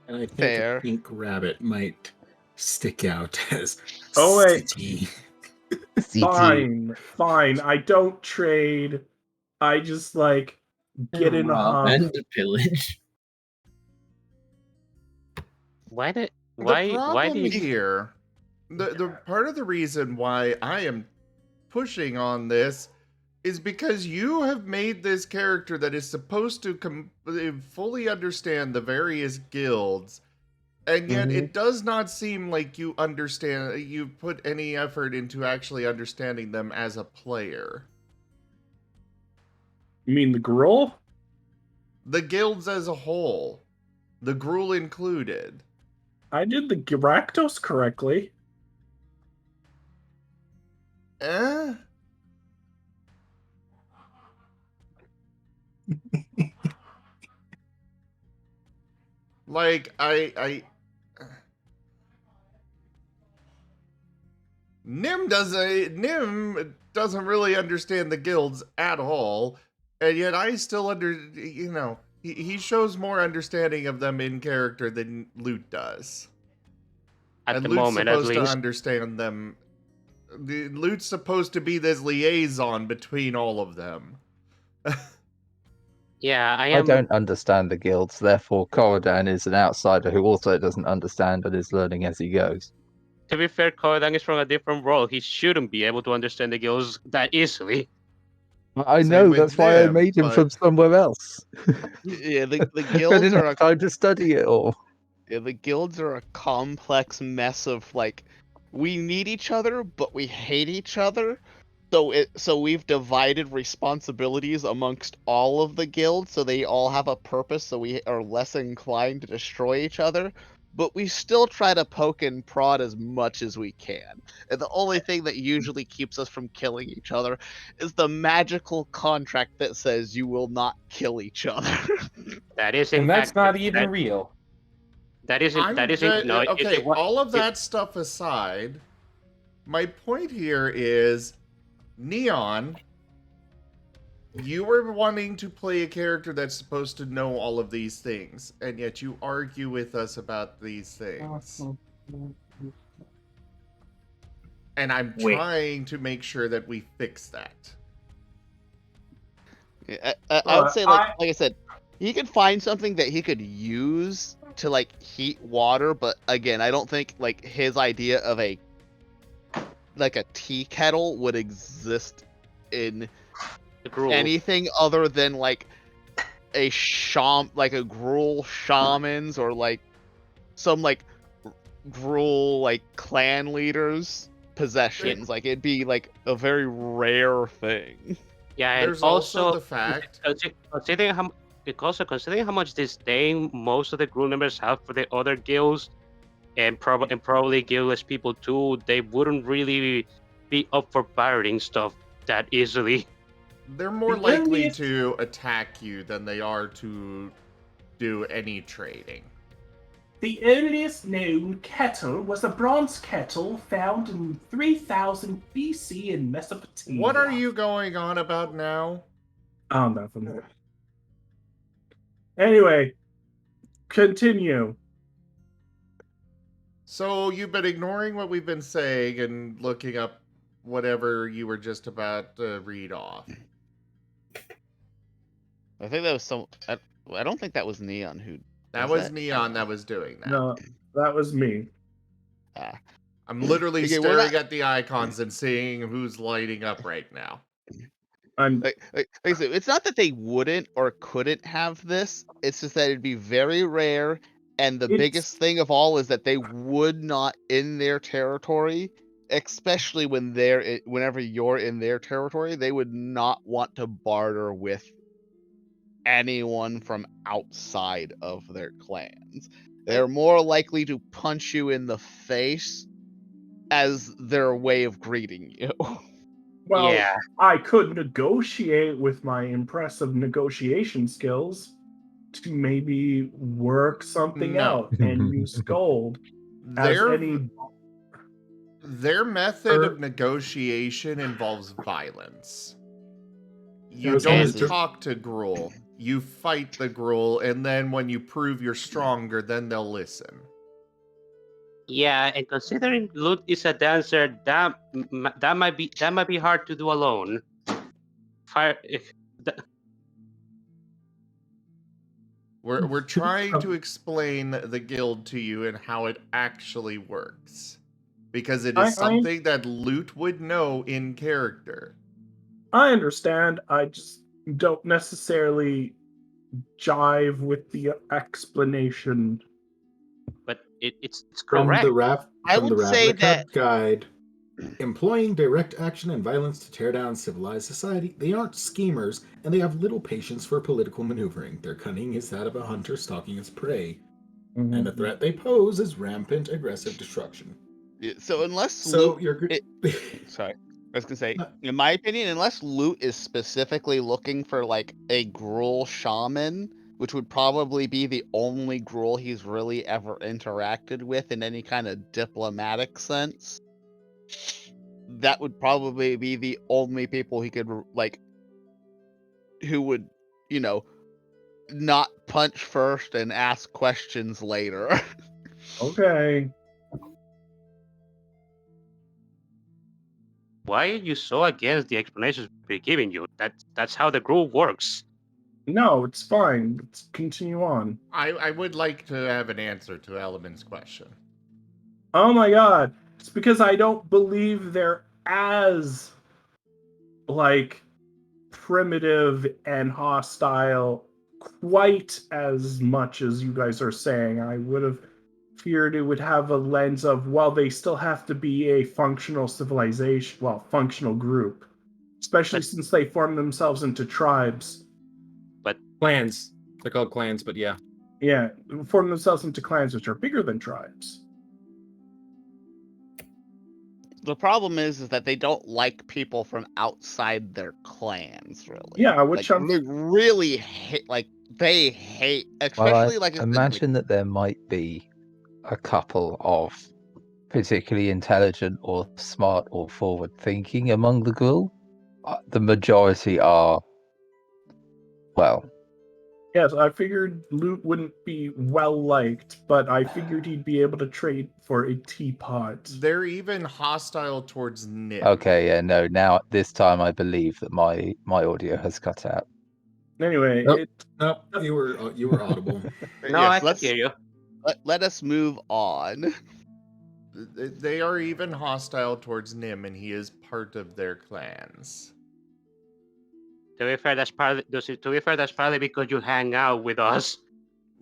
And I think Fair. a pink rabbit might stick out as Oh, wait. city. Fine. I don't trade. I just like get in a Rob huff. and pillage. Why The do problem you here, the part of the reason why I am pushing on this is because you have made this character that is supposed to fully understand the various guilds, and yet it does not seem like you put any effort into actually understanding them as a player. You mean the Gruul? The guilds as a whole, the Gruul included. I did the Gyrakdos correctly. Like, Nim doesn't really understand the guilds at all, and yet I still he shows more understanding of them in character than Loot does. at And the Loot's moment at supposed to least? understand them. Loot's supposed to be this liaison between all of them. Yeah, I I am. don't understand the guilds, therefore Koredan is an outsider who also doesn't understand and is learning as he goes. To be fair, Koredan is from a different world. He shouldn't be able to understand the guilds that easily. I Same know, with that's why I Nim, made him but- from somewhere else. Yeah, the I guilds didn't are have time to study it all. the guilds are a complex mess of like we need each other, but we hate each other. So we've divided responsibilities amongst all of the guilds, so they all have a purpose. So we are less inclined to destroy each other, but we still try to poke and prod as much as we can. And the only thing that usually keeps us from killing each other is the magical contract that says you will not kill each other. That is in And that's fact, not even real. That isn't. No. Okay, it, all of that stuff aside, my point here is Neon You were wanting to play a character that's supposed to know all of these things, and yet you argue with us about these things. And I'm Wait. trying to make sure that we fix that. I would say, like I said, he could find something that he could use to like heat water, but again, I don't think like his idea of a tea kettle would exist in anything other than like a gruel shamans or like some like gruel like clan leaders possessions. Like it'd be like a very rare thing. Yeah, and There's also the fact. considering how much disdain most of the group members have for the other guilds, and probably guildless people too, they wouldn't really be up for pirating stuff that easily. They're more likely to attack you than they are to do any trading. The earliest known kettle was a bronze kettle found in 3000 BC in Mesopotamia. What are you going on about now? Oh, nothing. Anyway, continue. So you've been ignoring what we've been saying and looking up whatever you were just about to read off. I think that was I don't think that was Neon who. That was Neon that was doing that. No, that was me. I'm literally staring at the icons and seeing who's lighting up right now. Like I said, it's not that they wouldn't or couldn't have this. It's just that it'd be very rare. And the biggest thing of all is that they would not in their territory, especially whenever you're in their territory, they would not want to barter with anyone from outside of their clans. They're more likely to punch you in the face as their way of greeting you. Well, Yeah. I could negotiate with my impressive negotiation skills to maybe work something out and use gold as any. Their method of negotiation involves violence. You don't talk to Gruul. You fight the Gruul, and then when you prove you're stronger, then they'll listen. Yeah, and considering Lut is a dancer, that might be hard to do alone. We're trying to explain the guild to you and how it actually works, because it is something that Lut would know in character. I understand. I just don't necessarily jive with the explanation. But it's correct. From the Ravnica guide, employing direct action and violence to tear down civilized society, they aren't schemers, and they have little patience for political maneuvering. Their cunning is that of a hunter stalking his prey, and the threat they pose is rampant, aggressive destruction. So unless sorry, I was gonna say, in my opinion, unless Loot is specifically looking for like a Gruul shaman, which would probably be the only Gruul he's really ever interacted with in any kind of diplomatic sense, that would probably be the only people he could like, who would, not punch first and ask questions later. Okay. Why are you so against the explanations we're giving you? That's how the group works. No, it's fine. Let's continue on. I would like to have an answer to Element's question. Oh my god. It's because I don't believe they're as, like, primitive and hostile quite as much as you guys are saying. I would have feared it would have a lens of, well, they still have to be a functional civilization, functional group. Especially since they form themselves into tribes. But clans. They're called clans, but yeah. Yeah, form themselves into clans which are bigger than tribes. The problem is that they don't like people from outside their clans, really. Yeah, which they really hate, they hate, especially I imagine that there might be a couple of particularly intelligent or smart or forward thinking among the Gruul. The majority are Well, Yes, I figured Loot wouldn't be well liked, but I figured he'd be able to trade for a teapot. They're even hostile towards Nim. okay, yeah, no. Now this time I believe that my audio has cut out. Anyway, Nope. Nope, you were audible. No, Yes, I can hear you. let us move on. They are even hostile towards Nim, and he is part of their clans. To be fair, that's probably because you hang out with us.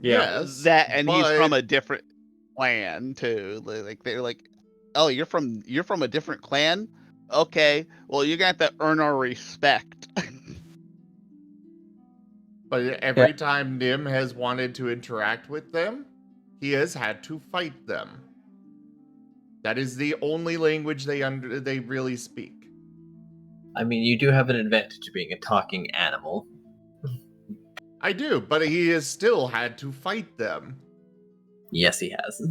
Yeah. Yes, That and he's from but a different clan too. Like they're like, oh, you're from a different clan. Okay, well you're gonna have to earn our respect. But every time Nim has wanted to interact with them, he has had to fight them. That is the only language they really speak. I mean, you do have an advantage of being a talking animal. I do, but he has still had to fight them. Yes, he has.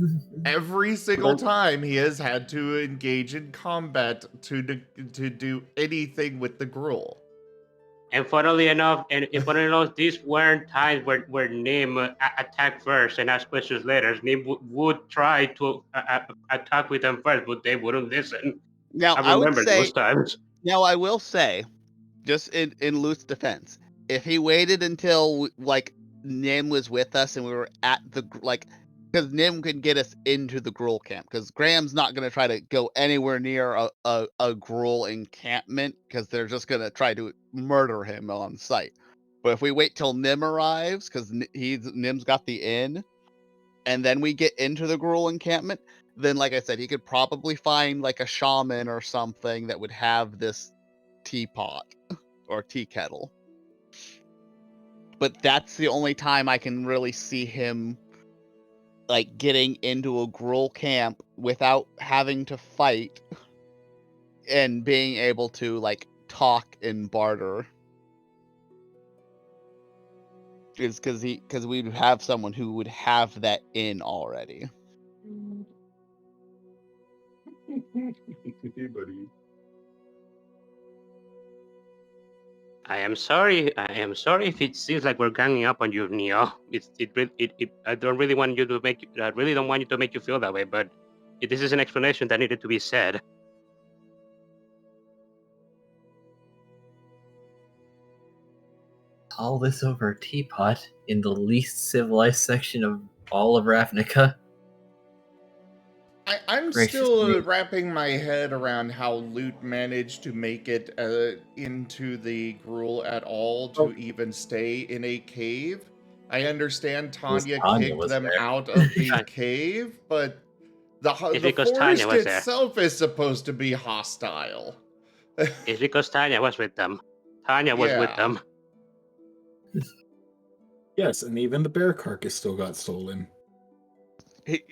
Every single time he has had to engage in combat to do anything with the Gruul. And funnily enough, these weren't times where Nim attacked first and asked questions later. Nim would try to attack with them first, but they wouldn't listen. Now I remember those times. Now I will say, just in Luke's defense, if he waited until like Nim was with us and we were at the because Nim could get us into the Gruul camp, because Graham's not going to try to go anywhere near a Gruul encampment because they're just going to try to murder him on sight. But if we wait till Nim arrives, because Nim's got the inn, and then we get into the Gruul encampment, then like I said, he could probably find like a shaman or something that would have this teapot or tea kettle. But that's the only time I can really see him like getting into a Gruul camp without having to fight and being able to like talk and barter. Is because we'd have someone who would have that in already. Buddy. I am sorry if it seems like we're ganging up on you, Neo. I don't really want you to I really don't want you to make you feel that way, but this is an explanation that needed to be said. All this over a teapot in the least civilized section of all of Ravnica. I'm Gracious still me. wrapping my head around how Loot managed to make it into the Gruul at all to even stay in a cave. I understand Tanya kicked was them there. out of the cave, but the because Tanya forest was there. itself is supposed to be hostile. It's because Tanya was with them. Tanya was with Yeah. them. Yes, and even the bear carcass still got stolen.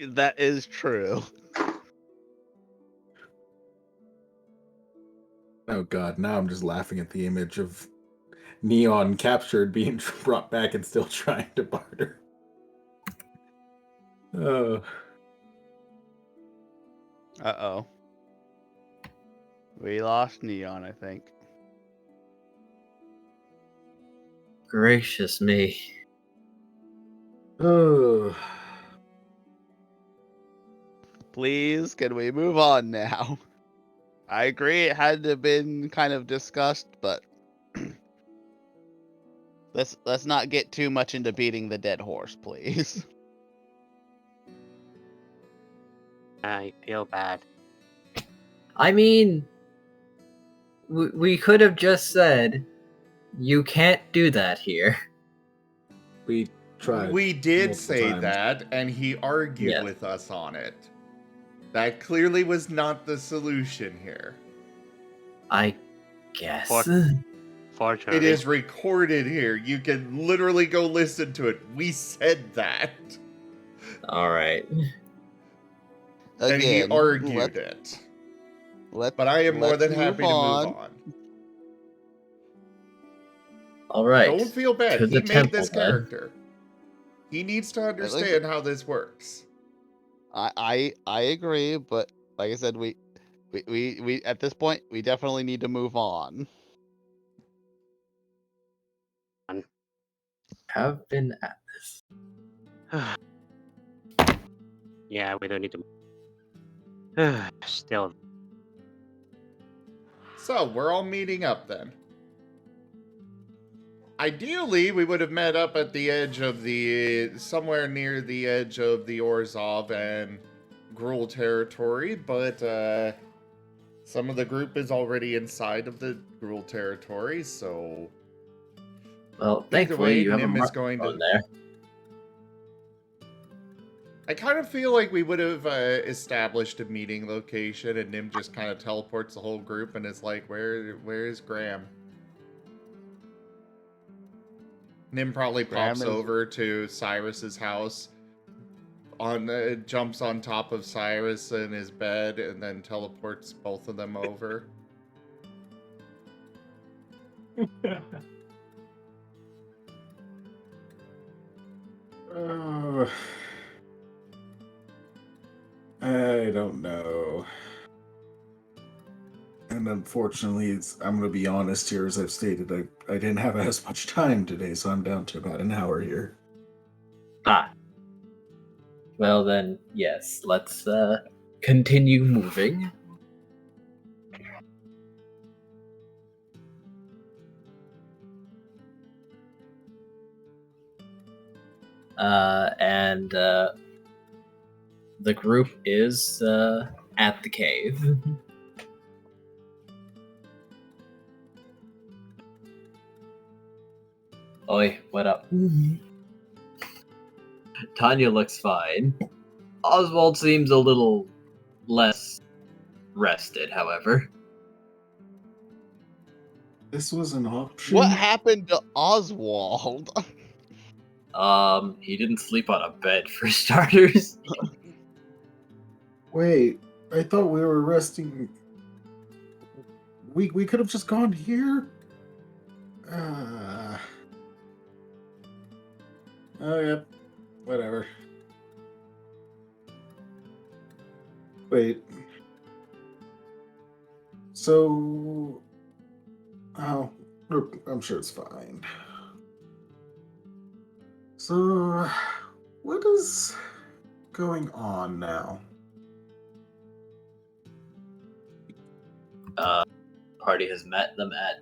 That is true. Oh god, now I'm just laughing at the image of Neon captured being brought back and still trying to barter. Oh. Uh-oh. We lost Neon, I think. Gracious me. Oh. Please, can we move on now? I agree it had to have been kind of discussed, but let's not get too much into beating the dead horse, please. I feel bad. I mean, we could have just said, you can't do that here. We tried. We did multiple say times. that, and he argued Yeah. with us on it. That clearly was not the solution here. I guess. Fortunately. It is recorded here. You can literally go listen to it. We said that. Alright. And he Again, argued it. But I am more than happy to move on. Alright. Don't feel bad. To He the made temple, this then. character. He needs to understand how this works. I agree, but like I said, we at this point we definitely need to move on. have been at this. Yeah, we don't need to. Still. So, we're all meeting up then. Ideally, we would have met up at the edge of somewhere near the edge of the Orzhov and Gruul territory, but some of the group is already inside of the Gruul territory, so... Well, thankfully you have a microphone there. I kind of feel like we would have established a meeting location, and Nim just kind of teleports the whole group and is like, where's Graham? Nim probably pops over to Cyrus's house, jumps on top of Cyrus in his bed, and then teleports both of them over. I don't know. And unfortunately, I'm going to be honest here, as I've stated, I didn't have as much time today, so I'm down to about an hour here. Well then, yes, let's continue moving. And the group is at the cave. Oi, what up? Tanya looks fine. Oswald seems a little less rested, however. This was an option? What happened to Oswald? He didn't sleep on a bed, for starters. Wait, I thought we were resting. We could have just gone here? Oh, yeah. Whatever. Wait. So... Oh, I'm sure it's fine. So, what is going on now? Party has met them at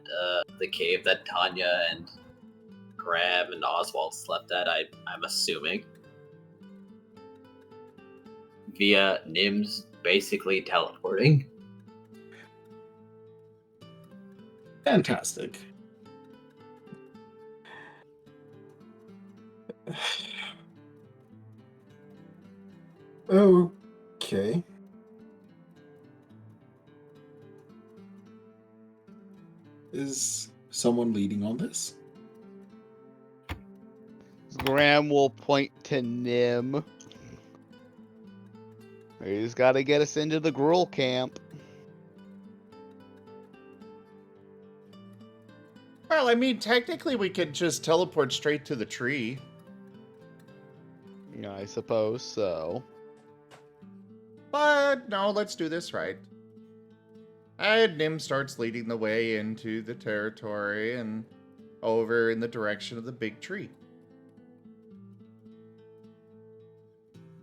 the cave that Tanya and Graham and Oswald slept at, I'm assuming. Via Nim's basically teleporting. Fantastic. Okay. Is someone leading on this? Graham will point to Nim. He's got to get us into the Gruul camp. Well, I mean, technically we could just teleport straight to the tree. I suppose so. But no, let's do this right. And Nim starts leading the way into the territory and over in the direction of the big tree.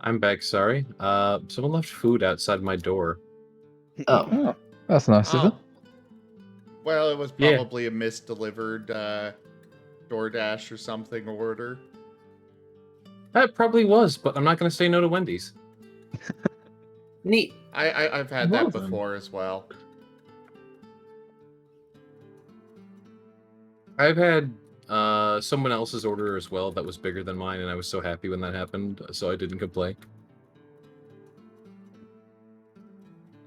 I'm back, sorry. Someone left food outside my door. Oh, that's nice of them. Well, it was probably a misdelivered DoorDash or something order. That probably was, but I'm not going to say no to Wendy's. Neat. I've had that before as well. I've had someone else's order as well that was bigger than mine, and I was so happy when that happened, so I didn't complain.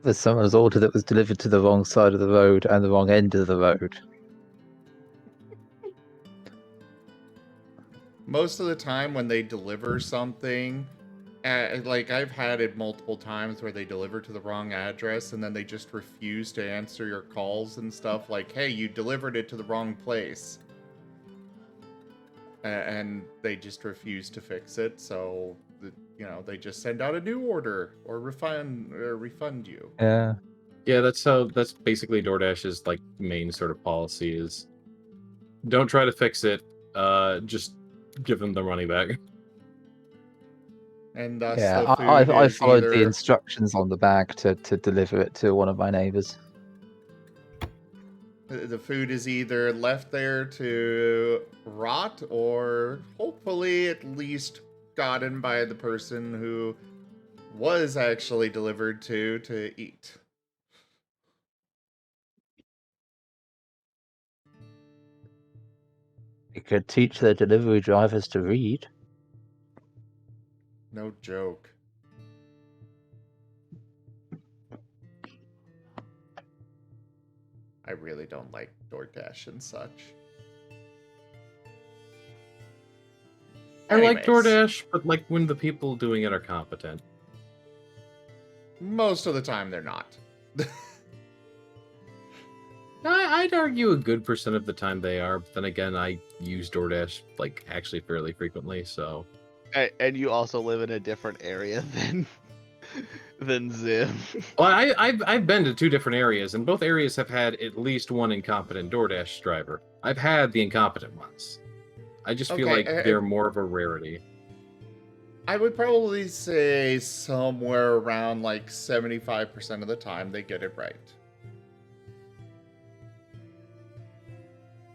There's someone's order that was delivered to the wrong side of the road and the wrong end of the road. Most of the time when they deliver something, like I've had it multiple times where they deliver to the wrong address and then they just refuse to answer your calls and stuff like, hey, you delivered it to the wrong place. And they just refuse to fix it, so they just send out a new order or refund you. Yeah. Yeah, that's basically DoorDash's main sort of policy is don't try to fix it, just give them their money back. And thus Yeah, the food I is followed either the instructions on the bag to deliver it to one of my neighbours. the food is either left there to rot or hopefully at least gotten by the person who was actually delivered to eat. You could teach their delivery drivers to read. No joke. I really don't like DoorDash and such. I like Anyways, DoorDash, but like when the people doing it are competent. most of the time they're not. I'd argue a good percent of the time they are, but then again, I use DoorDash like actually fairly frequently, so. And you also live in a different area than Zim. Well, I've been to 2 different areas, and both areas have had at least one incompetent DoorDash driver. I've had the incompetent ones. I just feel like they're more of a rarity. I would probably say somewhere around like 75% of the time they get it right.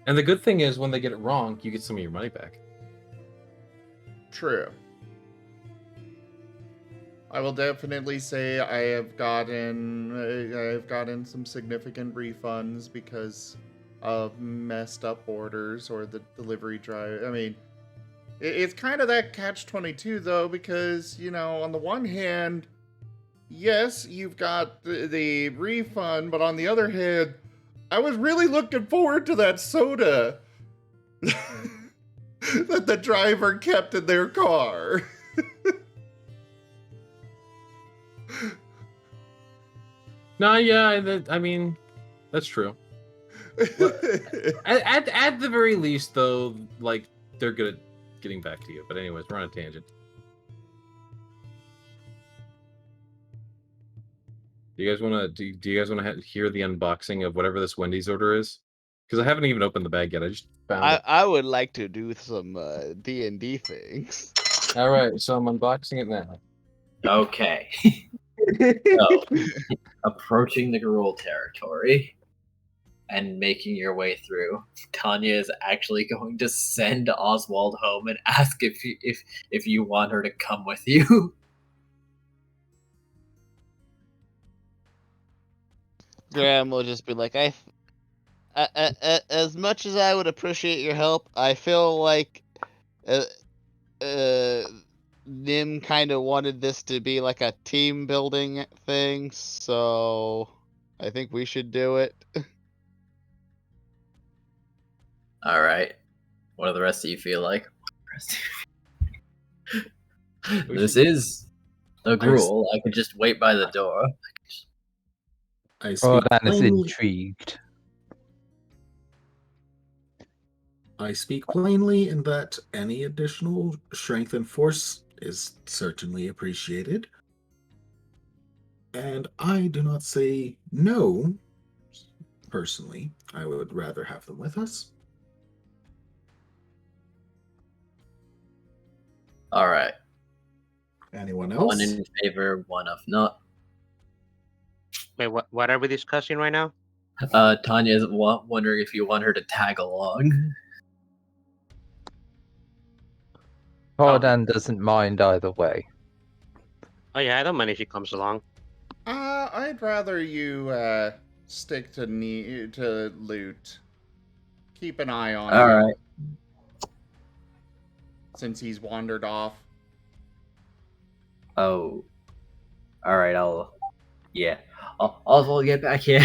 And the good thing is, when they get it wrong, you get some of your money back. True. I will definitely say I have gotten some significant refunds because of messed up orders or the delivery drive. I mean, it's kind of that catch-22 though, because on the one hand, yes, you've got the refund, but on the other hand, I was really looking forward to that soda that the driver kept in their car. No, yeah, I mean, that's true. At the very least, though, like, they're good at getting back to you. But anyways, we're on a tangent. Do you guys want to hear the unboxing of whatever this Wendy's order is? Because I haven't even opened the bag yet. I just found it. I would like to do some D&D things. All right, so I'm unboxing it now. Okay. So, approaching the Garul territory and making your way through, Tanya is actually going to send Oswald home and ask if you want her to come with you. Graham will just be like, as much as I would appreciate your help, I feel like Nim kind of wanted this to be like a team building thing, so I think we should do it. All right. What do the rest of you feel like? This is the Gruul. I could just wait by the door. Koredan is intrigued. I speak plainly in that any additional strength and force is certainly appreciated. And I do not say no. Personally, I would rather have them with us. All right. Anyone else? One in favor, one of not. Wait, what are we discussing right now? Tanya is wondering if you want her to tag along. Koredan doesn't mind either way. Oh yeah, I don't mind if she comes along. I'd rather you stick to loot. Keep an eye on him. All right. Since he's wandered off. Oh. All right. Oswald, get back here.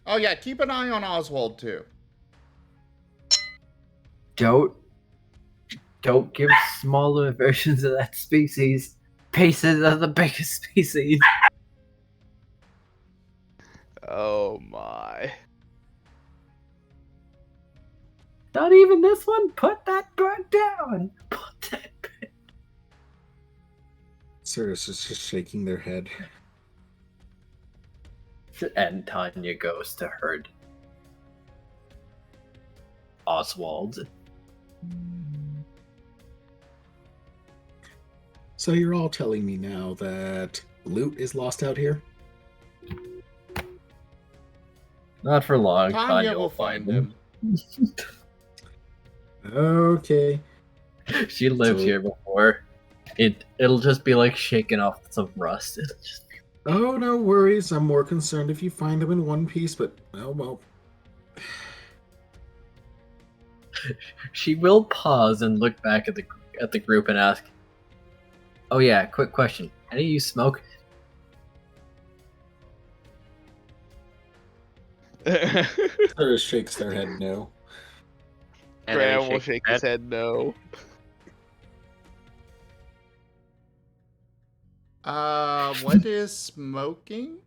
Oh yeah, keep an eye on Oswald too. Don't give smaller versions of that species pieces of the biggest species. Oh my. Not even this one. Put that bird down. Put that bird. Cirrus is just shaking their head. And Tanya goes to herd Oswald So you're all telling me now that loot is lost out here? Not for long. Tanya will find him. Okay. She lived So- here before. It'll just be like shaking off some rust. It'll just be... Oh, no worries. I'm more concerned if you find them in one piece, but oh well. She will pause and look back at the group and ask, "Oh yeah, quick question. Any of you smoke?" Sarah shakes their head no. And I Graham will shake his that. head no. What is smoking?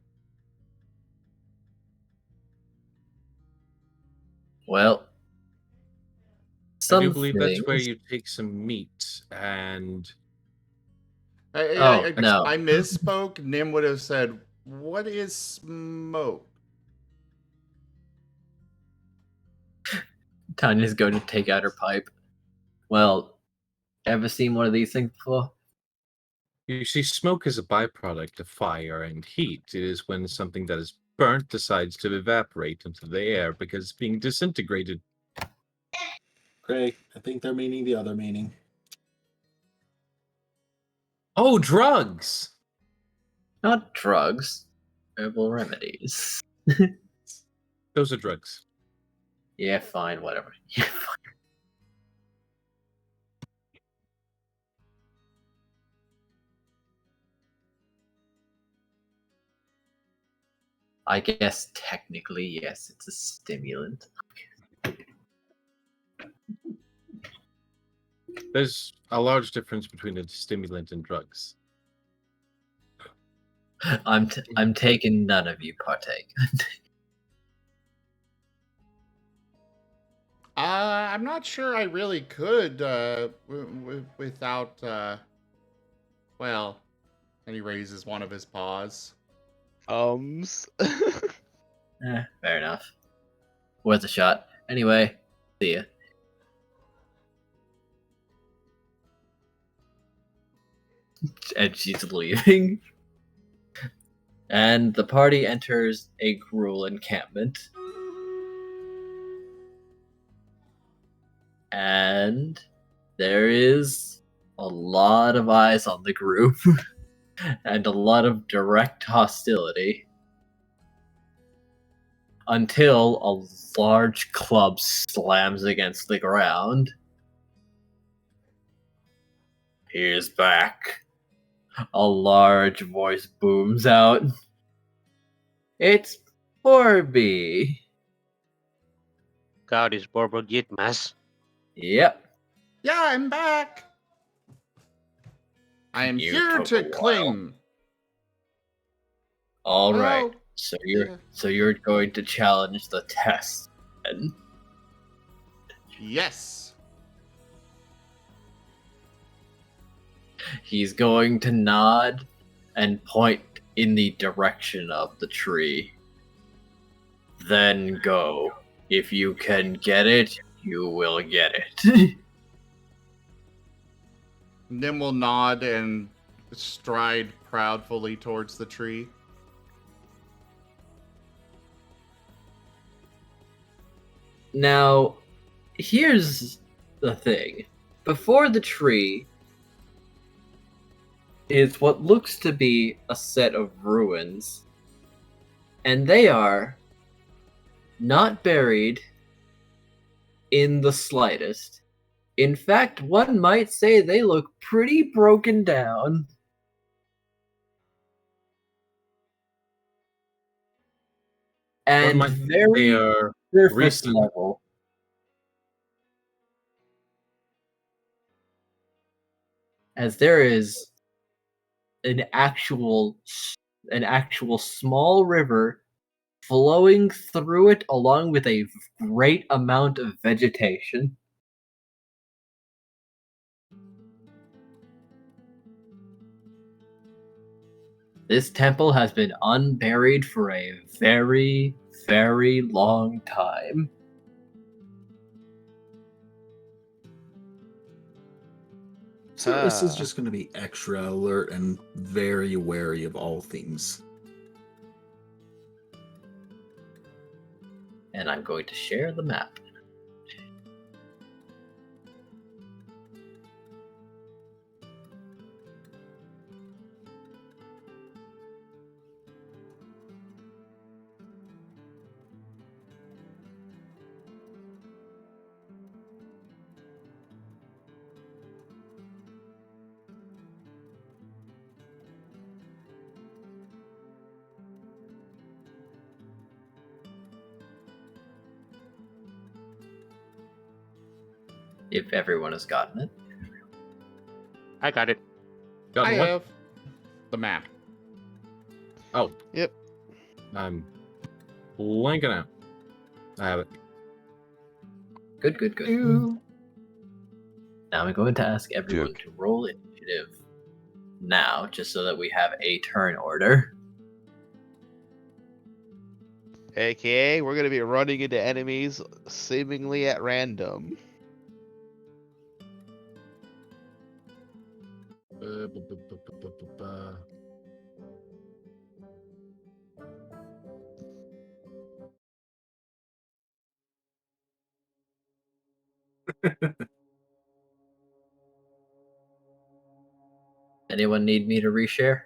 Well, I do some believe that's where things- you take some meat and No. I misspoke. Nim would have said, "What is smoke?" Tanya's going to take out her pipe. Well, ever seen one of these things before? you see smoke is a byproduct of fire and heat. It is when something that is burnt decides to evaporate into the air because it's being disintegrated. Craig, I think they're meaning the other meaning. Oh, drugs! Not drugs. Herbal remedies. Those are drugs. Yeah, fine, whatever. Yeah, fine. I guess technically, yes, it's a stimulant. There's a large difference between a stimulant and drugs. I'm taking none of you partake. I'm not sure I really could without. Well, and he raises one of his paws. Fair enough. Worth a shot. Anyway, see ya. And she's leaving. And the party enters a gruel encampment. And there is a lot of eyes on the group. And a lot of direct hostility. Until a large club slams against the ground. He's back. A large voice booms out. It's Furry. God is Borbo Gitmas. Yep. Yeah, I'm back. I am You here took to a while. cling. All right. Oh, So you're going to challenge the test. Then. yes. He's going to nod and point in the direction of the tree. Then go. If you can get it, you will get it. Nim will nod and stride proudly towards the tree. Now, here's the thing. Before the tree is what looks to be a set of ruins. And they are not buried in the slightest. In fact, one might say they look pretty broken down. And might say very they are surface recent. level. As there is an actual small river flowing through it along with a great amount of vegetation. This temple has been unburied for a very, very long time. Cirrus is Ah. just going to be extra alert and very wary of all things. And I'm going to share the map. If everyone has gotten it. I got it. Got I the what? have the map. Oh. Yep. I'm blanking out. I have it. Good, good, good. Now I'm going to ask everyone to roll initiative now, just so that we have a turn order. AKA, we're gonna be running into enemies seemingly at random. Anyone need me to reshare?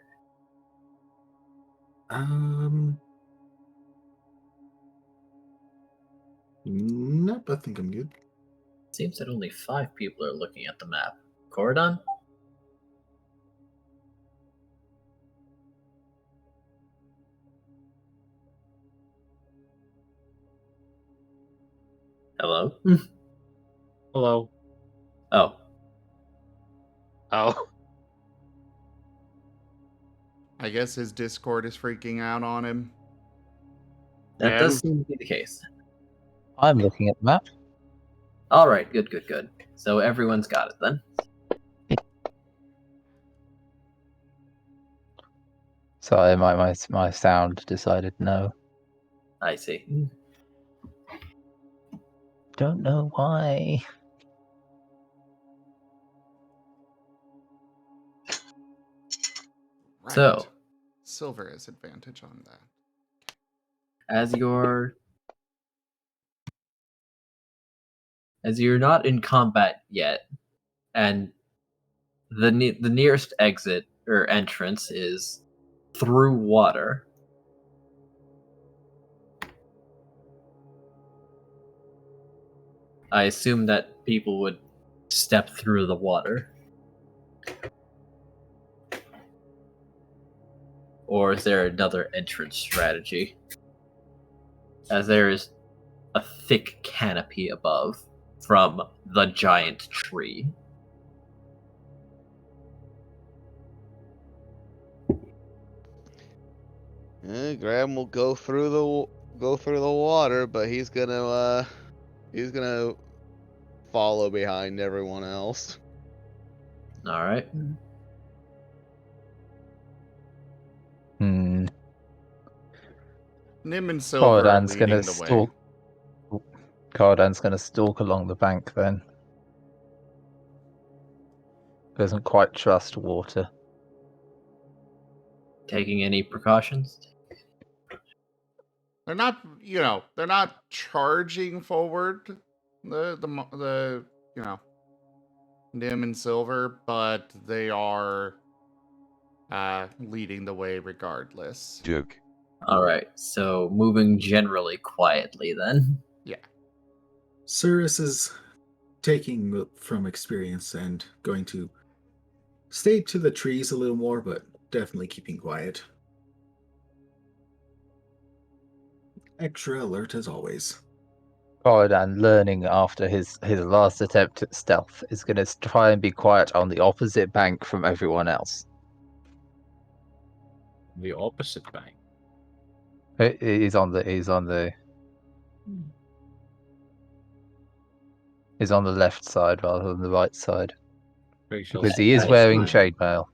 Nope, I think I'm good. Seems that only 5 people are looking at the map. Koredan? Hello? Hello. Oh. Oh. I guess his Discord is freaking out on him. That Yeah. does seem to be the case. I'm looking at the map. Alright, good, good, good. So everyone's got it then. Sorry, my sound decided no. I see. Don't know why. Right. So, Silver has advantage on that. as you're not in combat yet, and the nearest exit or entrance is through water. I assume that people would step through the water. Or is there another entrance strategy? As there is a thick canopy above from the giant tree. Graham will go through the water, but he's gonna follow behind everyone else. Alright. Hmm. Nim and Silver are Koredan's gonna leading the way. stalk. Koredan's gonna stalk along the bank then. Doesn't quite trust water. Taking any precautions? They're not, they're not charging forward. The Nim and Silver, but they are leading the way regardless. Joke. Alright, so moving generally quietly then. Yeah. Cirrus is taking from experience and going to stay to the trees a little more, but definitely keeping quiet. Extra alert as always. Koredan, learning after his last attempt at stealth, is gonna try and be quiet on the opposite bank from everyone else. The opposite bank. He's on the left side rather than the right side. Because he is wearing chainmail.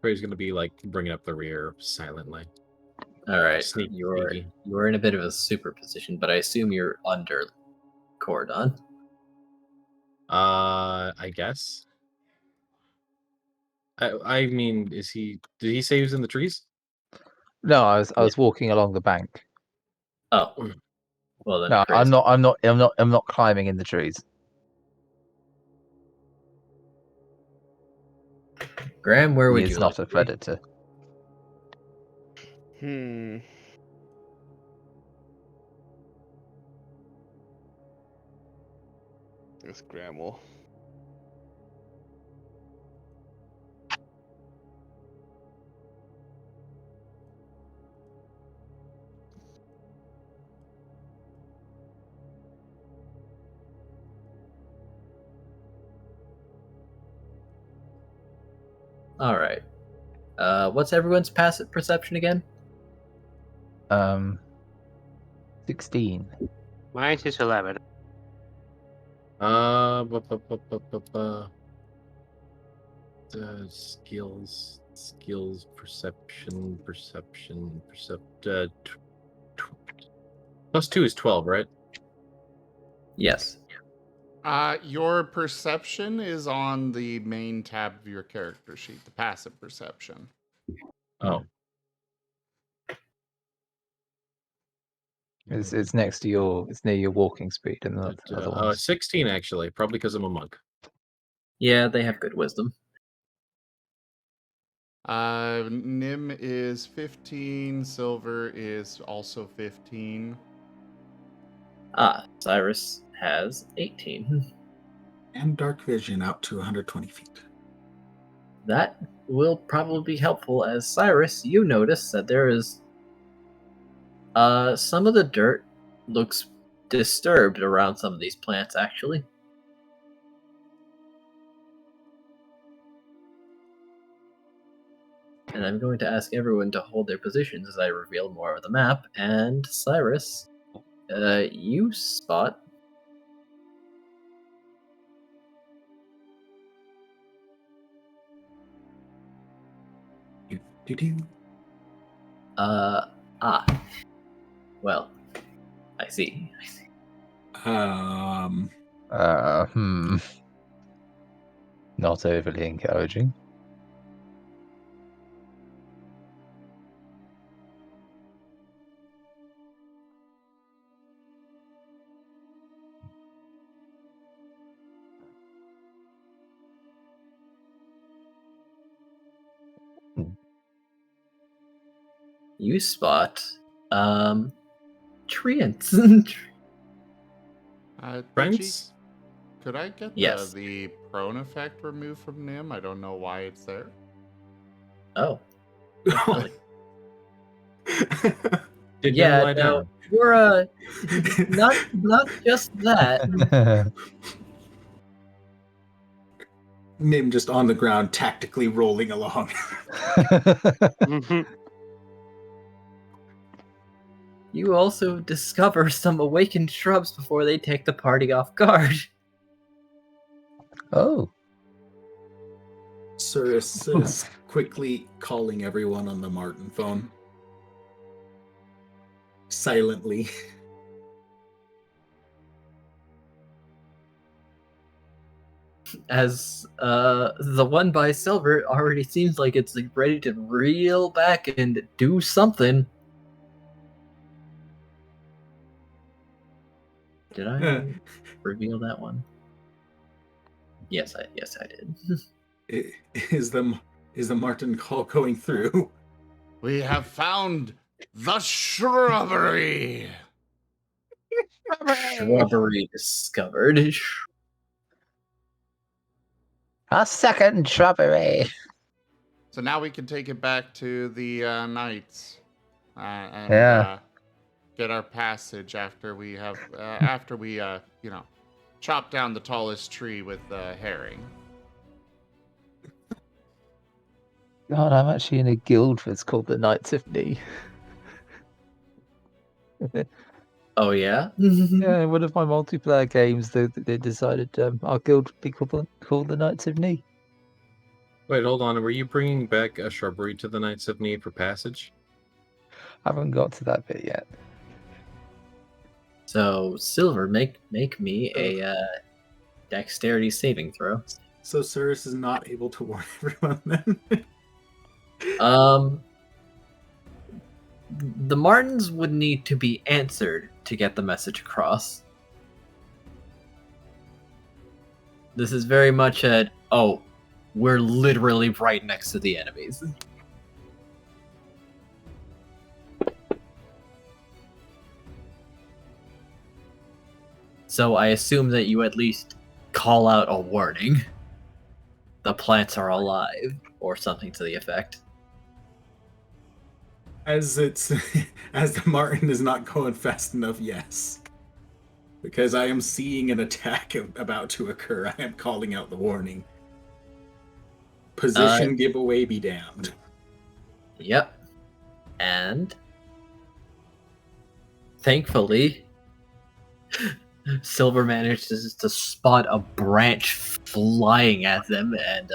He's gonna be like bringing up the rear silently. Alright, Sneaky. you're in a bit of a superposition, but I assume you're under Koredan. I guess. I mean, did he say he was in the trees? No, I was walking along the bank. Oh, well then, No, Chris. I'm not climbing in the trees. Graham, where He would is you not like a to be? predator. This Grammel. All right. What's everyone's passive perception again? 16. Mine is 11. Skills, perception. Plus 2 is 12, right? Yes. Your perception is on the main tab of your character sheet, the passive perception. Oh. It's next to it's near your walking speed and the other ones. 16 actually, probably because I'm a monk. Yeah, they have good wisdom. Nim is 15, Silver is also 15. Cyrus has 18. And dark vision out to 120 feet. That will probably be helpful, as Cyrus, you notice that there is some of the dirt looks disturbed around some of these plants, actually. And I'm going to ask everyone to hold their positions as I reveal more of the map. And Cyrus, you spot well, I see. Not overly encouraging. You spot treants. Friends? Could I get Yes. the prone effect removed from Nim? I don't know why it's there. Oh. Did Yeah, Nim lie no, down? we're not just that. Nim just on the ground, tactically rolling along. Mhm. You also discover some awakened shrubs before they take the party off guard. Oh. Cyrus is quickly calling everyone on the Marten phone. Silently. As the one by Silver already seems like it's ready to reel back and do something. Did I reveal that one? Yes, I did. Is the Marten call going through? We have found the shrubbery. Shrubbery discovered. A second shrubbery. So now we can take it back to the knights and get our passage after we have chop down the tallest tree with herring. God, I'm actually in a guild that's called the Knights of Knee. Oh yeah? Yeah, in one of my multiplayer games, they decided our guild would be called the Knights of Knee. Wait, hold on. Were you bringing back a shrubbery to the Knights of Knee for passage? I haven't got to that bit yet. So Silver, make me a dexterity saving throw. So Cirrus is not able to warn everyone then? The Martens would need to be answered to get the message across. This is very much we're literally right next to the enemies. So I assume that you at least call out a warning. The plants are alive, or something to the effect. As the Marten is not going fast enough, yes. Because I am seeing an attack about to occur. I am calling out the warning. Position giveaway be damned. Yep. And thankfully, Silver manages to spot a branch flying at them and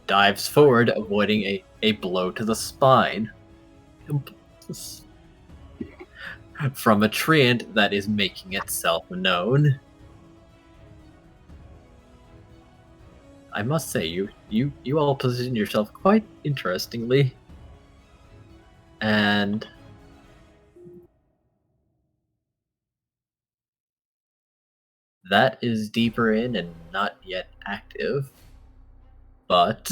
dives forward, avoiding a blow to the spine from a treant that is making itself known. I must say, you all position yourself quite interestingly. And that is deeper in and not yet active. But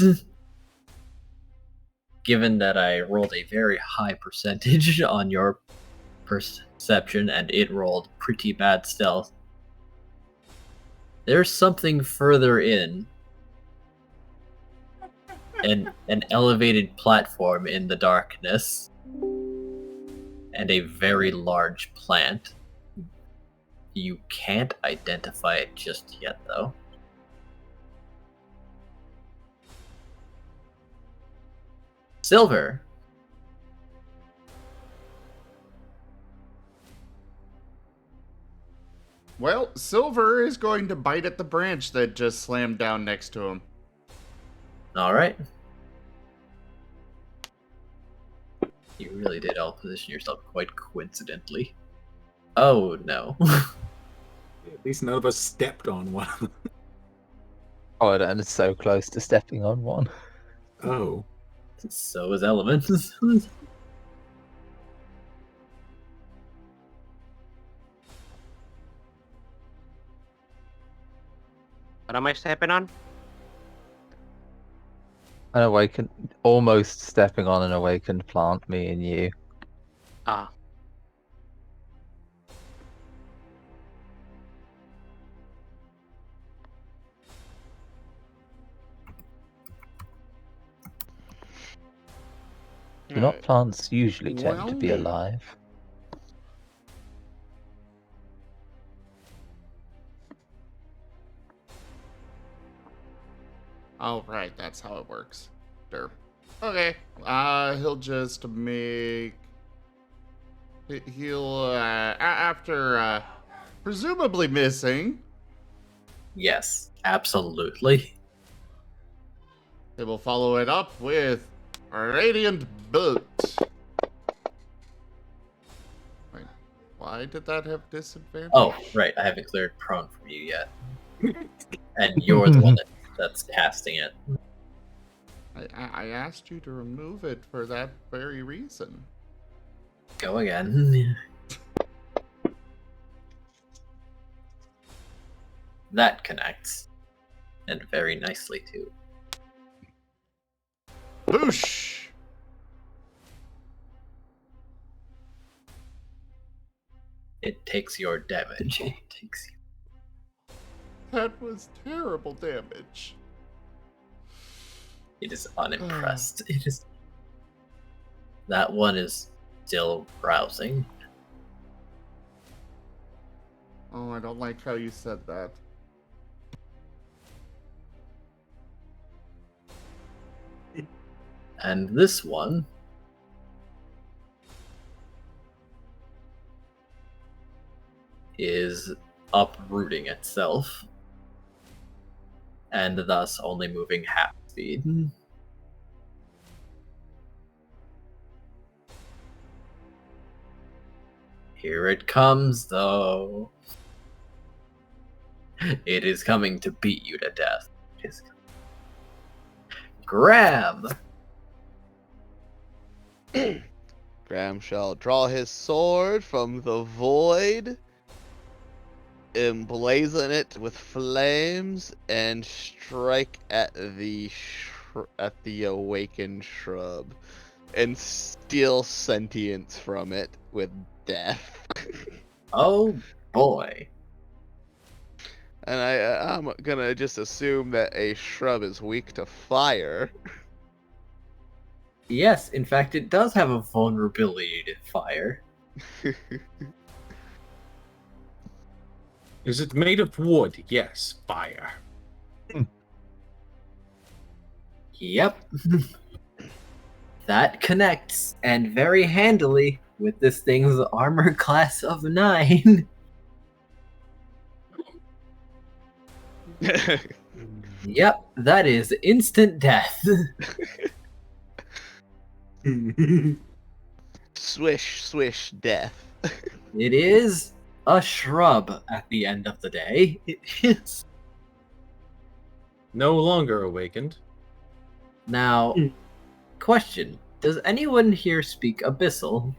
given that I rolled a very high percentage on your perception and it rolled pretty bad stealth, there's something further in. An elevated platform in the darkness. And a very large plant. You can't identify it just yet, though. Silver. Well, Silver is going to bite at the branch that just slammed down next to him. Alright. You really did all position yourself quite coincidentally. Oh, no. At least none of us stepped on one. Koredan is so close to stepping on one. Oh. So is Element. What am I stepping on? An awakened, almost stepping on an awakened plant, me and you. Ah. Do not plants usually tend to be Well, alive? Oh, right, that's how it works. Sure. Okay, he'll just make... He'll, after, presumably missing, Yes, absolutely. he will follow it up with Radiant Bolt. Wait, why did that have disadvantage? Oh, right, I haven't cleared prone from you yet. And you're the one that's casting it. I asked you to remove it for that very reason. Go again. That connects. And very nicely, too. Boosh! It takes your damage. It takes you. That was terrible damage. It is unimpressed. It is. That one is still browsing. Oh, I don't like how you said that. And this one is uprooting itself. And thus only moving half speed. Here it comes, though. It is coming to beat you to death. It is coming. Grab! Graham shall draw his sword from the void, emblazon it with flames, and strike at the awakened shrub, and steal sentience from it with death. Oh boy. And I'm gonna just assume that a shrub is weak to fire. Yes, in fact, it does have a vulnerability to fire. Is it made of wood? Yes, fire. Yep. That connects, and very handily, with this thing's armor class of 9. Yep, that is instant death. Swish, swish, death. It is a shrub at the end of the day. It is. No longer awakened. Now, question. Does anyone here speak Abyssal?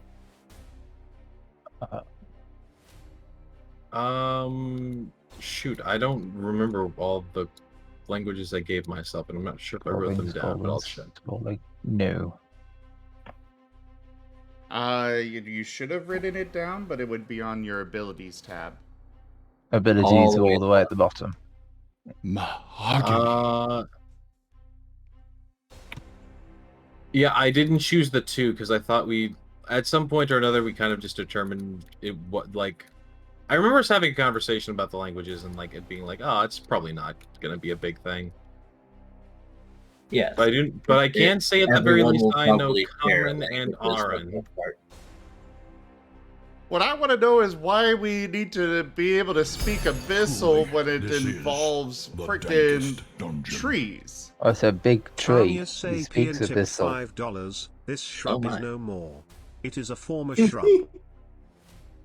Shoot, I don't remember all the languages I gave myself, and I'm not sure if I wrote them down, but I'll check. No. You should have written it down, but it would be on your abilities tab. Abilities all the way at the bottom. Yeah, I didn't choose the 2 because I thought at some point or another, we kind of just determined I remember us having a conversation about the languages and it being like, oh, it's probably not going to be a big thing. Yes. But I can say at the very least I know Common and Aran. What I want to know is why we need to be able to speak Abyssal when it involves frickin' trees. Oh, it's a big tree. Tanya He speaks Sapien tipped Abyssal. $5. This shrub is my. no more. It is a former shrub.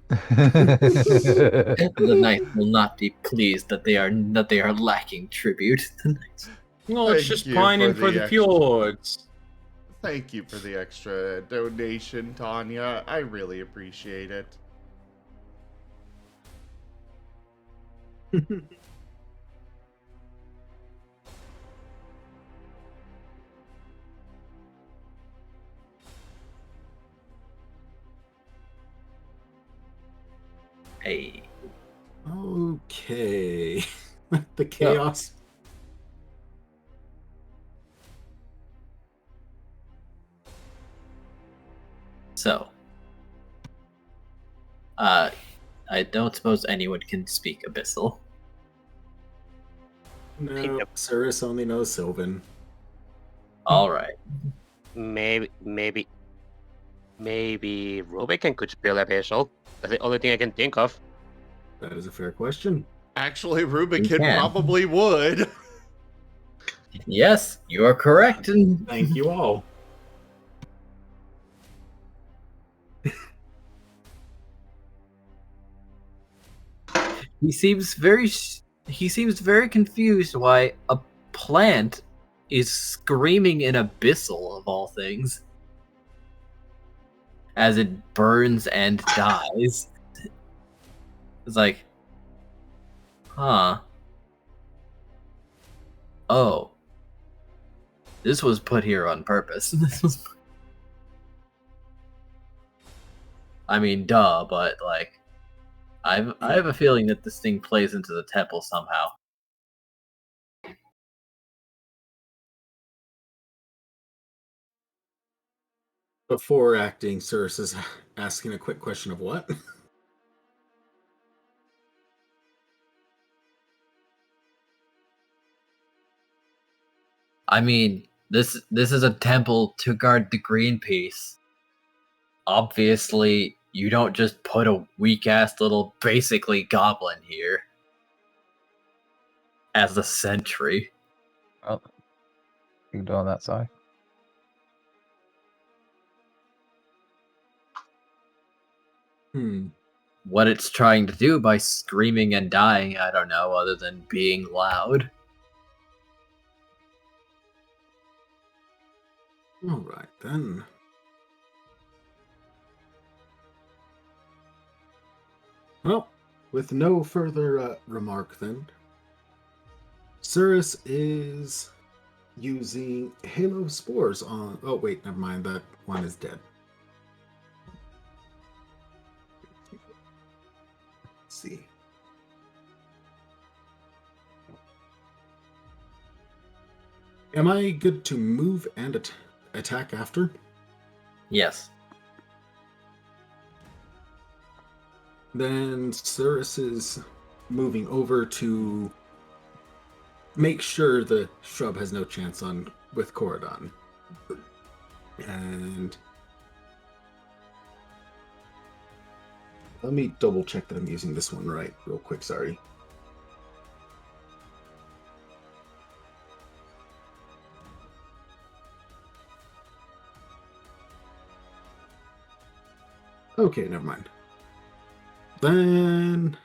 The knights will not be pleased that they are lacking tribute. No, it's Thank just you pining for for the the extra- fjords. Thank you for the extra donation, Tanya. I really appreciate it. Hey. Okay. The chaos. So, I don't suppose anyone can speak Abyssal. No, Cirrus only knows Sylvan. All right. Maybe Rubik could spell Abyssal. That's the only thing I can think of. That is a fair question. Actually, Rubikin can. probably would. Yes, you are correct. And Thank you all. he seems very confused why a plant is screaming in Abyssal of all things as it burns and dies. It's like, huh. Oh. This was put here on purpose. I mean, duh, but I have a feeling that this thing plays into the temple somehow. Before acting, Cirrus is asking a quick question of what? I mean, this is a temple to guard the green piece. Obviously, you don't just put a weak-ass little, basically, goblin here as a sentry. Oh, you can do on that side. what it's trying to do by screaming and dying, I don't know, other than being loud. All right, then. Well, with no further remark, then, Cirrus is using Halo Spores on... Oh, wait, never mind. That one is dead. Let's see. Am I good to move and attack after? Yes. Then Cirrus is moving over to make sure the shrub has no chance on with Koredan. And let me double check that I'm using this one right real quick, sorry. Okay, never mind. Then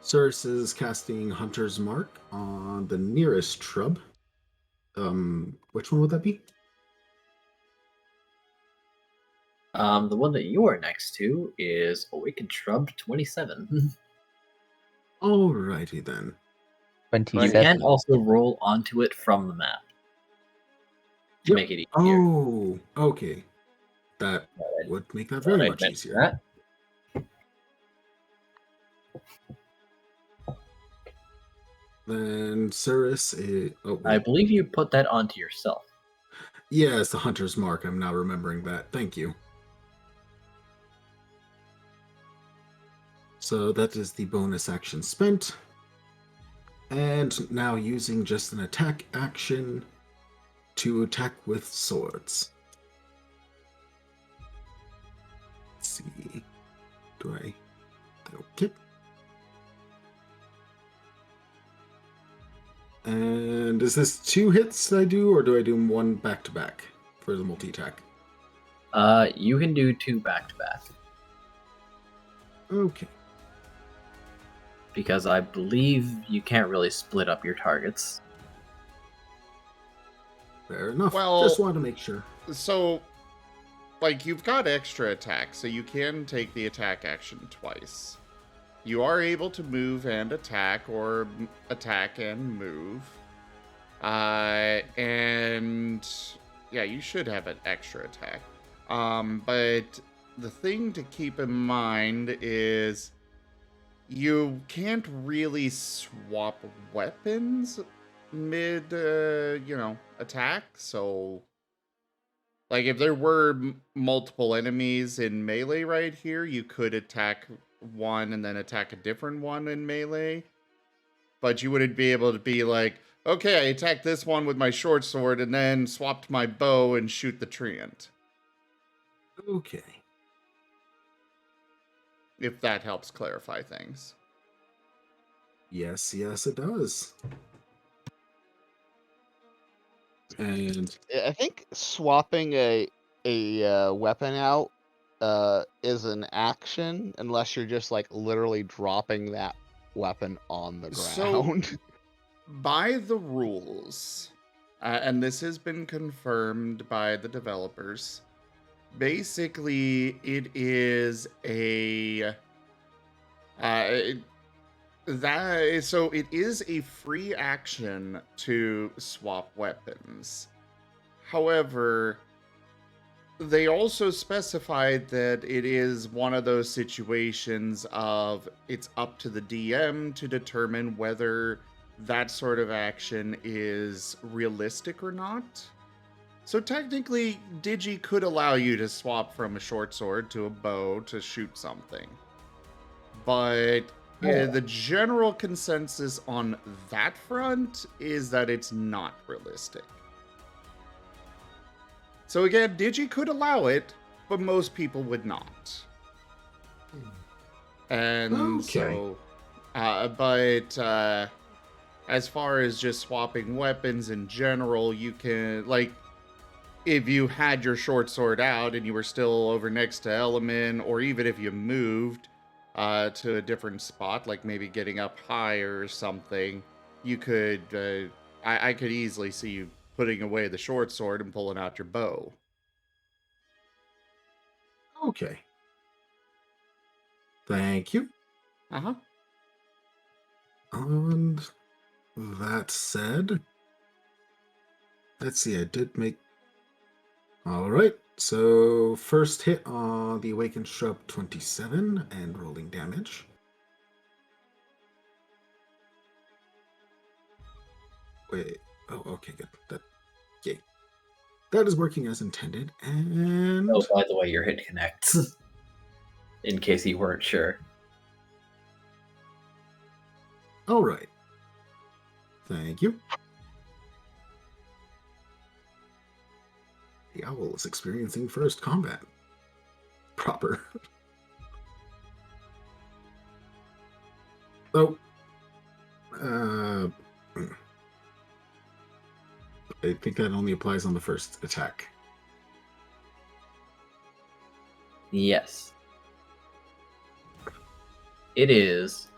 Cirrus is casting Hunter's Mark on the nearest shrub. Which one would that be? The one that you are next to is Awakened Shrub 27. Alrighty then. You 27. can also roll onto it from the map to Yep. make it easier. Oh, okay. That Alright. would make that Thought very I'd much mention easier. that. Then Cirrus is... Oh, I wait. believe you put that onto yourself. Yeah, it's the Hunter's Mark. I'm now remembering that. Thank you. So that is the bonus action spent. And now using just an attack action to attack with swords. Let's see. Do I... Okay. And is this 2 hits that I do, or do I do one back-to-back for the multi-attack? You can do 2 back-to-back. Okay. Because I believe you can't really split up your targets. Fair enough. Well- Just wanted to make sure. So, like, you've got extra attack, so you can take the attack action twice. You are able to move and attack, or attack and move. And yeah, you should have an extra attack. But the thing to keep in mind is you can't really swap weapons mid, attack. So, like, if there were multiple enemies in melee right here, you could attack one and then attack a different one in melee. But you wouldn't be able to be like, okay, I attacked this one with my short sword and then swapped my bow and shoot the treant. Okay. If that helps clarify things. Yes, it does. And I think swapping a weapon out is an action unless you're just like literally dropping that weapon on the ground. So, by the rules, and this has been confirmed by the developers, basically it is a so it is a free action to swap weapons. However, they also specified that it is one of those situations of it's up to the DM to determine whether that sort of action is realistic or not. So technically, Digi could allow you to swap from a short sword to a bow to shoot something. But the general consensus on that front is that it's not realistic. So again, Digi could allow it, but most people would not. And so, as far as just swapping weapons in general, you can, like, if you had your short sword out and you were still over next to Element, or even if you moved to a different spot, like maybe getting up higher or something, you could, I could easily see you putting away the short sword and pulling out your bow. Okay. Thank you. Uh-huh. And that said, let's see, I did make... Alright, so first hit on the Awakened Shrub, 27, and rolling damage. Wait, oh, okay, good. Yay. That is working as intended, and... Oh, by the way, your hit connects. In case you weren't sure. Alright. Thank you. The owl is experiencing first combat. Proper. Oh. I think that only applies on the first attack. Yes. It is.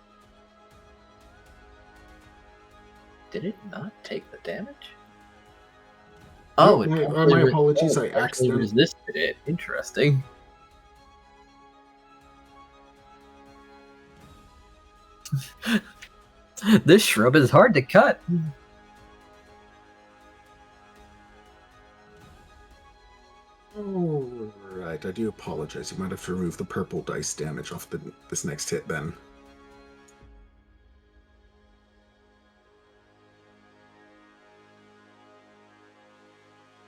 Did it not take the damage? Oh, it my partially apologies, I partially accidentally... resisted it. Interesting. This shrub is hard to cut. Alright, I do apologize. You might have to remove the purple dice damage off this next hit then.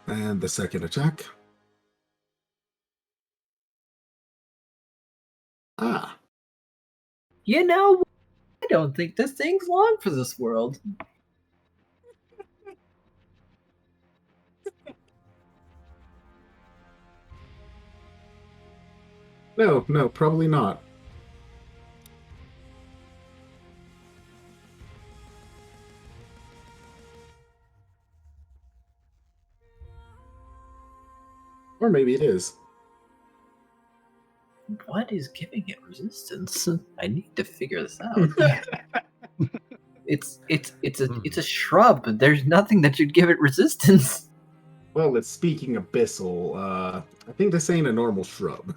And the second attack. Ah. You know, I don't think this thing's long for this world. No, probably not. Or maybe it is. What is giving it resistance? I need to figure this out. It's a shrub, but there's nothing that should give it resistance. Well, it's speaking abyssal. I think this ain't a normal shrub.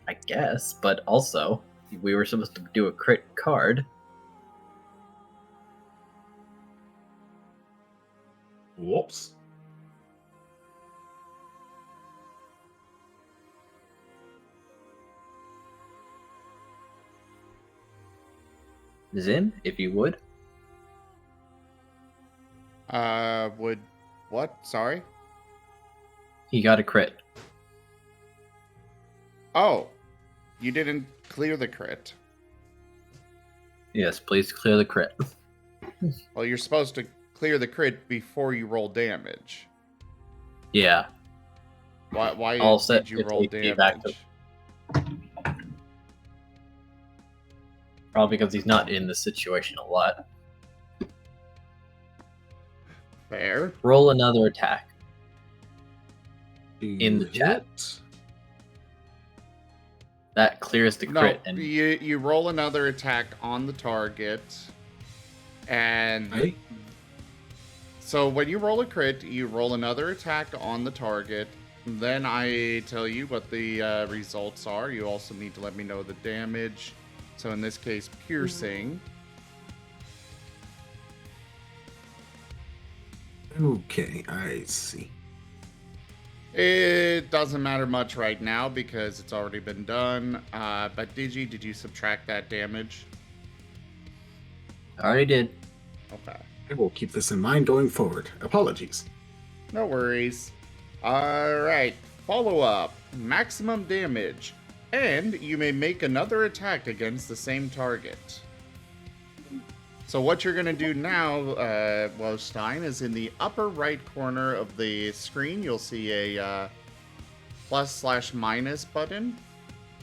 I guess, but also, we were supposed to do a crit card. Whoops. Zim, if you would. Would what? Sorry? He got a crit. Oh, you didn't clear the crit. Yes, please clear the crit. Well, you're supposed to clear the crit before you roll damage. Yeah. Why I'll did set you roll 50 back damage? Probably because he's not in the situation a lot. Fair. Roll another attack. In the chat. That clears the crit. No, you roll another attack on the target, and Right? so when you roll a crit, you roll another attack on the target. Then I tell you what the results are. You also need to let me know the damage. So in this case, piercing. Okay, I see. It doesn't matter much right now because it's already been done. But did you subtract that damage? I already did. Okay. I will keep this in mind going forward. Apologies. No worries. Alright, follow up. Maximum damage. And you may make another attack against the same target. So what you're going to do now, Wostein, is in the upper right corner of the screen, you'll see a +/- button.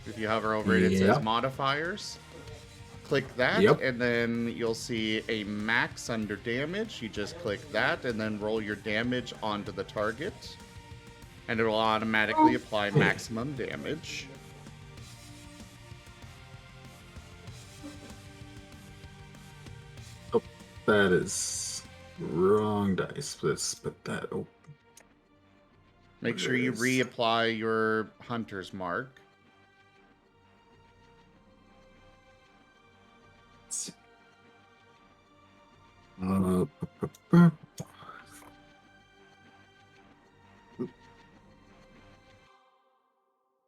If you hover over it, it says modifiers. Click that, and then you'll see a max under damage. You just click that, and then roll your damage onto the target. And it will automatically apply maximum damage. Oh, that is wrong dice. Let's put that. Oh, Make sure you reapply your hunter's mark. Uh, p- p-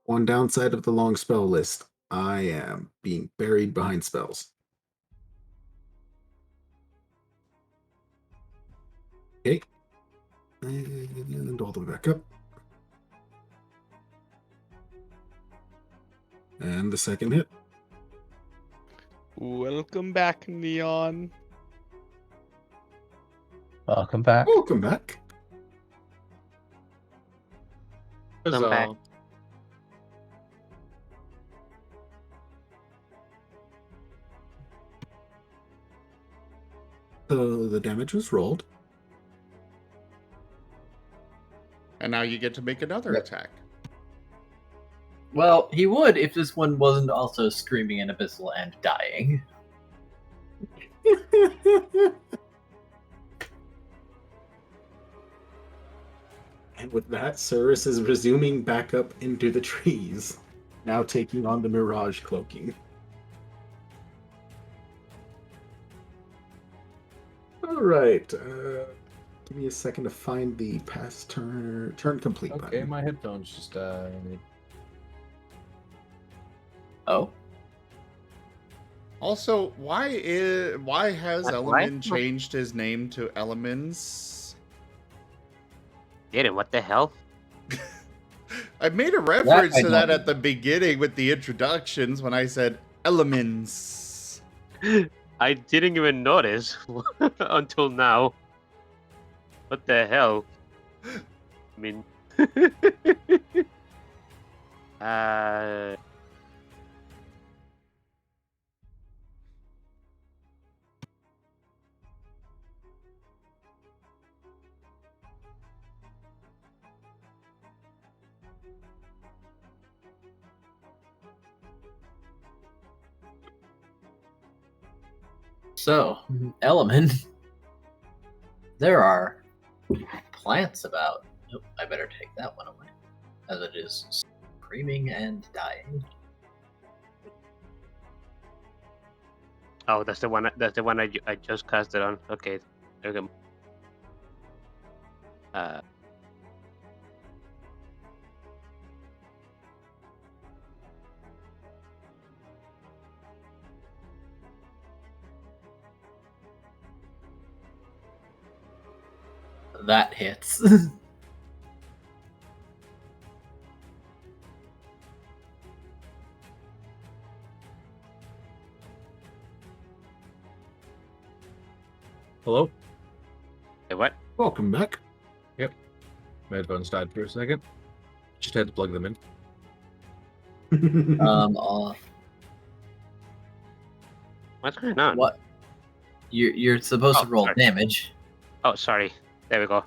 One downside of the long spell list, I am being buried behind spells. Okay. And all the way back up. And the second hit. Welcome back, Neon. Welcome back. Welcome back. Welcome back. So the damage was rolled. And now you get to make another attack. Well, he would if this one wasn't also screaming in abyssal and dying. And with that, Cirrus is resuming back up into the trees, now taking on the Mirage cloaking. All right. Give me a second to find the past turn complete Okay, button. my headphones just died. Oh. Also, why has What? Element changed his name to Elements? Didn't, what the hell? I made a reference I to that know. at the beginning with the introductions when I said Elements. I didn't even notice until now. What the hell? I mean... So, Element. There are plants about. Nope, I better take that one away, as it is screaming and dying. Oh, that's the one. That's the one I just cast it on. Okay, there we go. That hits. Hello? Hey, what? Welcome back. My headphones died for a second. Just had to plug them in. What's going on? What? You're supposed to roll sorry. damage. Oh, sorry. There we go.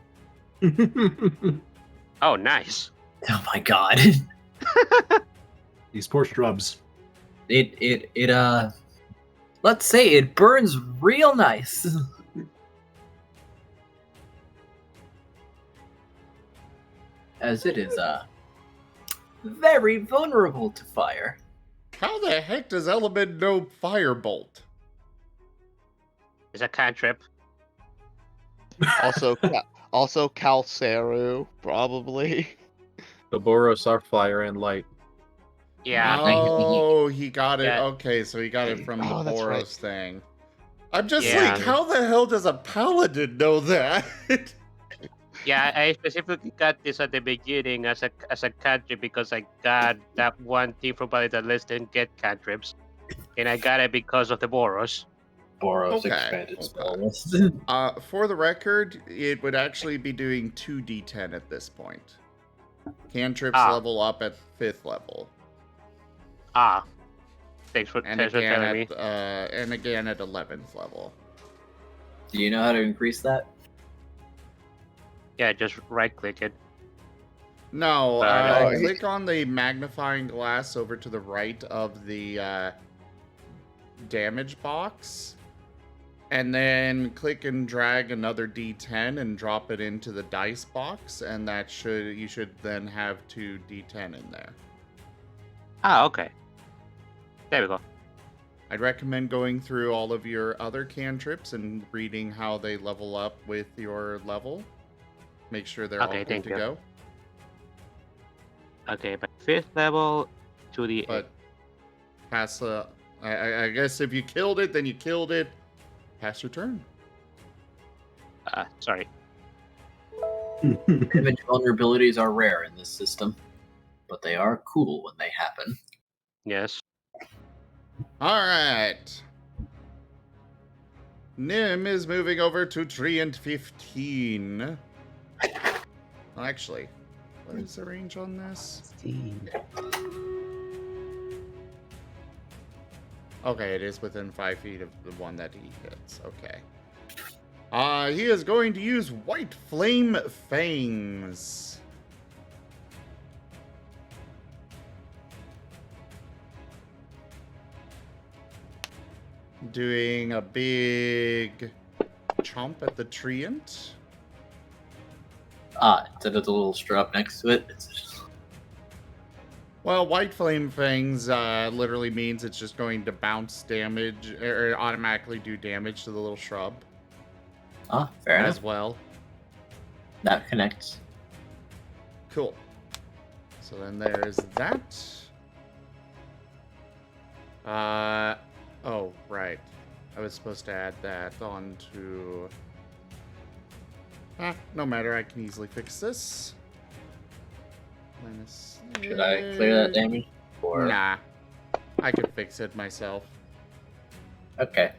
Oh, nice. Oh my god. These poor shrubs. Let's say it burns real nice. As it is very vulnerable to fire. How the heck does Element know Firebolt? It's a cantrip. Also, Calceru, probably. The Boros are fire and light. Yeah. Oh, he got it. Yeah. Okay, so he got it from the Oh, that's Boros right. thing. I'm just Yeah. like, how the hell does a paladin know that? Yeah, I specifically got this at the beginning as a cantrip because I got that one thing from Paladin list didn't get cantrips, and I got it because of the Boros. Boros Okay, expanded spell okay. list. For the record, it would actually be doing 2d10 at this point. Cantrips level up at 5th level. Ah, thanks for And telling me. again at 11th level. Do you know how to increase that? Yeah, just right click it. No, Right. click on the magnifying glass over to the right of the damage box. And then click and drag another D10 and drop it into the dice box. And you should then have 2 D10 in there. Ah, okay. There we go. I'd recommend going through all of your other cantrips and reading how they level up with your level. Make sure they're all Okay, good thank to you. go. Okay, but 5th level to the But pass the... I guess if you killed it, then you killed it. Pass your turn. sorry. Damage vulnerabilities are rare in this system, but they are cool when they happen. Yes. Alright. Nim is moving over to 3 and 15. Well, actually, what is the range on this? Okay, it is within 5 feet of the one that he hits. Okay. He is going to use White Flame Fangs. Doing a big chomp at the treant. Instead of the little strap next to it, it's just... Well, White Flame Fangs literally means it's just going to bounce damage, or automatically do damage to the little shrub. Fair enough. As well. That connects. Cool. So then there's that. Oh, right. I was supposed to add that onto... no matter, I can easily fix this. Minus... Should I clear that damage? Or... Nah. I can fix it myself. Okay.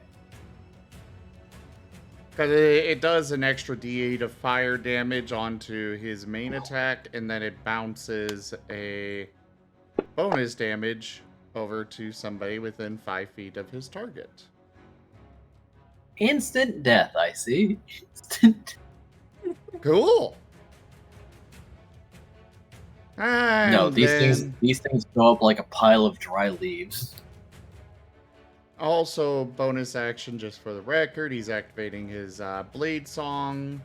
Because it does an extra d8 of fire damage onto his main attack, and then it bounces a bonus damage over to somebody within 5 feet of his target. Instant death, I see. Instant... Cool! And No, these things go up like a pile of dry leaves. Also, bonus action, just for the record, he's activating his Blade Song,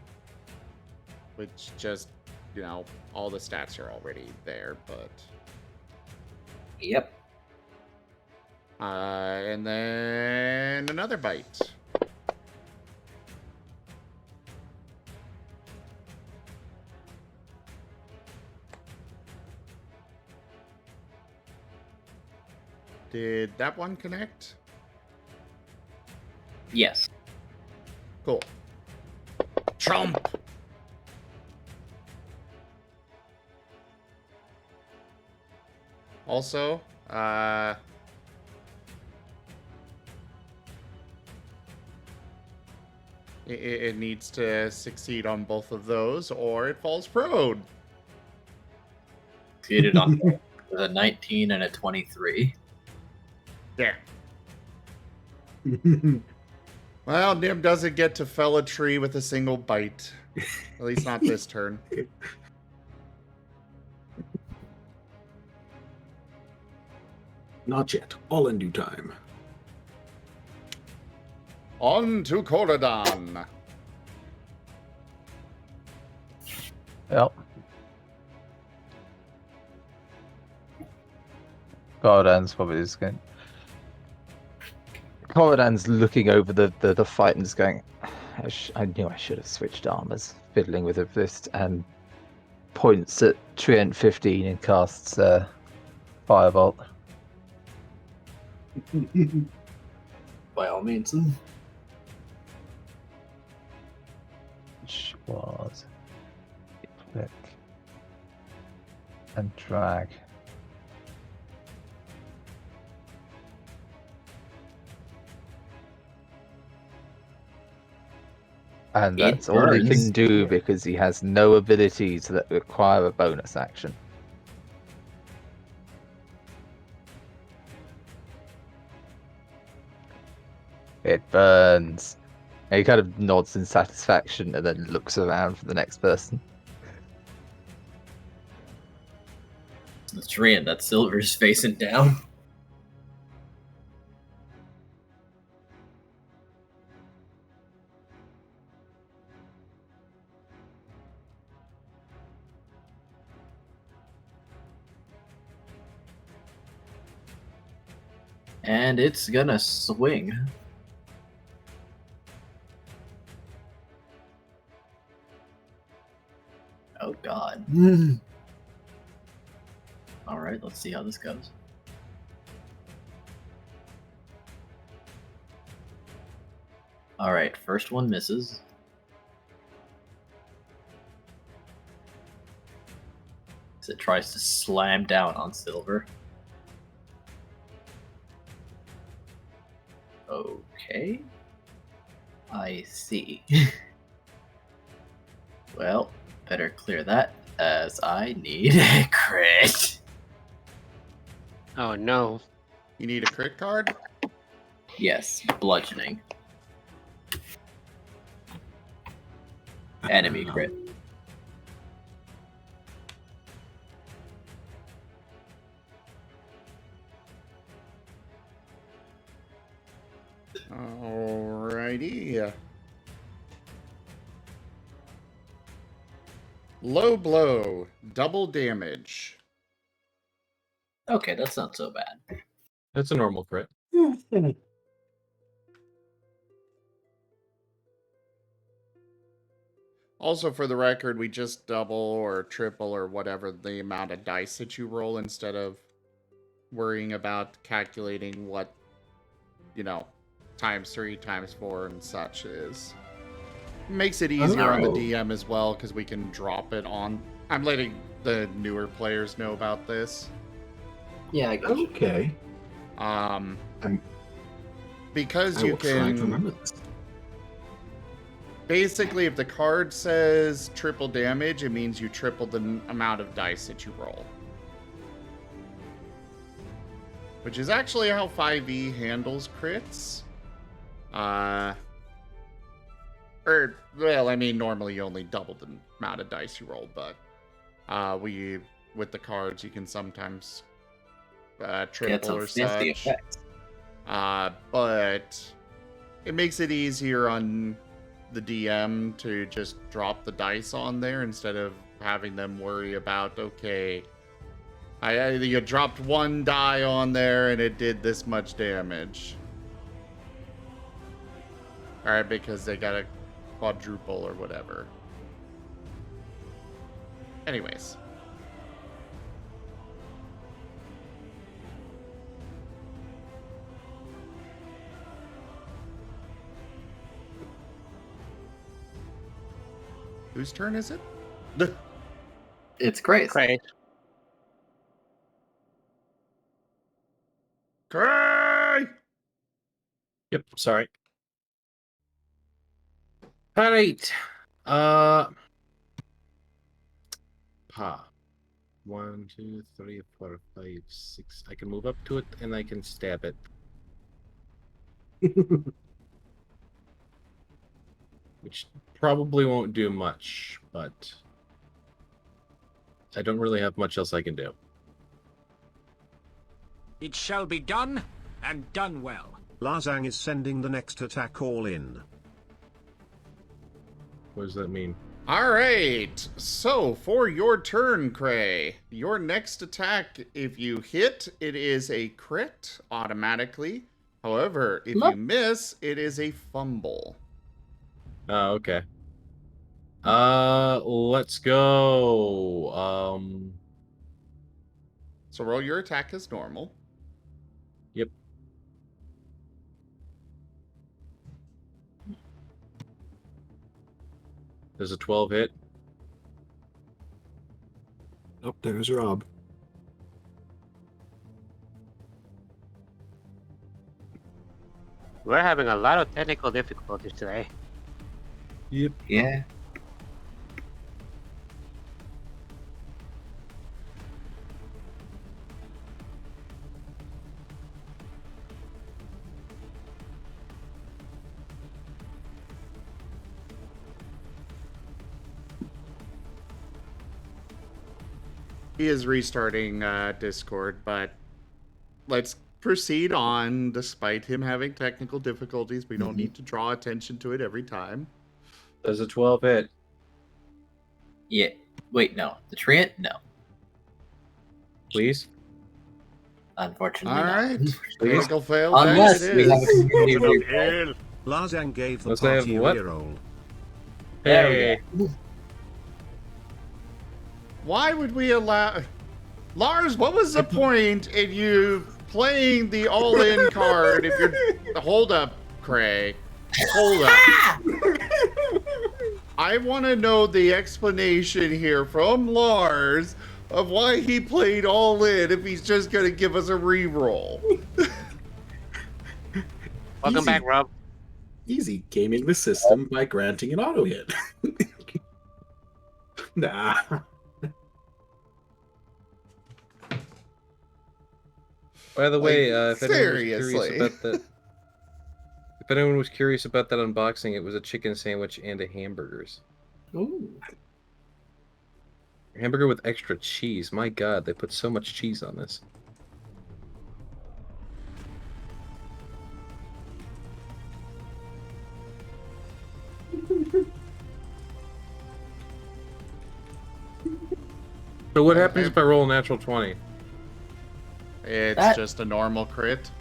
which just, you know, all the stats are already there, but... Yep. And then another bite. Did that one connect? Yes. Cool. Trump! Also, it needs to succeed on both of those, or it falls prone. Succeeded on with a 19 and a 23. Yeah. Well, Nim doesn't get to fell a tree with a single bite. At least not this turn. Not yet. All in due time. On to Koredan. Yep. Koredan's probably just going. Koredan's looking over the fight and just going, I knew I should have switched armors, fiddling with her wrist, and points at Treant 15 and casts Firebolt. By all means. Which was click and drag. And that's all he can do because he has no abilities that require a bonus action. It burns. And he kind of nods in satisfaction and then looks around for the next person. in the tree and that Silver's facing down. And it's gonna swing. Oh god. Alright, let's see how this goes. Alright, first one misses. As it tries to slam down on Silver. Okay. I see. Well, better clear that, as I need a crit. Oh no. You need a crit card? Yes, bludgeoning. Enemy crit. Alrighty. Low blow, double damage. Okay, that's not so bad. That's a normal crit. Also, for the record, we just double or triple or whatever the amount of dice that you roll instead of worrying about calculating what, times 3, times 4, and such is. Makes it easier on the DM as well, because we can drop it on. I'm letting the newer players know about this. Yeah, I got you. Okay. Because I you will try and can... remember this. Basically, if the card says triple damage, it means you triple the amount of dice that you roll. Which is actually how 5e handles crits. Normally you only double the amount of dice you roll, but with the cards, you can sometimes triple or such. But it makes it easier on the DM to just drop the dice on there instead of having them worry about, okay, you dropped one die on there and it did this much damage. Alright, because they got a quadruple or whatever. Anyways. Whose turn is it? It's Grace. Great. Cray! Yep, sorry. All right. Pa. 1, 2, 3, 4, 5, 6. I can move up to it and I can stab it. Which probably won't do much, but I don't really have much else I can do. It shall be done, and done well. Lazang is sending the next attack all in. What does that mean? Alright, so for your turn, Cray, your next attack, if you hit, it is a crit automatically. However, if you miss, it is a fumble. Oh, okay. Let's go. So roll your attack as normal. Yep. Does a 12 hit? Oh, there's Rob. We're having a lot of technical difficulties today. Yep. Yeah. He is restarting Discord, but let's proceed on despite him having technical difficulties. We don't need to draw attention to it every time. Does a 12 hit? Yeah. Wait, no. The treant? No. Please? Unfortunately, All not. right. Critical fail. Unless it we have a is. community reroll. Lazang gave the Let's have party a what? reroll. There Hey. we go. Why would we allow... Lars, what was the point in you playing the all-in card if you're... Hold up, Cray. Hold up. I want to know the explanation here from Lars of why he played all-in if he's just going to give us a reroll. Welcome Easy. back, Rob. Easy gaming the system by granting an auto hit. Nah. By the way, if anyone was curious about that unboxing, it was a chicken sandwich and a hamburgers. Ooh. Hamburger with extra cheese. My God, they put so much cheese on this. So what happens if I roll a natural 20? It's just a normal crit.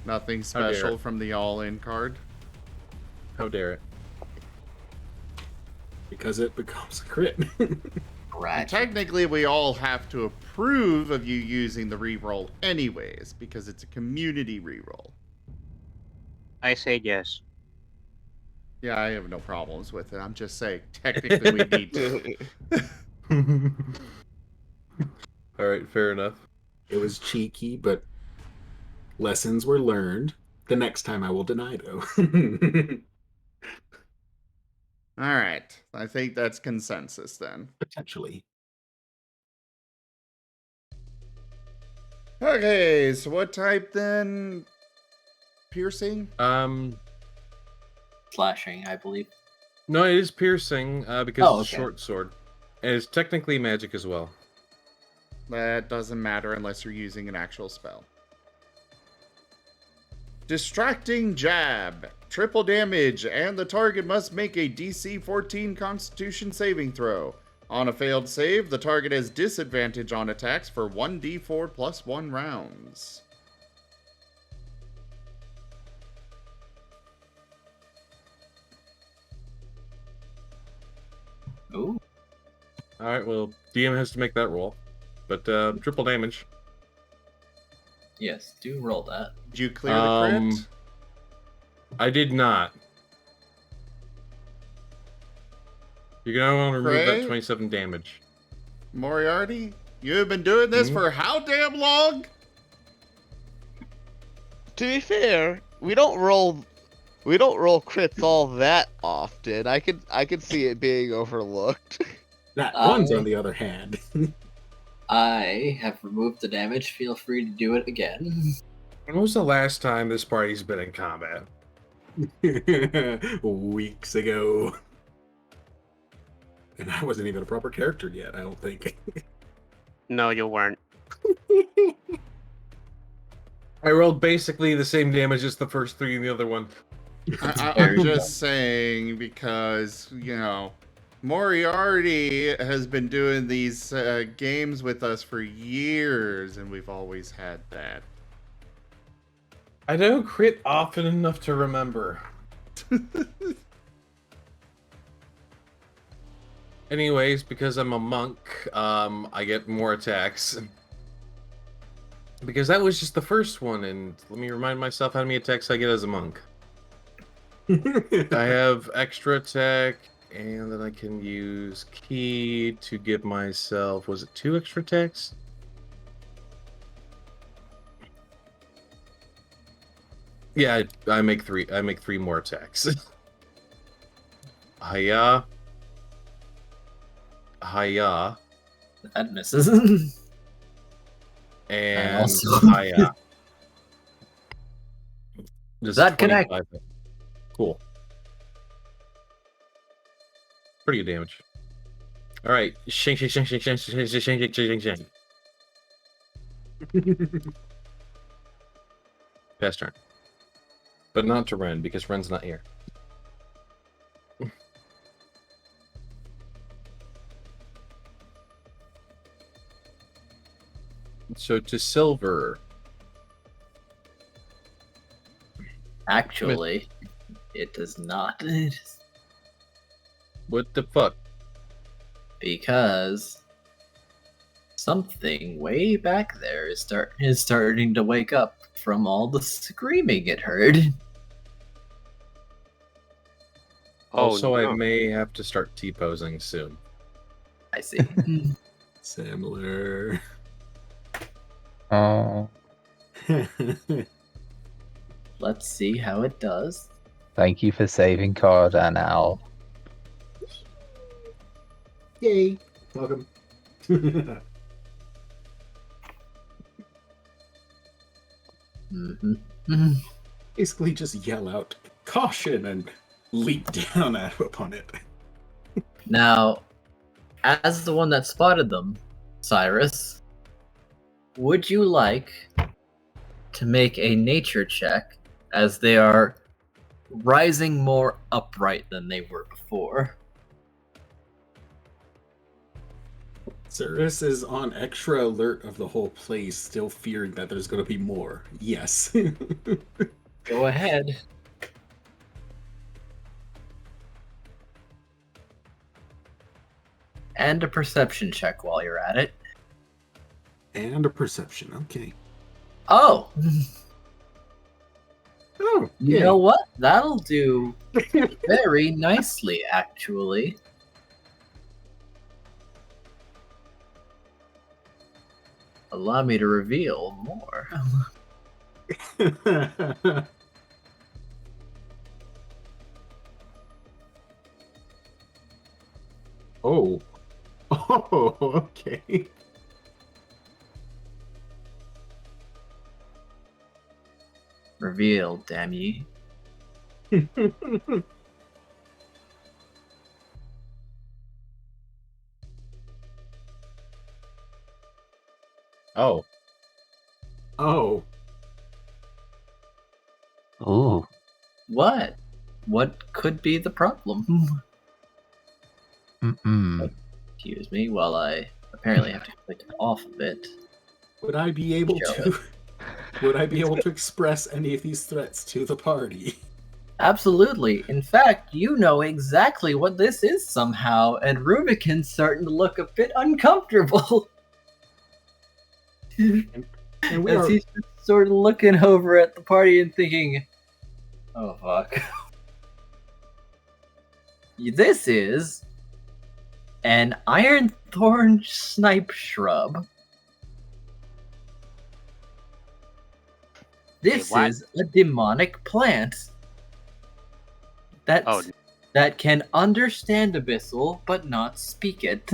Nothing special from the all-in card. How dare it? Because it becomes a crit. And technically, we all have to approve of you using the reroll anyways, because it's a community reroll. I say yes. Yeah, I have no problems with it. I'm just saying, technically, we need to. All right, fair enough. It was cheeky, but lessons were learned. The next time I will deny, though. All right. I think that's consensus then. Potentially. Okay, so what type then? Piercing? Slashing, I believe. No, it is piercing because it's a okay. short sword. And it's technically magic as well. That doesn't matter unless you're using an actual spell. Distracting Jab. Triple damage, and the target must make a DC 14 Constitution saving throw. On a failed save, the target has disadvantage on attacks for 1d4 plus 1 rounds. Ooh. Alright, well, DM has to make that roll. But triple damage. Yes, do roll that. Did you clear the crit? I did not. You're gonna want to remove Cray? that 27 damage. Moriarty, you have been doing this for how damn long? To be fair, we don't roll crits all that often. I could see it being overlooked. That one's on the other hand. I have removed the damage. Feel free to do it again. When was the last time this party's been in combat? Weeks ago. And I wasn't even a proper character yet, I don't think. No, you weren't. I rolled basically the same damage as the first three in the other one. I'm just saying because, you know, Moriarty has been doing these games with us for years, and we've always had that. I don't crit often enough to remember. Anyways, because I'm a monk, I get more attacks. Because that was just the first one, and let me remind myself how many attacks I get as a monk. I have extra attack, and then I can use key to give myself, was it 2 extra attacks? Yeah, I make 3. I make 3 more attacks. Hiya. Hiya. That misses. And also- hiya. Does that connect? 25. Cool. Pretty good damage. All right, shing, shing, shing, shing, shing, shing, shing, shing, shing, shing. Pass turn. But not to Ren, because Ren's not here. So to Silver. Actually, it does not. What the fuck? Because something way back there is starting to wake up from all the screaming it heard. Also, I no. may have to start T-posing soon. I see. Similar. Oh, Let's see how it does. thank you for saving Koredan, Al. Yay! Welcome. Basically, just yell out caution and leap down upon it. Now, as the one that spotted them, Cyrus, would you like to make a nature check as they are rising more upright than they were before? Cyrus is on extra alert of the whole place, still fearing that there's going to be more. Yes. Go ahead. And a perception check while you're at it. And a perception, okay. Oh! Oh, You know what? That'll do very nicely, actually. Allow me to reveal more. Oh. Oh, okay. Reveal, damn ye. Oh. Oh. Ooh. What? What could be the problem? Excuse me while I apparently have to click off of it. Would I be able to would I be able to express any of these threats to the party? Absolutely. In fact, you know exactly what this is somehow, and Rubicon's starting to look a bit uncomfortable. And we As are he's just sort of looking over at the party and thinking, oh fuck. This is an iron thorn snipe shrub. This what? is a demonic plant that Oh. that can understand Abyssal but not speak it.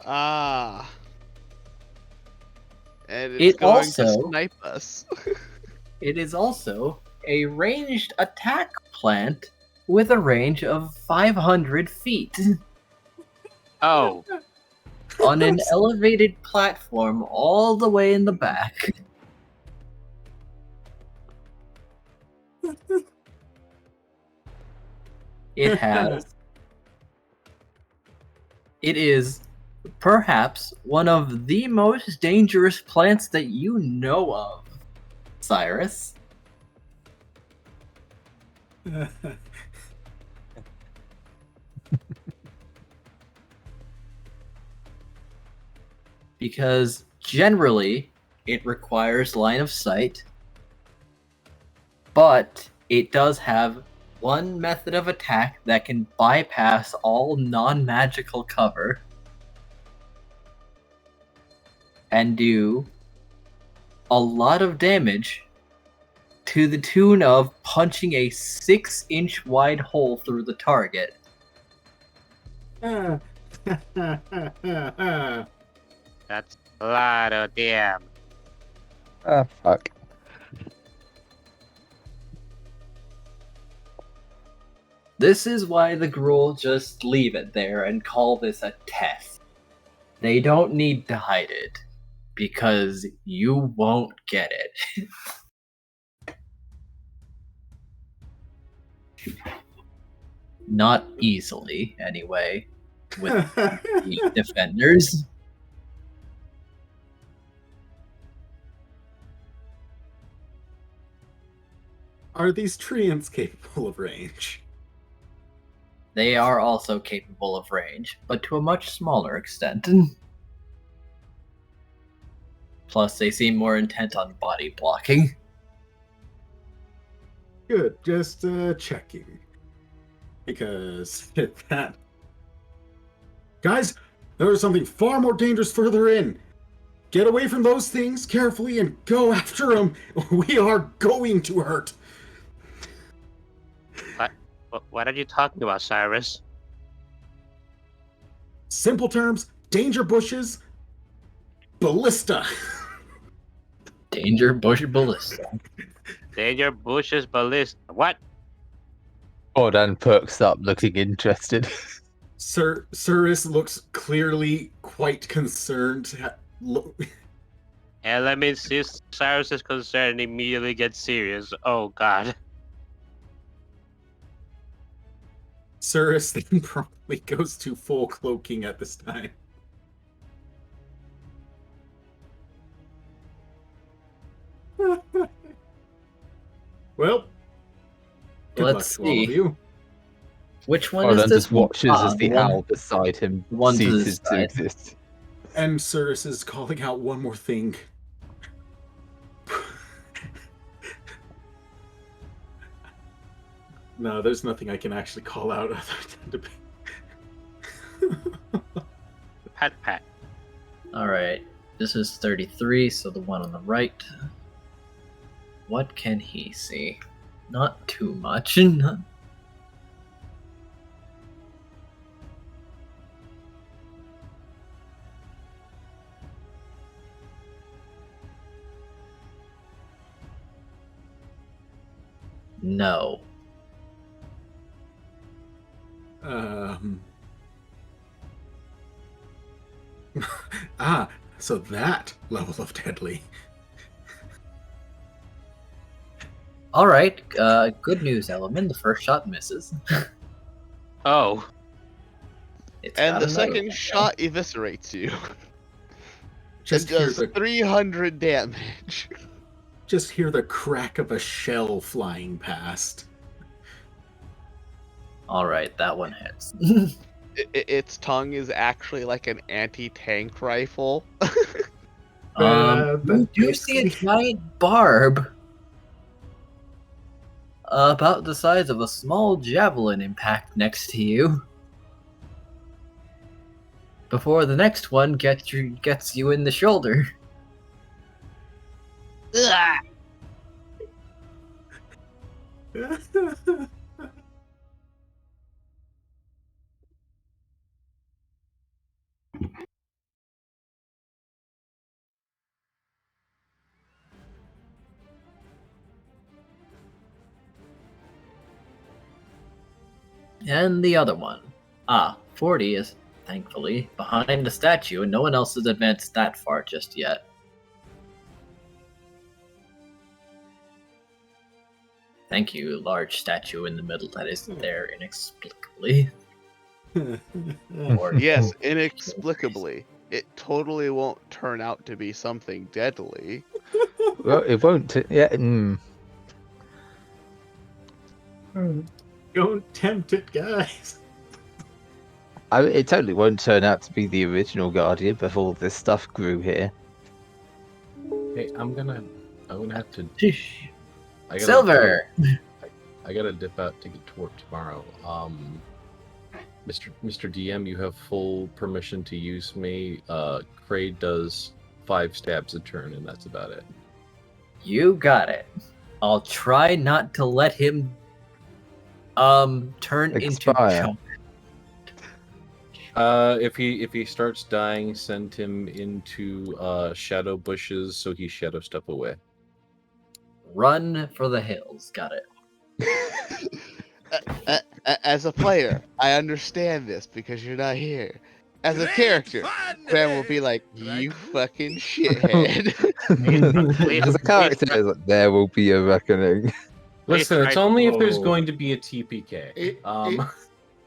Ah. And It it's going also- to snipe us. It is also a ranged attack plant with a range of 500 feet Oh. on an elevated platform all the way in the back. It is perhaps one of the most dangerous plants that you know of, Cyrus. Because generally it requires line of sight, but it does have one method of attack that can bypass all non-magical cover and do a lot of damage to the tune of punching a 6-inch wide hole through the target. That's a lot of damn. Ah, fuck. This is why the Gruul just leave it there and call this a test. They don't need to hide it, because you won't get it. Not easily, anyway, with the defenders. Are these treants capable of range? They are also capable of range, but to a much smaller extent. Plus, they seem more intent on body blocking. Good, just checking. Because that... Guys, there is something far more dangerous further in. Get away from those things carefully and go after them. We are going to hurt. What are you talking about, Cyrus? Simple terms, danger bushes, ballista. Danger bush ballista. Danger bushes ballista. What? Koredan perks up, looking interested. Cyrus looks clearly quite concerned. Element sees Cyrus is concerned and immediately gets serious. Oh god. Cyrus then probably goes to full cloaking at this time. Well, good luck Let's to all of see. you. Which one Koredan is this? just watches as the the one- owl beside him one to the ceases to side. exist. And Cyrus is calling out one more thing. No, there's nothing I can actually call out other than to be... Pat. Alright, this is 33, so the one on the right. What can he see? Not too much. No. So that level of deadly. Alright, good news, Element. The first shot misses. Oh. It's And got the another second one. shot eviscerates you. Just It does hear the 300 damage. just hear the crack of a shell flying past. Alright, that one hits. Its tongue is actually like an anti-tank rifle. You do see a giant barb about the size of a small javelin impact next to you. Before the next one gets you in the shoulder. And the other one. 40 is, thankfully, behind the statue, and no one else has advanced that far just yet. Thank you, large statue in the middle that is there inexplicably. Or- Yes, inexplicably. It totally won't turn out to be something deadly. Well, it won't. Don't tempt it, guys. It totally won't turn out to be the original Guardian before this stuff grew here. Hey, I'm gonna have to. I gotta Silver! I gotta dip out to get to work tomorrow. Mr. DM, you have full permission to use me. Kraid does 5 stabs a turn, and that's about it. You got it. I'll try not to let him turn Expire. into If he starts dying, send him into shadow bushes so he shadow step away. Run for the hills. Got it. As a player, I understand this because you're not here. As a character, Graham will be like, "You fucking shithead." As a character, it's like, there will be a reckoning. Listen, it's only if there's Oh. going to be a TPK.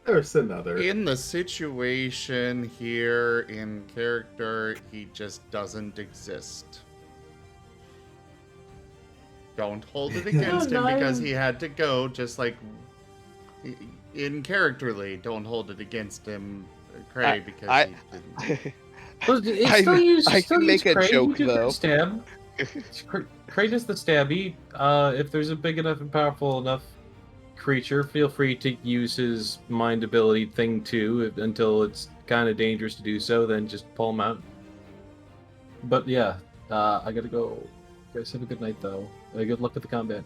There's another. In the situation here, in character, he just doesn't exist. Don't hold it against him because he had to go, just like in characterly. Don't hold it against him, Cray, because he didn't. Well, it's still used. I still can use make a Cray. joke, You just though. Stab. Cray does the stabby. If there's a big enough and powerful enough creature, feel free to use his mind ability thing too, until it's kind of dangerous to do so. Then just pull him out. But yeah, I gotta go. You guys have a good night, though. Good luck with the combat.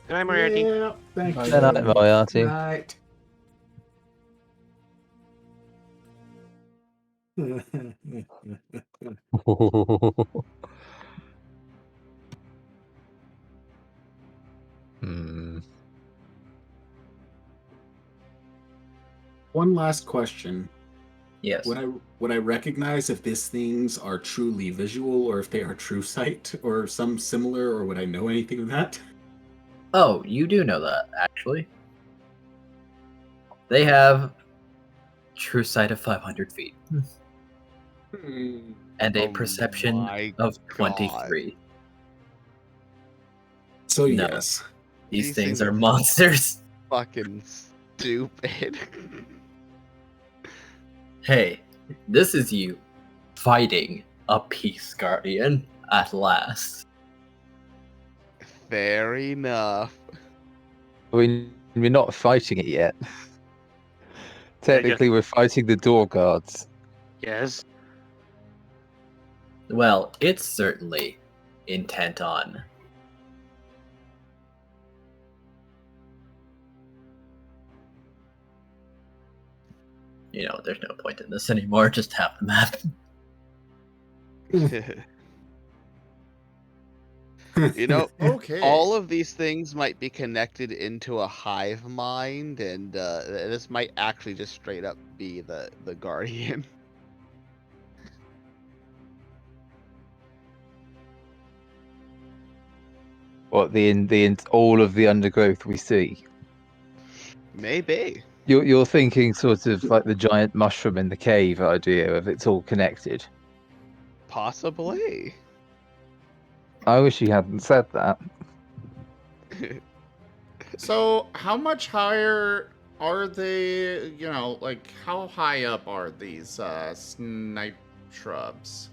Good night, Moriarty. Yeah, thank Bye. you. Good night, Moriarty. Night. Hmm. One last question. Yes. Would I recognize if these things are truly visual or if they are true sight or some similar, or would I know anything of that? Oh, you do know that, actually. They have true sight of 500 feet. And a Oh perception my of God. 23. So No. yes. These These things things are are monsters. Fucking stupid. Hey, this is you fighting a Peace Guardian at last. Fair enough. We're not fighting it yet. Technically, we're fighting the door guards. Yes. Well, it's certainly intent on. You know, there's no point in this anymore, just have the map. You know, Okay. all of these things might be connected into a hive mind, and this might actually just straight up be the Guardian. What all of the undergrowth we see? Maybe. You're thinking sort of like the giant mushroom in the cave idea of it's all connected. Possibly. I wish you hadn't said that. So, how much higher are they? You know, like how high up are these snipe shrubs?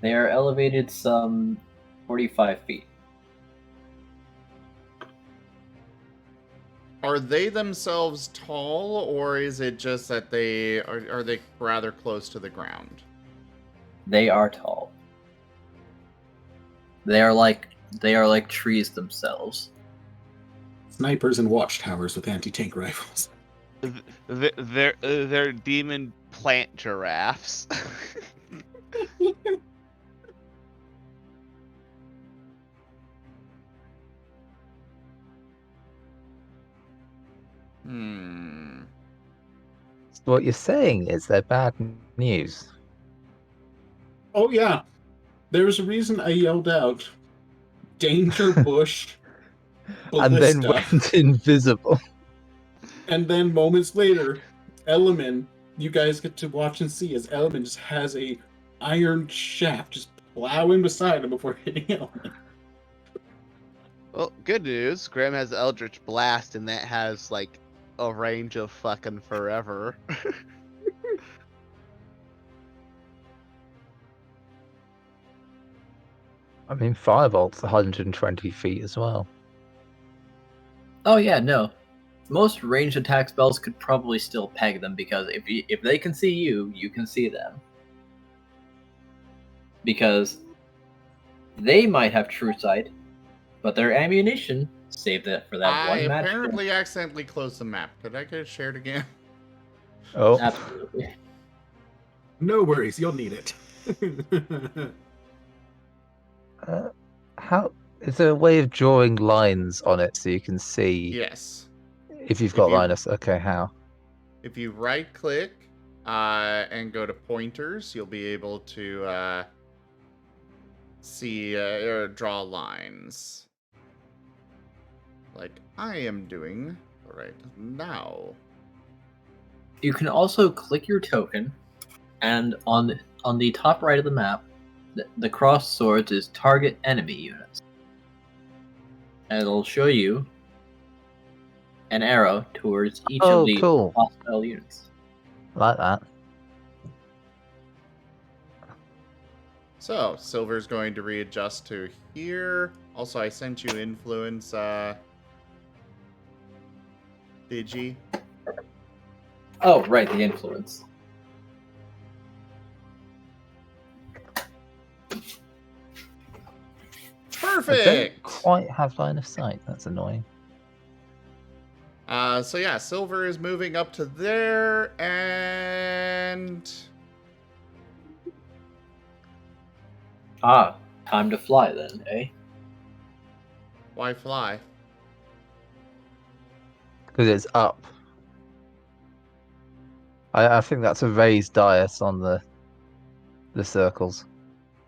They are elevated some 45 feet. Are they themselves tall, or is it just that they are they rather close to the ground? They are tall. They are like trees themselves. Snipers and watchtowers with anti-tank rifles. They're demon plant giraffes. So what you're saying is they're bad news. Oh yeah. There's a reason I yelled out, "Danger bush!" And then ballista. went invisible. And then moments later, Element, you guys get to watch and see as Element just has a iron shaft just plowing beside him before hitting Element. Well, good news. Graham has Eldritch Blast, and that has like a range of fucking forever. I mean, Firebolt's 120 feet as well. Oh yeah, no. Most ranged attack spells could probably still peg them because if they can see you, you can see them. Because they might have true sight, but their ammunition saved it for that I one match. apparently accidentally closed the map. Could I get it shared again? Oh, Absolutely. No worries, you'll need it. how is there a way of drawing lines on it so you can see Yes. If you've If got you- Linus, okay, how? If you right click and go to pointers, you'll be able to see or draw lines. Like I am doing right now. You can also click your token, and on the top right of the map, the cross swords is target enemy units. And it'll show you an arrow towards each Oh, of the cool. hostile units. Like that. So, Silver's going to readjust to here. Also, I sent you influence, Digi. Oh, right, the influence. I don't Perfect! quite have line of sight. That's annoying. So yeah, Silver is moving up to there, and... Ah, time to fly then, eh? Why fly? Because it's up. I think that's a raised dais on the circles.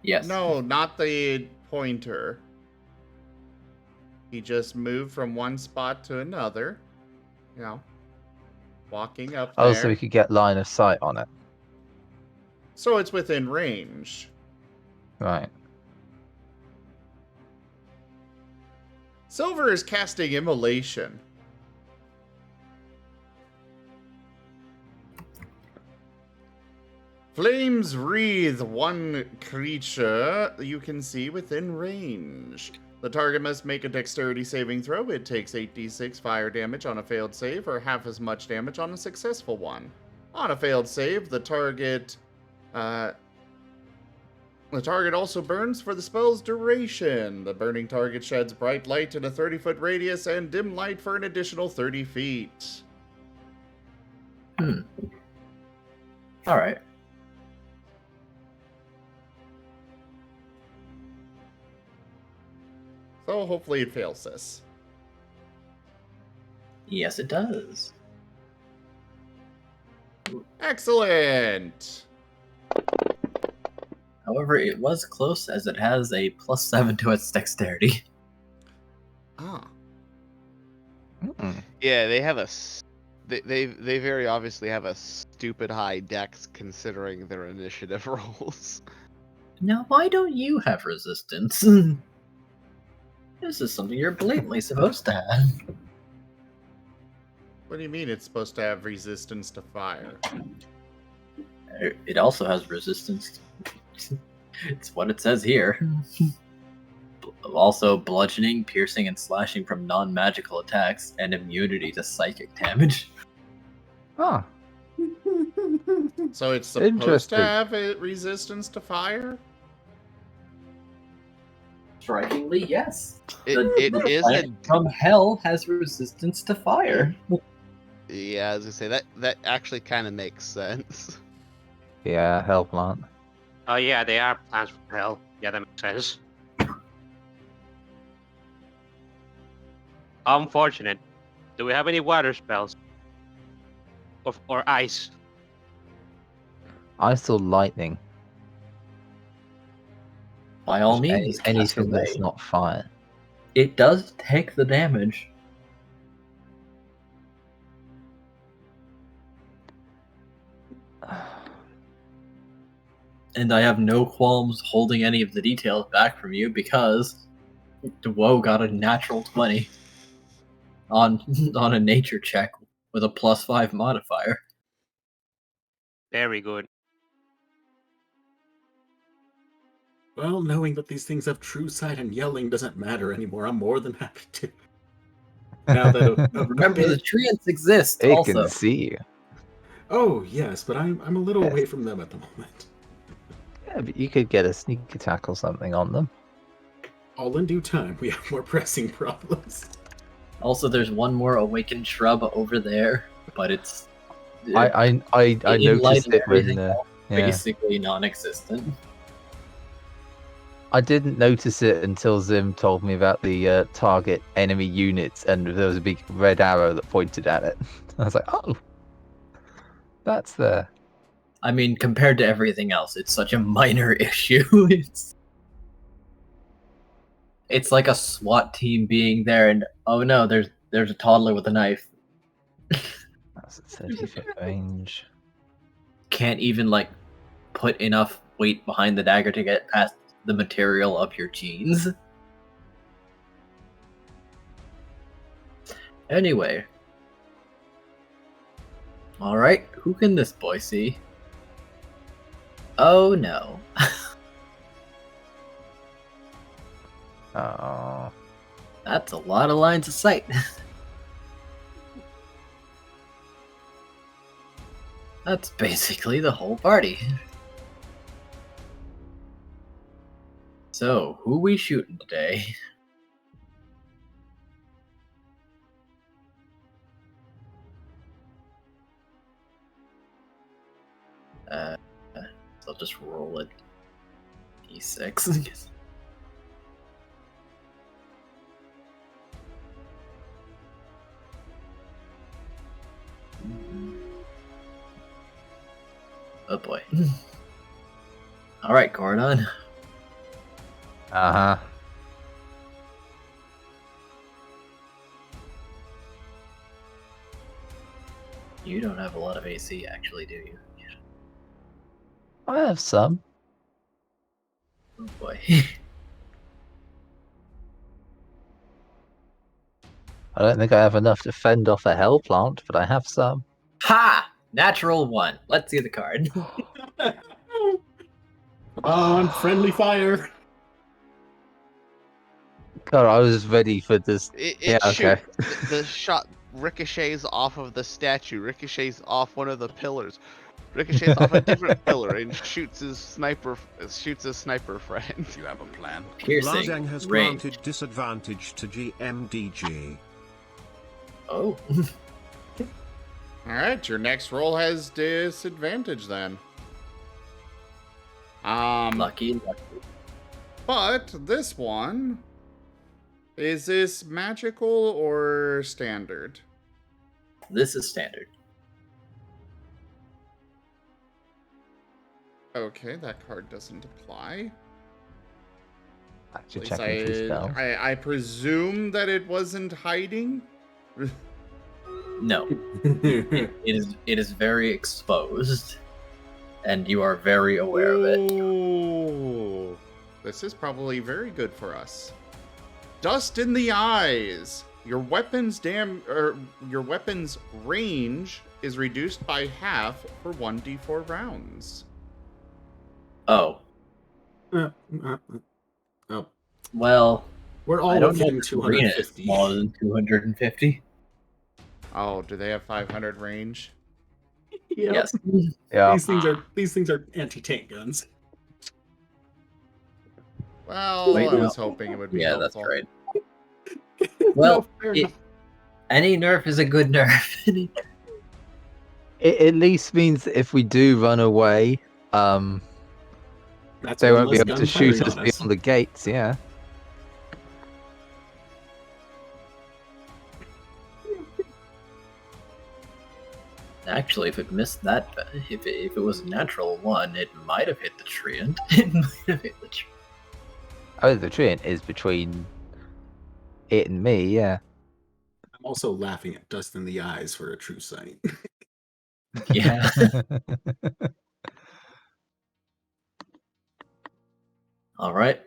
Yes. No, not the pointer. He just moved from one spot to another. You know, walking up there. Oh, so we could get line of sight on it. So it's within range. Right. Silver is casting Immolation. Flames wreathe one creature you can see within range. The target must make a dexterity saving throw. It takes 8d6 fire damage on a failed save, or half as much damage on a successful one. On a failed save, the target also burns for the spell's duration. The burning target sheds bright light in a 30-foot radius and dim light for an additional 30 feet. Alright. So hopefully it fails this. Yes, it does. Excellent! However, it was close as it has a +7 to its dexterity. Ah. Yeah, they have they very obviously have a stupid high dex considering their initiative rolls. Now, why don't you have resistance? This is something you're blatantly supposed to have. What do you mean it's supposed to have resistance to fire? It also has resistance. It's what it says here. Also, bludgeoning, piercing, and slashing from non-magical attacks, and immunity to psychic damage. Ah. So it's supposed Interesting. to have a resistance to fire? Strikingly, yes. It is planet from hell has resistance to fire. Yeah, I was gonna say that actually kind of makes sense. Yeah, hell plant. Oh yeah, they are plants from hell. Yeah, that makes sense. Unfortunate. Do we have any water spells? Or ice? I saw lightning. By all means, Anything cast away. that's not fire. It does take the damage. And I have no qualms holding any of the details back from you because Woe got a natural 20 on a nature check with a +5 modifier. Very good. Well, knowing that these things have true sight and yelling doesn't matter anymore, I'm more than happy to. Now that Remember, the treants exist They also. can see you. Oh yes, but I'm a little away from them at the moment. Yeah, but you could get a sneak attack or something on them. All in due time. We have more pressing problems. Also, there's one more awakened shrub over there, but it's I in light noticed of it when everything else, yeah. basically non-existent. I didn't notice it until Zim told me about the target enemy units, and there was a big red arrow that pointed at it. I was like, oh, that's there. I mean, compared to everything else, it's such a minor issue. It's like a SWAT team being there, and oh no, there's a toddler with a knife. That's a 30-foot range. Can't even like put enough weight behind the dagger to get past the material of your jeans. Anyway. Alright, who can this boy see? Oh no. Oh. That's a lot of lines of sight. That's basically the whole party. So, who we shooting today? So I'll just roll it. D6. Oh boy. Alright, Koredan. Uh-huh. You don't have a lot of AC, actually, do you? I have some. Oh boy. I don't think I have enough to fend off a hell plant, but I have some. Ha! Natural 1. Let's see the card. On friendly fire. God, I was ready for this. It Okay. the shot ricochets off of the statue, ricochets off one of the pillars, ricochets off a different pillar, and shoots his sniper friend. You have a plan? Piercing. Lardang has range. granted disadvantage to GMDG. Oh. Alright, your next roll has disadvantage then. Lucky. But this one, is this magical or standard? This is standard. Okay, that card doesn't apply. Actually, At least checking if he's spell. I presume that it wasn't hiding. No. It is very exposed. And you are very aware of it. Ooh, this is probably very good for us. Dust in the eyes. Your weapon's range is reduced by half for 1d4 rounds. Oh. Oh, Well, we're I all don't know within if Korean is 250. smaller than 250. Oh, do they have 500 range? Yep. Yes. Yeah. These things are anti-tank guns. Well, Wait, I was hoping it would be Yeah, helpful. that's right. Well, fair it- enough. any nerf is a good nerf. It at least means that if we do run away, That's they one won't be less able to gun shoot firing us on us. beyond the gates, yeah. Actually, if it missed that, if it was a natural 1, it might have hit the treant. It might have hit the treant. Oh, the treant is between it and me, yeah. I'm also laughing at dust in the eyes for a true sight. Yeah. All right.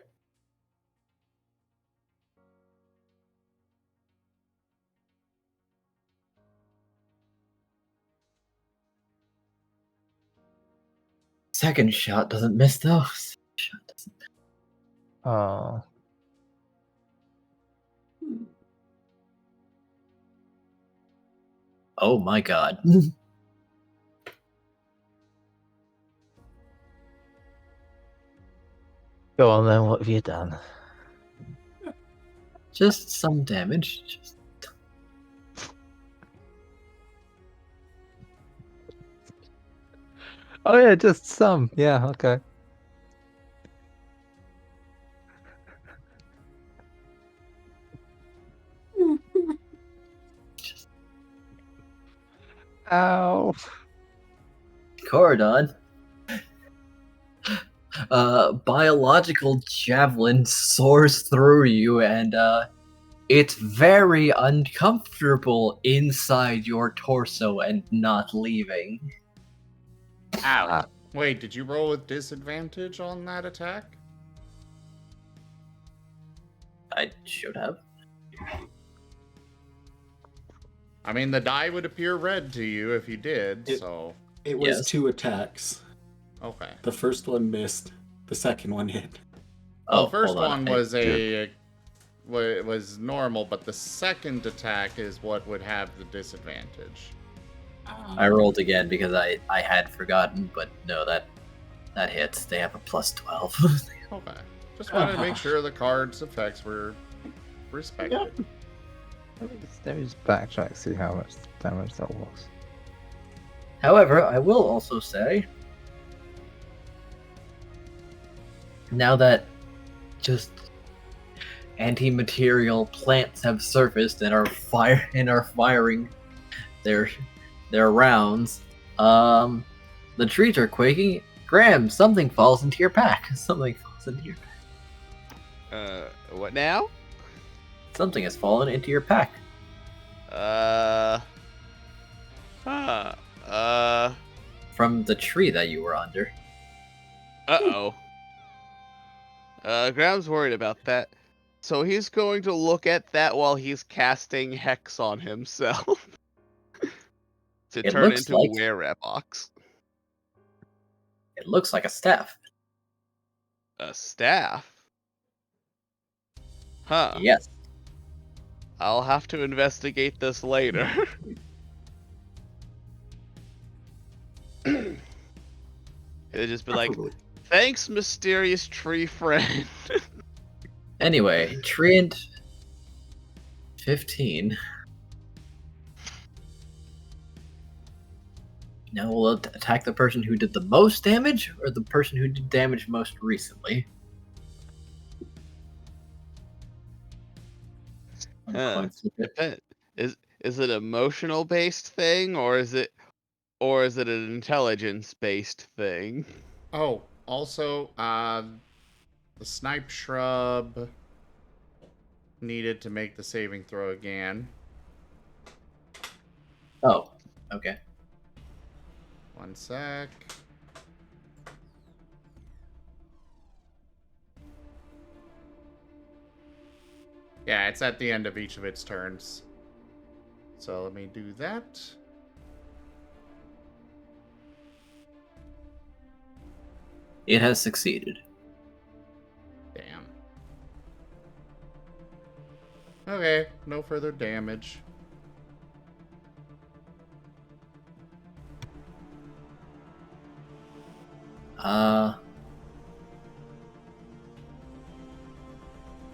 Second shot doesn't miss though. Shot doesn't. Oh. Oh my god. Go on then, what have you done? Just some damage. Just Oh yeah, just some. Yeah, okay. Ow. Koredan, biological javelin soars through you, and it's very uncomfortable inside your torso and not leaving. Ouch. Wait, did you roll with disadvantage on that attack? I should have. I mean, the die would appear red to you if you did, It- so... It was Yes. 2 attacks. Okay. The first one missed. The second one hit. Well, Oh, the first hold on. one was normal, but the second attack is what would have the disadvantage. I rolled again because I had forgotten, but no, that hits. They have a plus 12. Okay. Just wanted to make sure the card's effects were respected. Let me just backtrack, see how much damage that was. However, I will also say, now that just anti-material plants have surfaced and are firing their rounds, the trees are quaking. Graham, something falls into your pack. Something falls into your pack. What now? Something has fallen into your pack. From the tree that you were under. Uh-oh. Graham's worried about that. So he's going to look at that while he's casting Hex on himself. to It turn looks into like- a were-box. It looks like a staff. A staff? Huh. Yes. I'll have to investigate this later. It'll just be like, thanks, mysterious tree friend. Anyway, Treant 15. Now we'll attack the person who did the most damage, or the person who did damage most recently. Huh. Is it emotional based thing, or is it an intelligence based thing? Oh, also, the snipe shrub needed to make the saving throw again. Oh, okay. One sec. Yeah, it's at the end of each of its turns. So let me do that. It has succeeded. Damn. Okay, no further damage.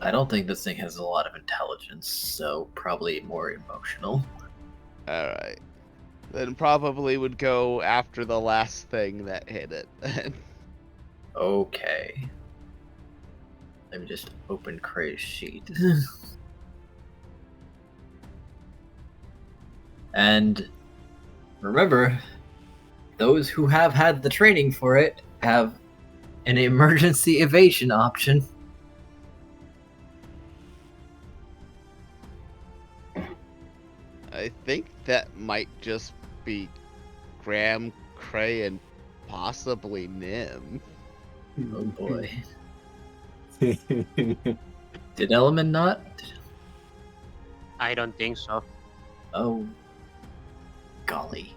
I don't think this thing has a lot of intelligence, so probably more emotional. Alright. Then probably would go after the last thing that hit it. Okay. Let me just open Cray's sheet. And remember, those who have had the training for it have an emergency evasion option. I think that might just be Graham, Cray, and possibly Nim. Oh boy. Did Element not? I don't think so. Oh, golly.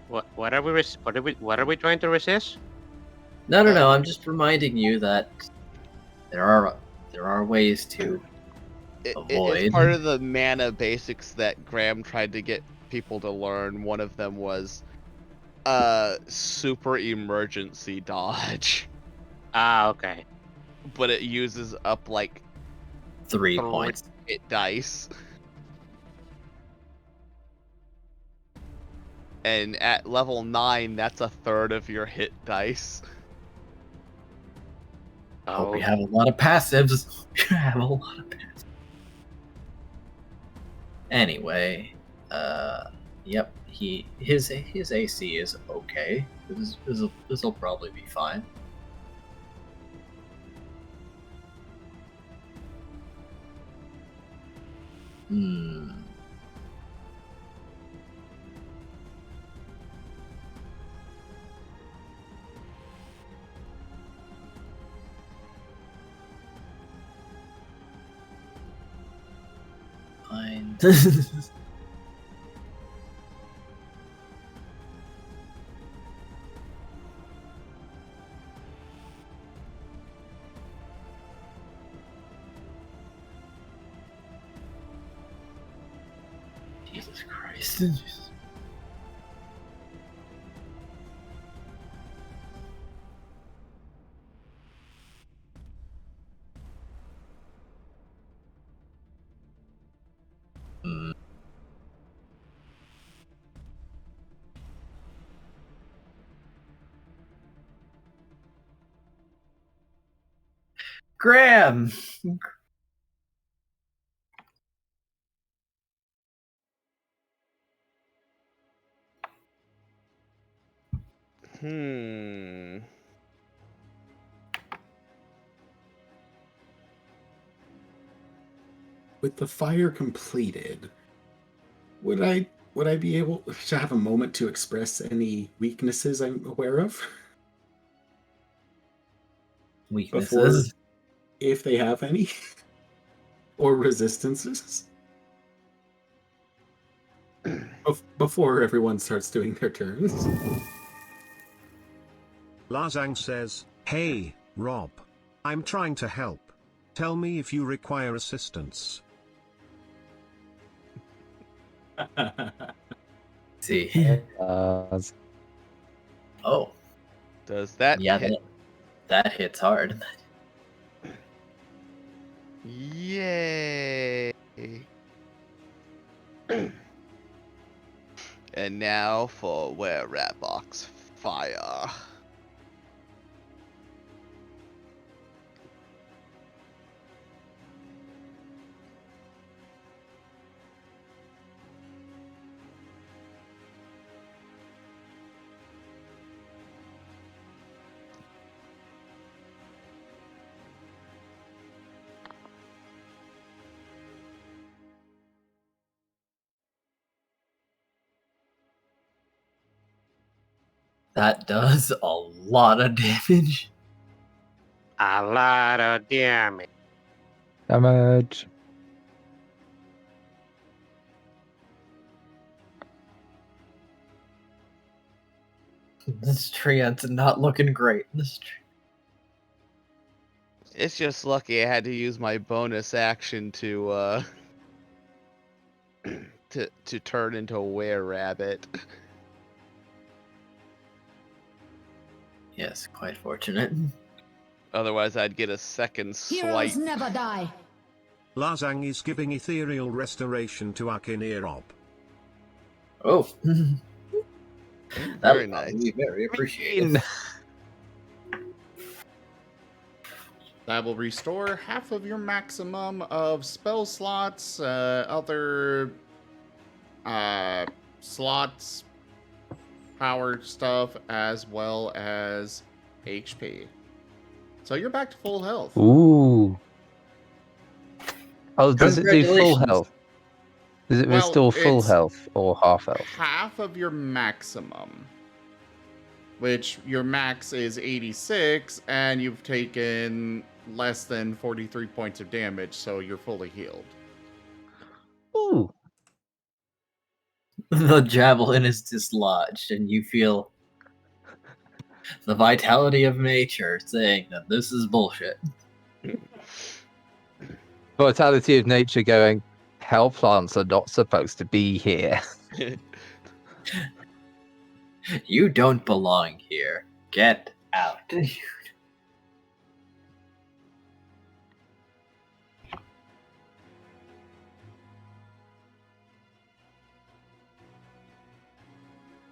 What are we trying to resist? No. I'm just reminding you that there are ways to avoid. It's part of the mana basics that Graham tried to get people to learn. One of them was super emergency dodge. Ah, okay. But it uses up like 3 points. hit dice. And at level 9, that's a third of your hit dice. Oh, we have a lot of passives. We have a lot of passives. Anyway, yep, his AC is okay. This'll probably be fine. Hmm. Fine. Jesus Christ. Hmm. Graham! With the fire completed, would I be able to have a moment to express any weaknesses I'm aware of? Weaknesses? If they have any, or resistances, before everyone starts doing their turns. Lazang says, "Hey, Rob. I'm trying to help. Tell me if you require assistance." See. Uh, Oh. Does that Yeah, hit? that hits hard. Yay! And now for where Ratbox fire. That does a lot of damage. A lot of damage. damage. This treant's not looking great. It's just lucky I had to use my bonus action to to turn into a were-rabbit. Yes, quite fortunate. Otherwise, I'd get a second swipe. Heroes never die. Lazang is giving ethereal restoration to Akinirop. Oh. Very That would nice. probably be very appreciated. That will restore half of your maximum of spell slots, other slots, power stuff, as well as HP. So you're back to full health. Ooh. Oh, does it do full Congratulations. health? Does it Well, restore full it's health or half health? half of your maximum, which your max is 86, and you've taken less than 43 points of damage, so you're fully healed. Ooh. The javelin is dislodged, and you feel the vitality of nature saying that this is bullshit. Vitality of nature going, hell plants are not supposed to be here. You don't belong here. Get out.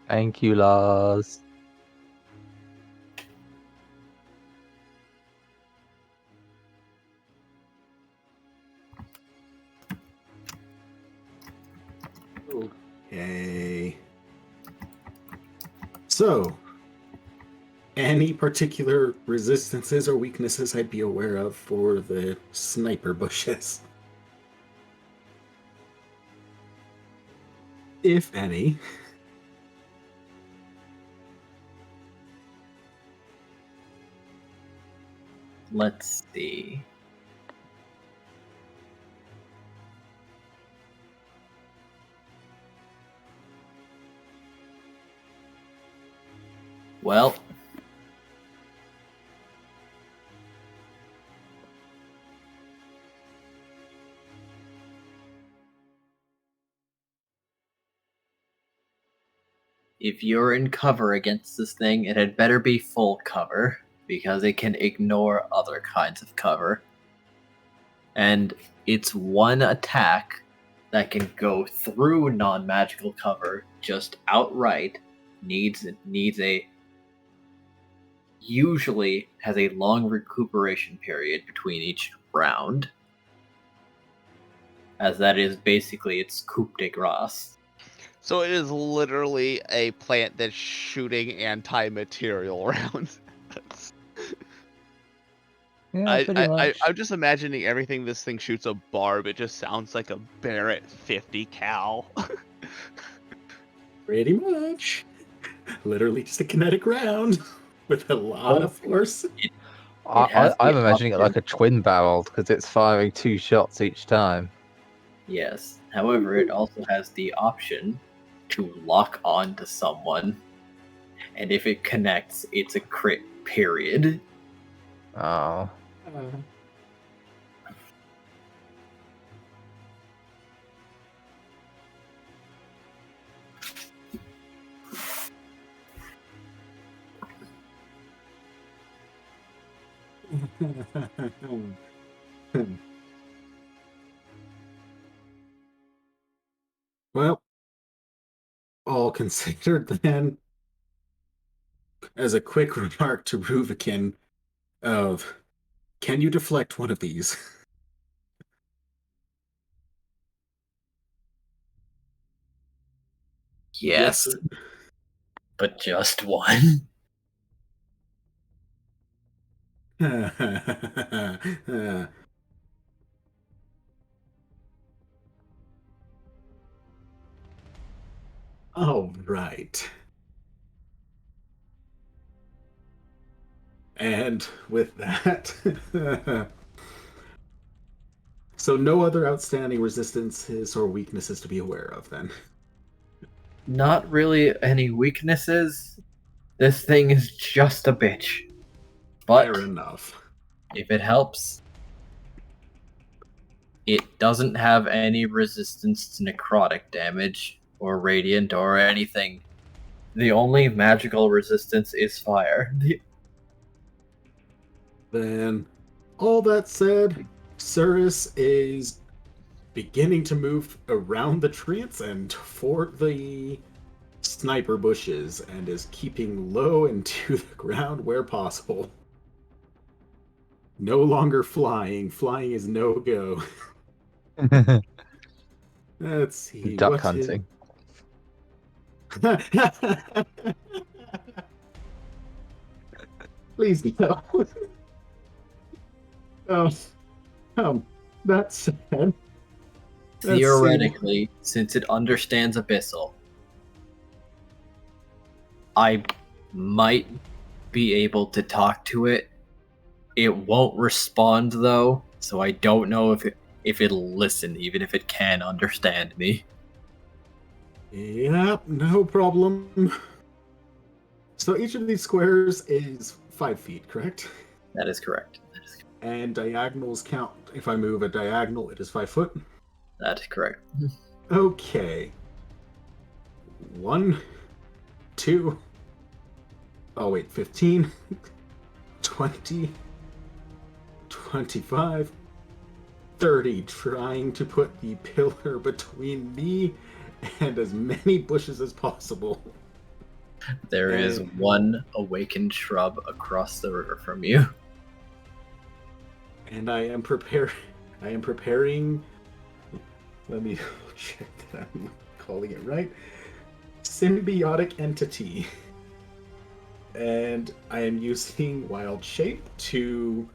Thank you, Lars. Okay. So, any particular resistances or weaknesses I'd be aware of for the sniper bushes? If any. Let's see. Well, if you're in cover against this thing, it had better be full cover, because it can ignore other kinds of cover. And it's one attack that can go through non-magical cover just outright, usually has a long recuperation period between each round, as that is basically its coup de grace. So it is literally a plant that's shooting anti-material rounds. Yeah, pretty much. I'm just imagining everything this thing shoots a barb. It just sounds like a Barrett 50 cal. Pretty much. Literally just a kinetic round with a lot of force. has the I'm imagining it like option- a twin-barreled because it's firing 2 shots each time. Yes. However, it also has the option to lock on to someone, and if it connects, it's a crit, period. Oh. Well, all considered then, as a quick remark to Ruvikin of, can you deflect one of these? Yes, Yes. but just one. All right. And with that, so no other outstanding resistances or weaknesses to be aware of then. Not really any weaknesses. This thing is just a bitch. But Fair enough. if it helps, it doesn't have any resistance to necrotic damage or radiant or anything. The only magical resistance is fire. Then, all that said, Cirrus is beginning to move around the trees and toward the sniper bushes and is keeping low and to the ground where possible. No longer flying. Flying is no go. Let's see. Duck what hunting. Please no. That said, Theoretically, since it understands Abyssal, I might be able to talk to it. It won't respond though, so I don't know if it'll listen, even if it can understand me. Yep, no problem. So each of these squares is 5 feet, correct? That is correct. And diagonals count. If I move a diagonal, it is 5 foot. That is correct. Okay. 1, 2. Oh, wait, 15, 20, 25, 30. Trying to put the pillar between me and as many bushes as possible. There is one awakened shrub across the river from you. And I am preparing. Let me check that. calling it right. Symbiotic entity. And I am using Wild Shape to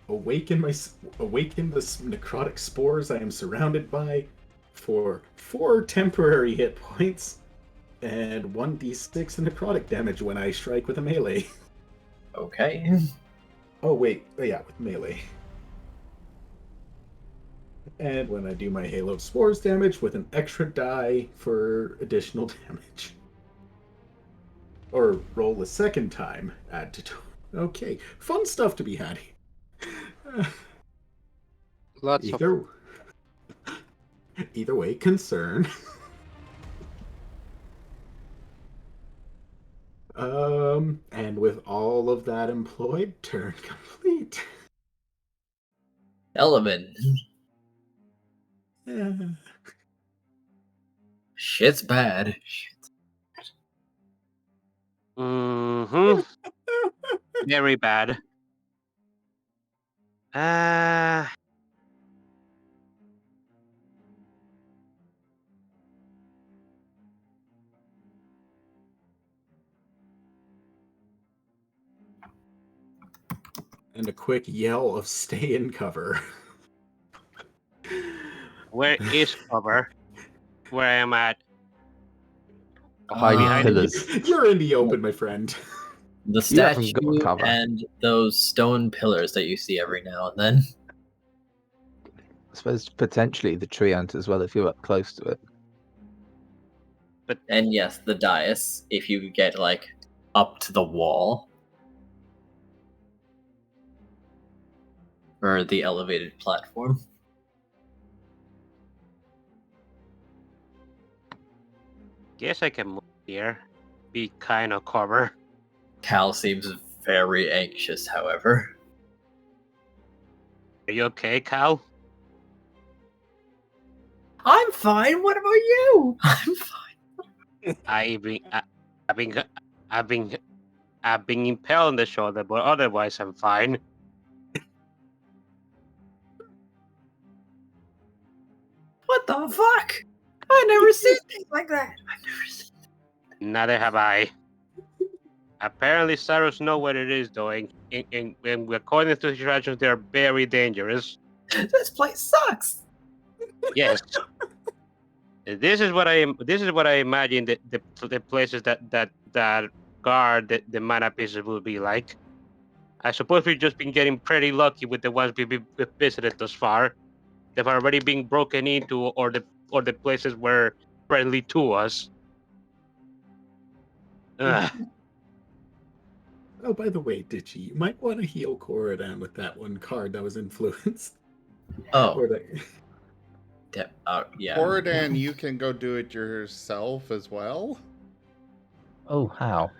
awaken the necrotic spores I am surrounded by for 4 temporary hit points and 1d6 necrotic damage when I strike with a melee. Okay. Oh wait, yeah, with melee. And when I do my Halo of Spores damage with an extra die for additional damage. Or roll a second time, add to... Okay, fun stuff to be had here. Lots of Either way, concern. And with all of that employed, turn complete. Element. Shit's bad. Mm-hmm. Very bad. And a quick yell of stay in cover. Where is cover? Where I am at? Behind pillars. You're in the open, my friend. The You haven't statue got cover. and those stone pillars that you see every now and then. I suppose potentially the tree ant as well if you're up close to it. And yes, the dais, if you get like up to the wall. Or the elevated platform. Guess I can move here. Be kind of cover. Cal seems very anxious, however. Are you okay, Cal? I'm fine. What about you? I'm fine. I've been impaled on the shoulder, but otherwise I'm fine. What the fuck? I never seen things like that. I've never seen. Neither have I. Apparently, Saros know what it is doing, and according to the instructions, they are very dangerous. This place sucks. Yes. This is what I imagine the places that guard the mana pieces will be like. I suppose we've just been getting pretty lucky with the ones we've visited thus far. They've already been broken into, or the places were friendly to us. Ugh. Oh, by the way, Ditchy, you might want to heal Koredan with that one card that was influenced. Oh. Or that... Yeah. Koredan, you can go do it yourself as well. Oh, how?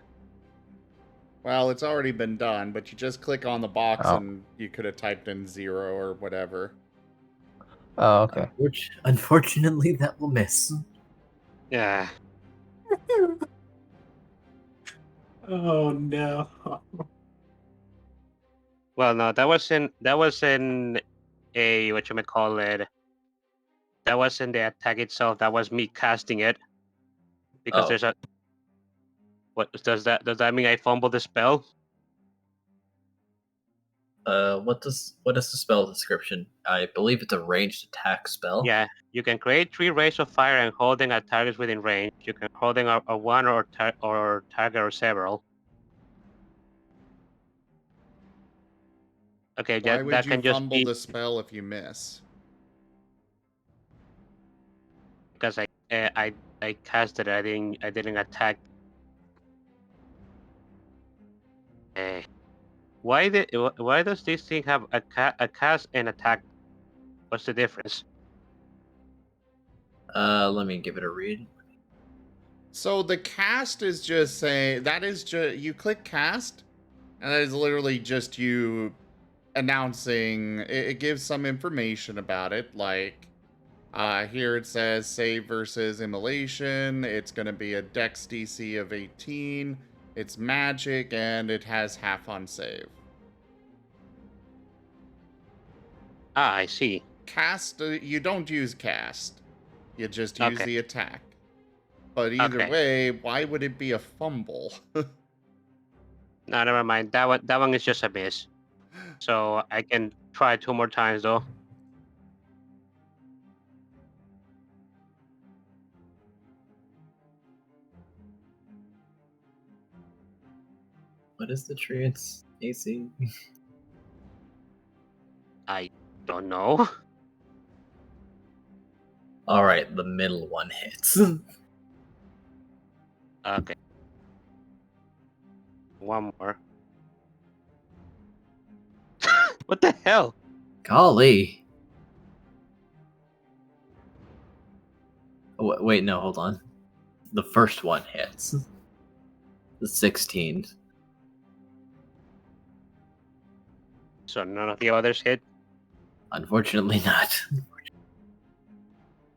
Well, it's already been done, but you just click on the box and you could have typed in 0 or whatever. Oh, okay. Unfortunately, that will miss. Yeah. Oh no. Well, no, that was in a whatchamacallit. That wasn't the attack itself. That was me casting it. Because there's a. What does that mean? I fumbled the spell? What is the spell description? I believe it's a ranged attack spell. Yeah, you can create 3 rays of fire and holding at targets within range. You can holding a one or target or several. Okay, Why would that you can just fumble be the spell if you miss? because I casted it. I didn't attack. Why does this thing have a cast and attack? What's the difference? Let me give it a read. So the cast is just saying that is just you click cast, and that is literally just you announcing. It gives some information about it, like here it says save versus immolation. It's going to be a Dex DC of 18. It's magic, and it has half on save. Ah, I see. Cast, you don't use cast. You just use Okay. the attack. But either Okay. way, why would it be a fumble? No, never mind. That one is just a miss. So I can try 2 more times though. What is the tree's AC? I don't know. All right, the middle one hits. Okay. One more. What the hell? Golly. Wait, no, hold on. The first one hits. The 16. So none of the others hit. Unfortunately not.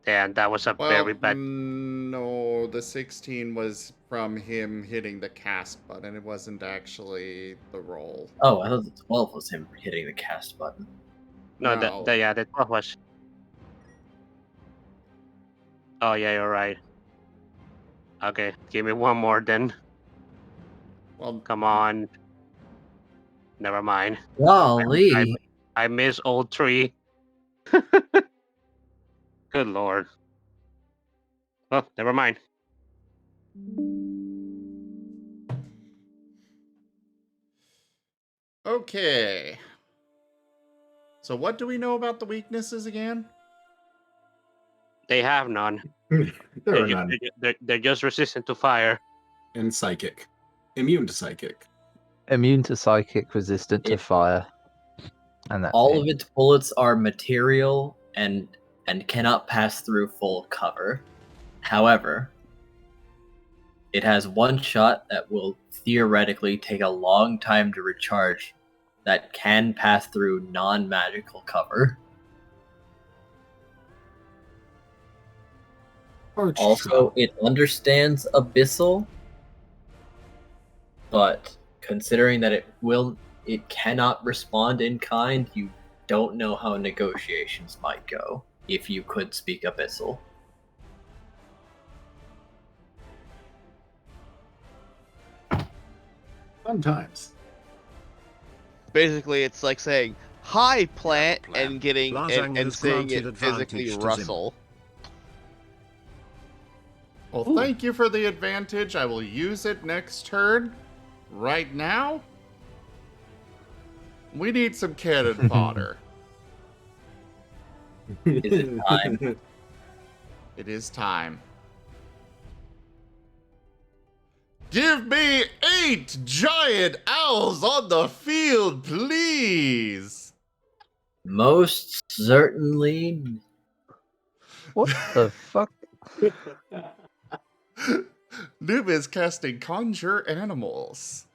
Damn, that was a Well, very bad. no, the 16 was from him hitting the cast button. It wasn't actually the roll. Oh, I thought the 12 was him hitting the cast button. No, No. the 12 was. Oh yeah, you're right. Okay, give me one more then. Well, Come on. Never mind. Golly. I miss all 3. Good lord. Oh, never mind. okay. So what do we know about the weaknesses again? They have none. There They're, are ju- none. they're just resistant to fire. And psychic. Immune to psychic. Immune to psychic, resistant to It- fire. And that's All it. of its bullets are material and cannot pass through full cover. However, it has one shot that will theoretically take a long time to recharge that can pass through non-magical cover. Arch Also, it understands Abyssal, but considering that it cannot respond in kind, you don't know how negotiations might go if you could speak Abyssal. Sometimes. Basically, it's like saying "Hi, plant" and getting Lazang and has seeing granted it physically advantage to Zim. rustle. Well, thank you for the advantage. I will use it next turn. Right now, we need some cannon fodder. Is it time? It is time. Give me 8 giant owls on the field, please! Most certainly. What the fuck? Noob is casting Conjure Animals.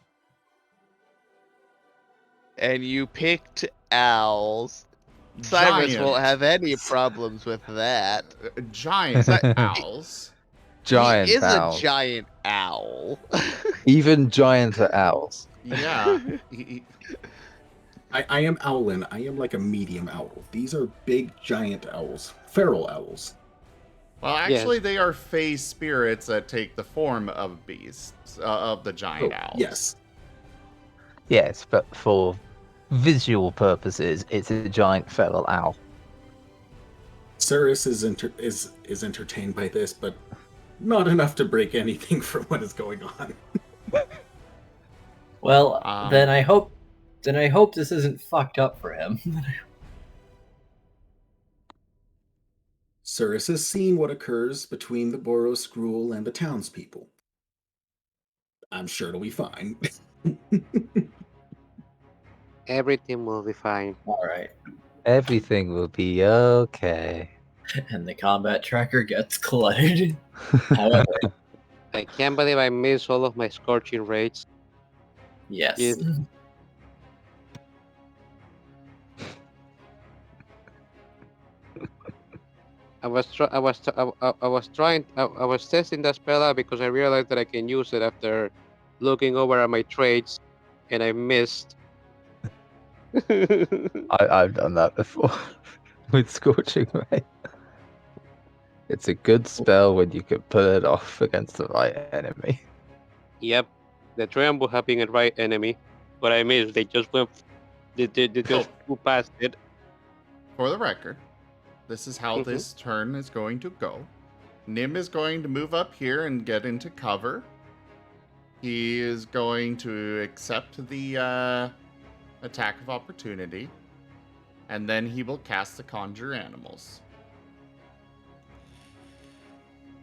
And you picked owls. Cyrus Giant. won't have any problems with that. Giant owls. Giant he is owls. a giant owl. Even gianter owls. Yeah. I am owlin. I am like a medium owl. These are big, giant owls. Feral owls. Well, actually, they are fey spirits that take the form of beasts, of the giant owls. Yes. Yes, but for visual purposes, it's a giant feral owl. Cyrus is entertained by this, but not enough to break anything from what is going on. Well, then I hope this isn't fucked up for him. Cyrus has seen what occurs between the Boros Gruul and the townspeople. I'm sure it'll be fine. Everything will be fine. All right. Everything will be okay. And the combat tracker gets cluttered. However, I can't believe I missed all of my scorching raids. yes. Yes. I was testing that spell out because I realized that I can use it after looking over at my trades, and I missed. I've done that before with Scorching Ray. It's a good spell when you can pull it off against the right enemy. Yep, the triangle have been a right enemy. What I mean is they just went, they just flew past it. For the record, this is how Mhm. this turn is going to go. Nim is going to move up here and get into cover. He is going to accept the attack of opportunity, and then he will cast the Conjure Animals.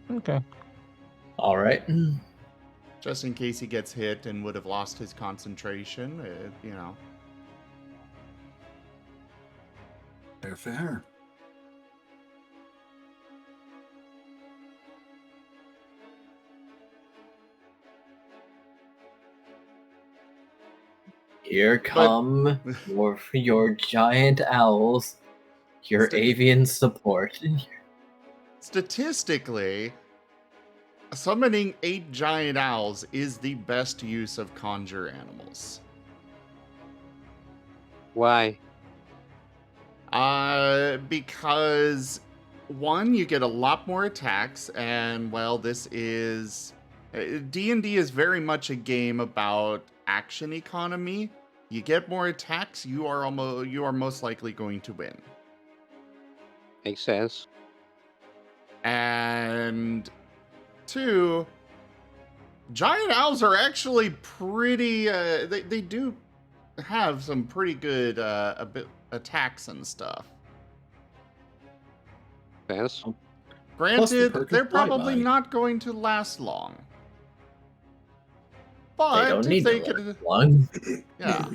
Okay. All right. Just in case he gets hit and would have lost his concentration, you know. Fair. Here come your giant owls, your avian support. Statistically, summoning 8 giant owls is the best use of Conjure Animals. Why? Because one, you get a lot more attacks, and well, this is D&D is very much a game about action economy. You get more attacks, you are most likely going to win. Makes sense. And 2, giant owls are actually pretty. They do have some pretty good attacks and stuff. Sense. Granted, perk is they're probably flyby. not going to last long. They But don't if need they to could, last long. yeah.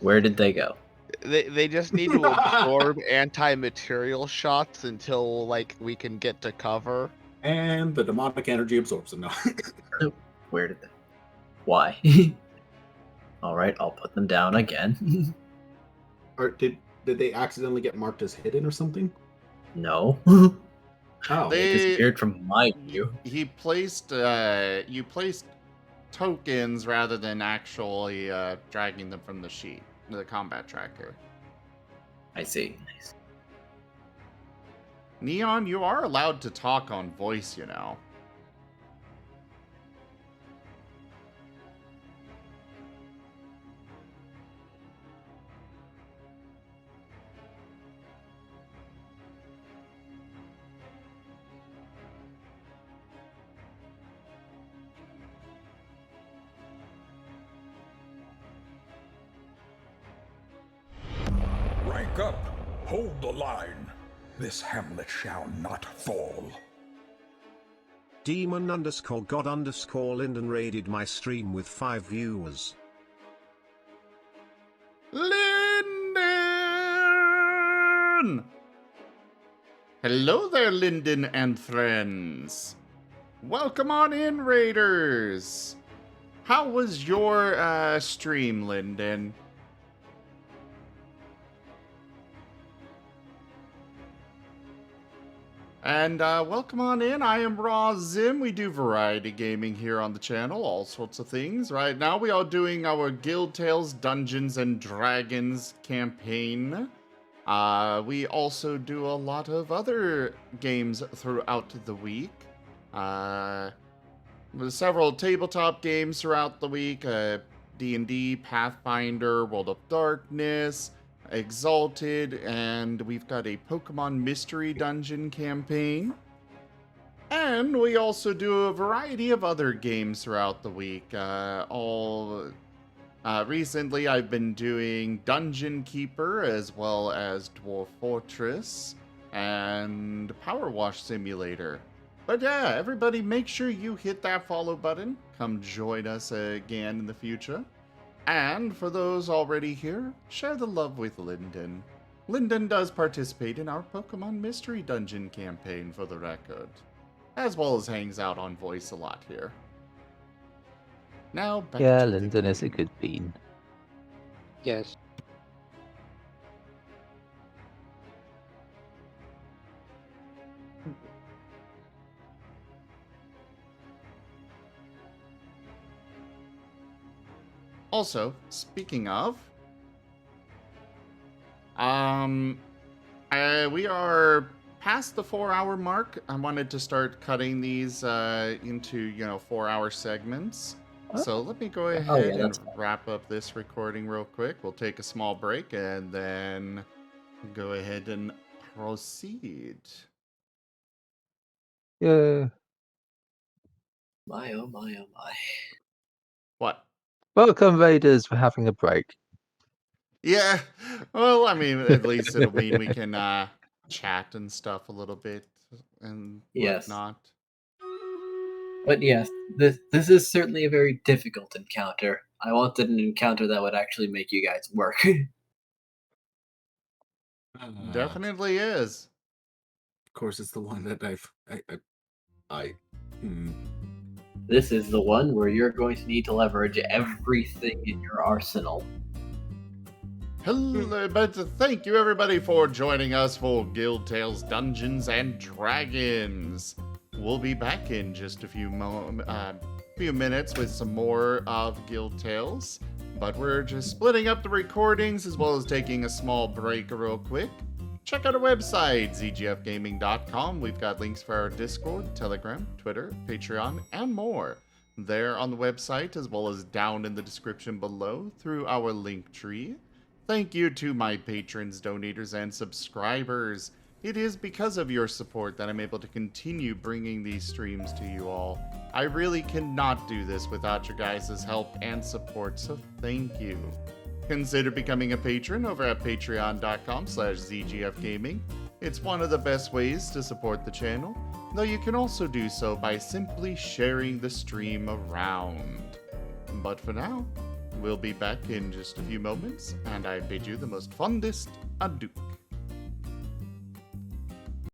Where did they go? They just need to absorb anti-material shots until like we can get to cover. And the demonic energy absorbs them. No. Where did they? Why? All right, I'll put them down again. Or did they accidentally get marked as hidden or something? No. Oh, They disappeared from my view. You placed tokens rather than actually dragging them from the sheet, the combat tracker. I see. Nice. Neon, you are allowed to talk on voice, you know. Rank up. Hold the line. This hamlet shall not fall. Demon_God_Linden raided my stream with 5 viewers. Linden! Hello there, Linden and friends. Welcome on in, Raiders. How was your stream, Linden? And welcome on in. I am Raw Zim. We do variety gaming here on the channel, all sorts of things. Right now we are doing our Guild Tales Dungeons and Dragons campaign. We also do a lot of other games throughout the week. Several tabletop games throughout the week. D&D, Pathfinder, World of Darkness, Exalted, and we've got a Pokemon Mystery Dungeon campaign. And we also do a variety of other games throughout the week. Recently I've been doing Dungeon Keeper as well as Dwarf Fortress and Power Wash Simulator. But yeah, everybody make sure you hit that follow button. Come join us again in the future. And for those already here, share the love with Linden. Linden does participate in our Pokemon Mystery Dungeon campaign, for the record, as well as hangs out on voice a lot here. Now, back Yeah, to the Linden is a game. good bean. Yes. Also, speaking of, we are past the 4-hour mark. I wanted to start cutting these into 4-hour segments. So let me go ahead and that's fine. wrap up this recording real quick. We'll take a small break and then go ahead and proceed. Yeah. My oh my oh my. What? Welcome, Raiders, for having a break. Yeah. Well, I mean, at least it'll mean we can chat and stuff a little bit and Yes. whatnot. But yes, this is certainly a very difficult encounter. I wanted an encounter that would actually make you guys work. Definitely is. Of course, it's the one that This is the one where you're going to need to leverage everything in your arsenal. Hello, but thank you everybody for joining us for Guild Tales Dungeons and Dragons. We'll be back in just a few minutes with some more of Guild Tales, but we're just splitting up the recordings as well as taking a small break real quick. Check out our website, zgfgaming.com. We've got links for our Discord, Telegram, Twitter, Patreon, and more there on the website, as well as down in the description below through our link tree. Thank you to my patrons, donators, and subscribers. It is because of your support that I'm able to continue bringing these streams to you all. I really cannot do this without your guys' help and support, so thank you. Consider becoming a patron over at patreon.com/zgfgaming. It's one of the best ways to support the channel, though you can also do so by simply sharing the stream around. But for now, we'll be back in just a few moments, and I bid you the most fondest adieu.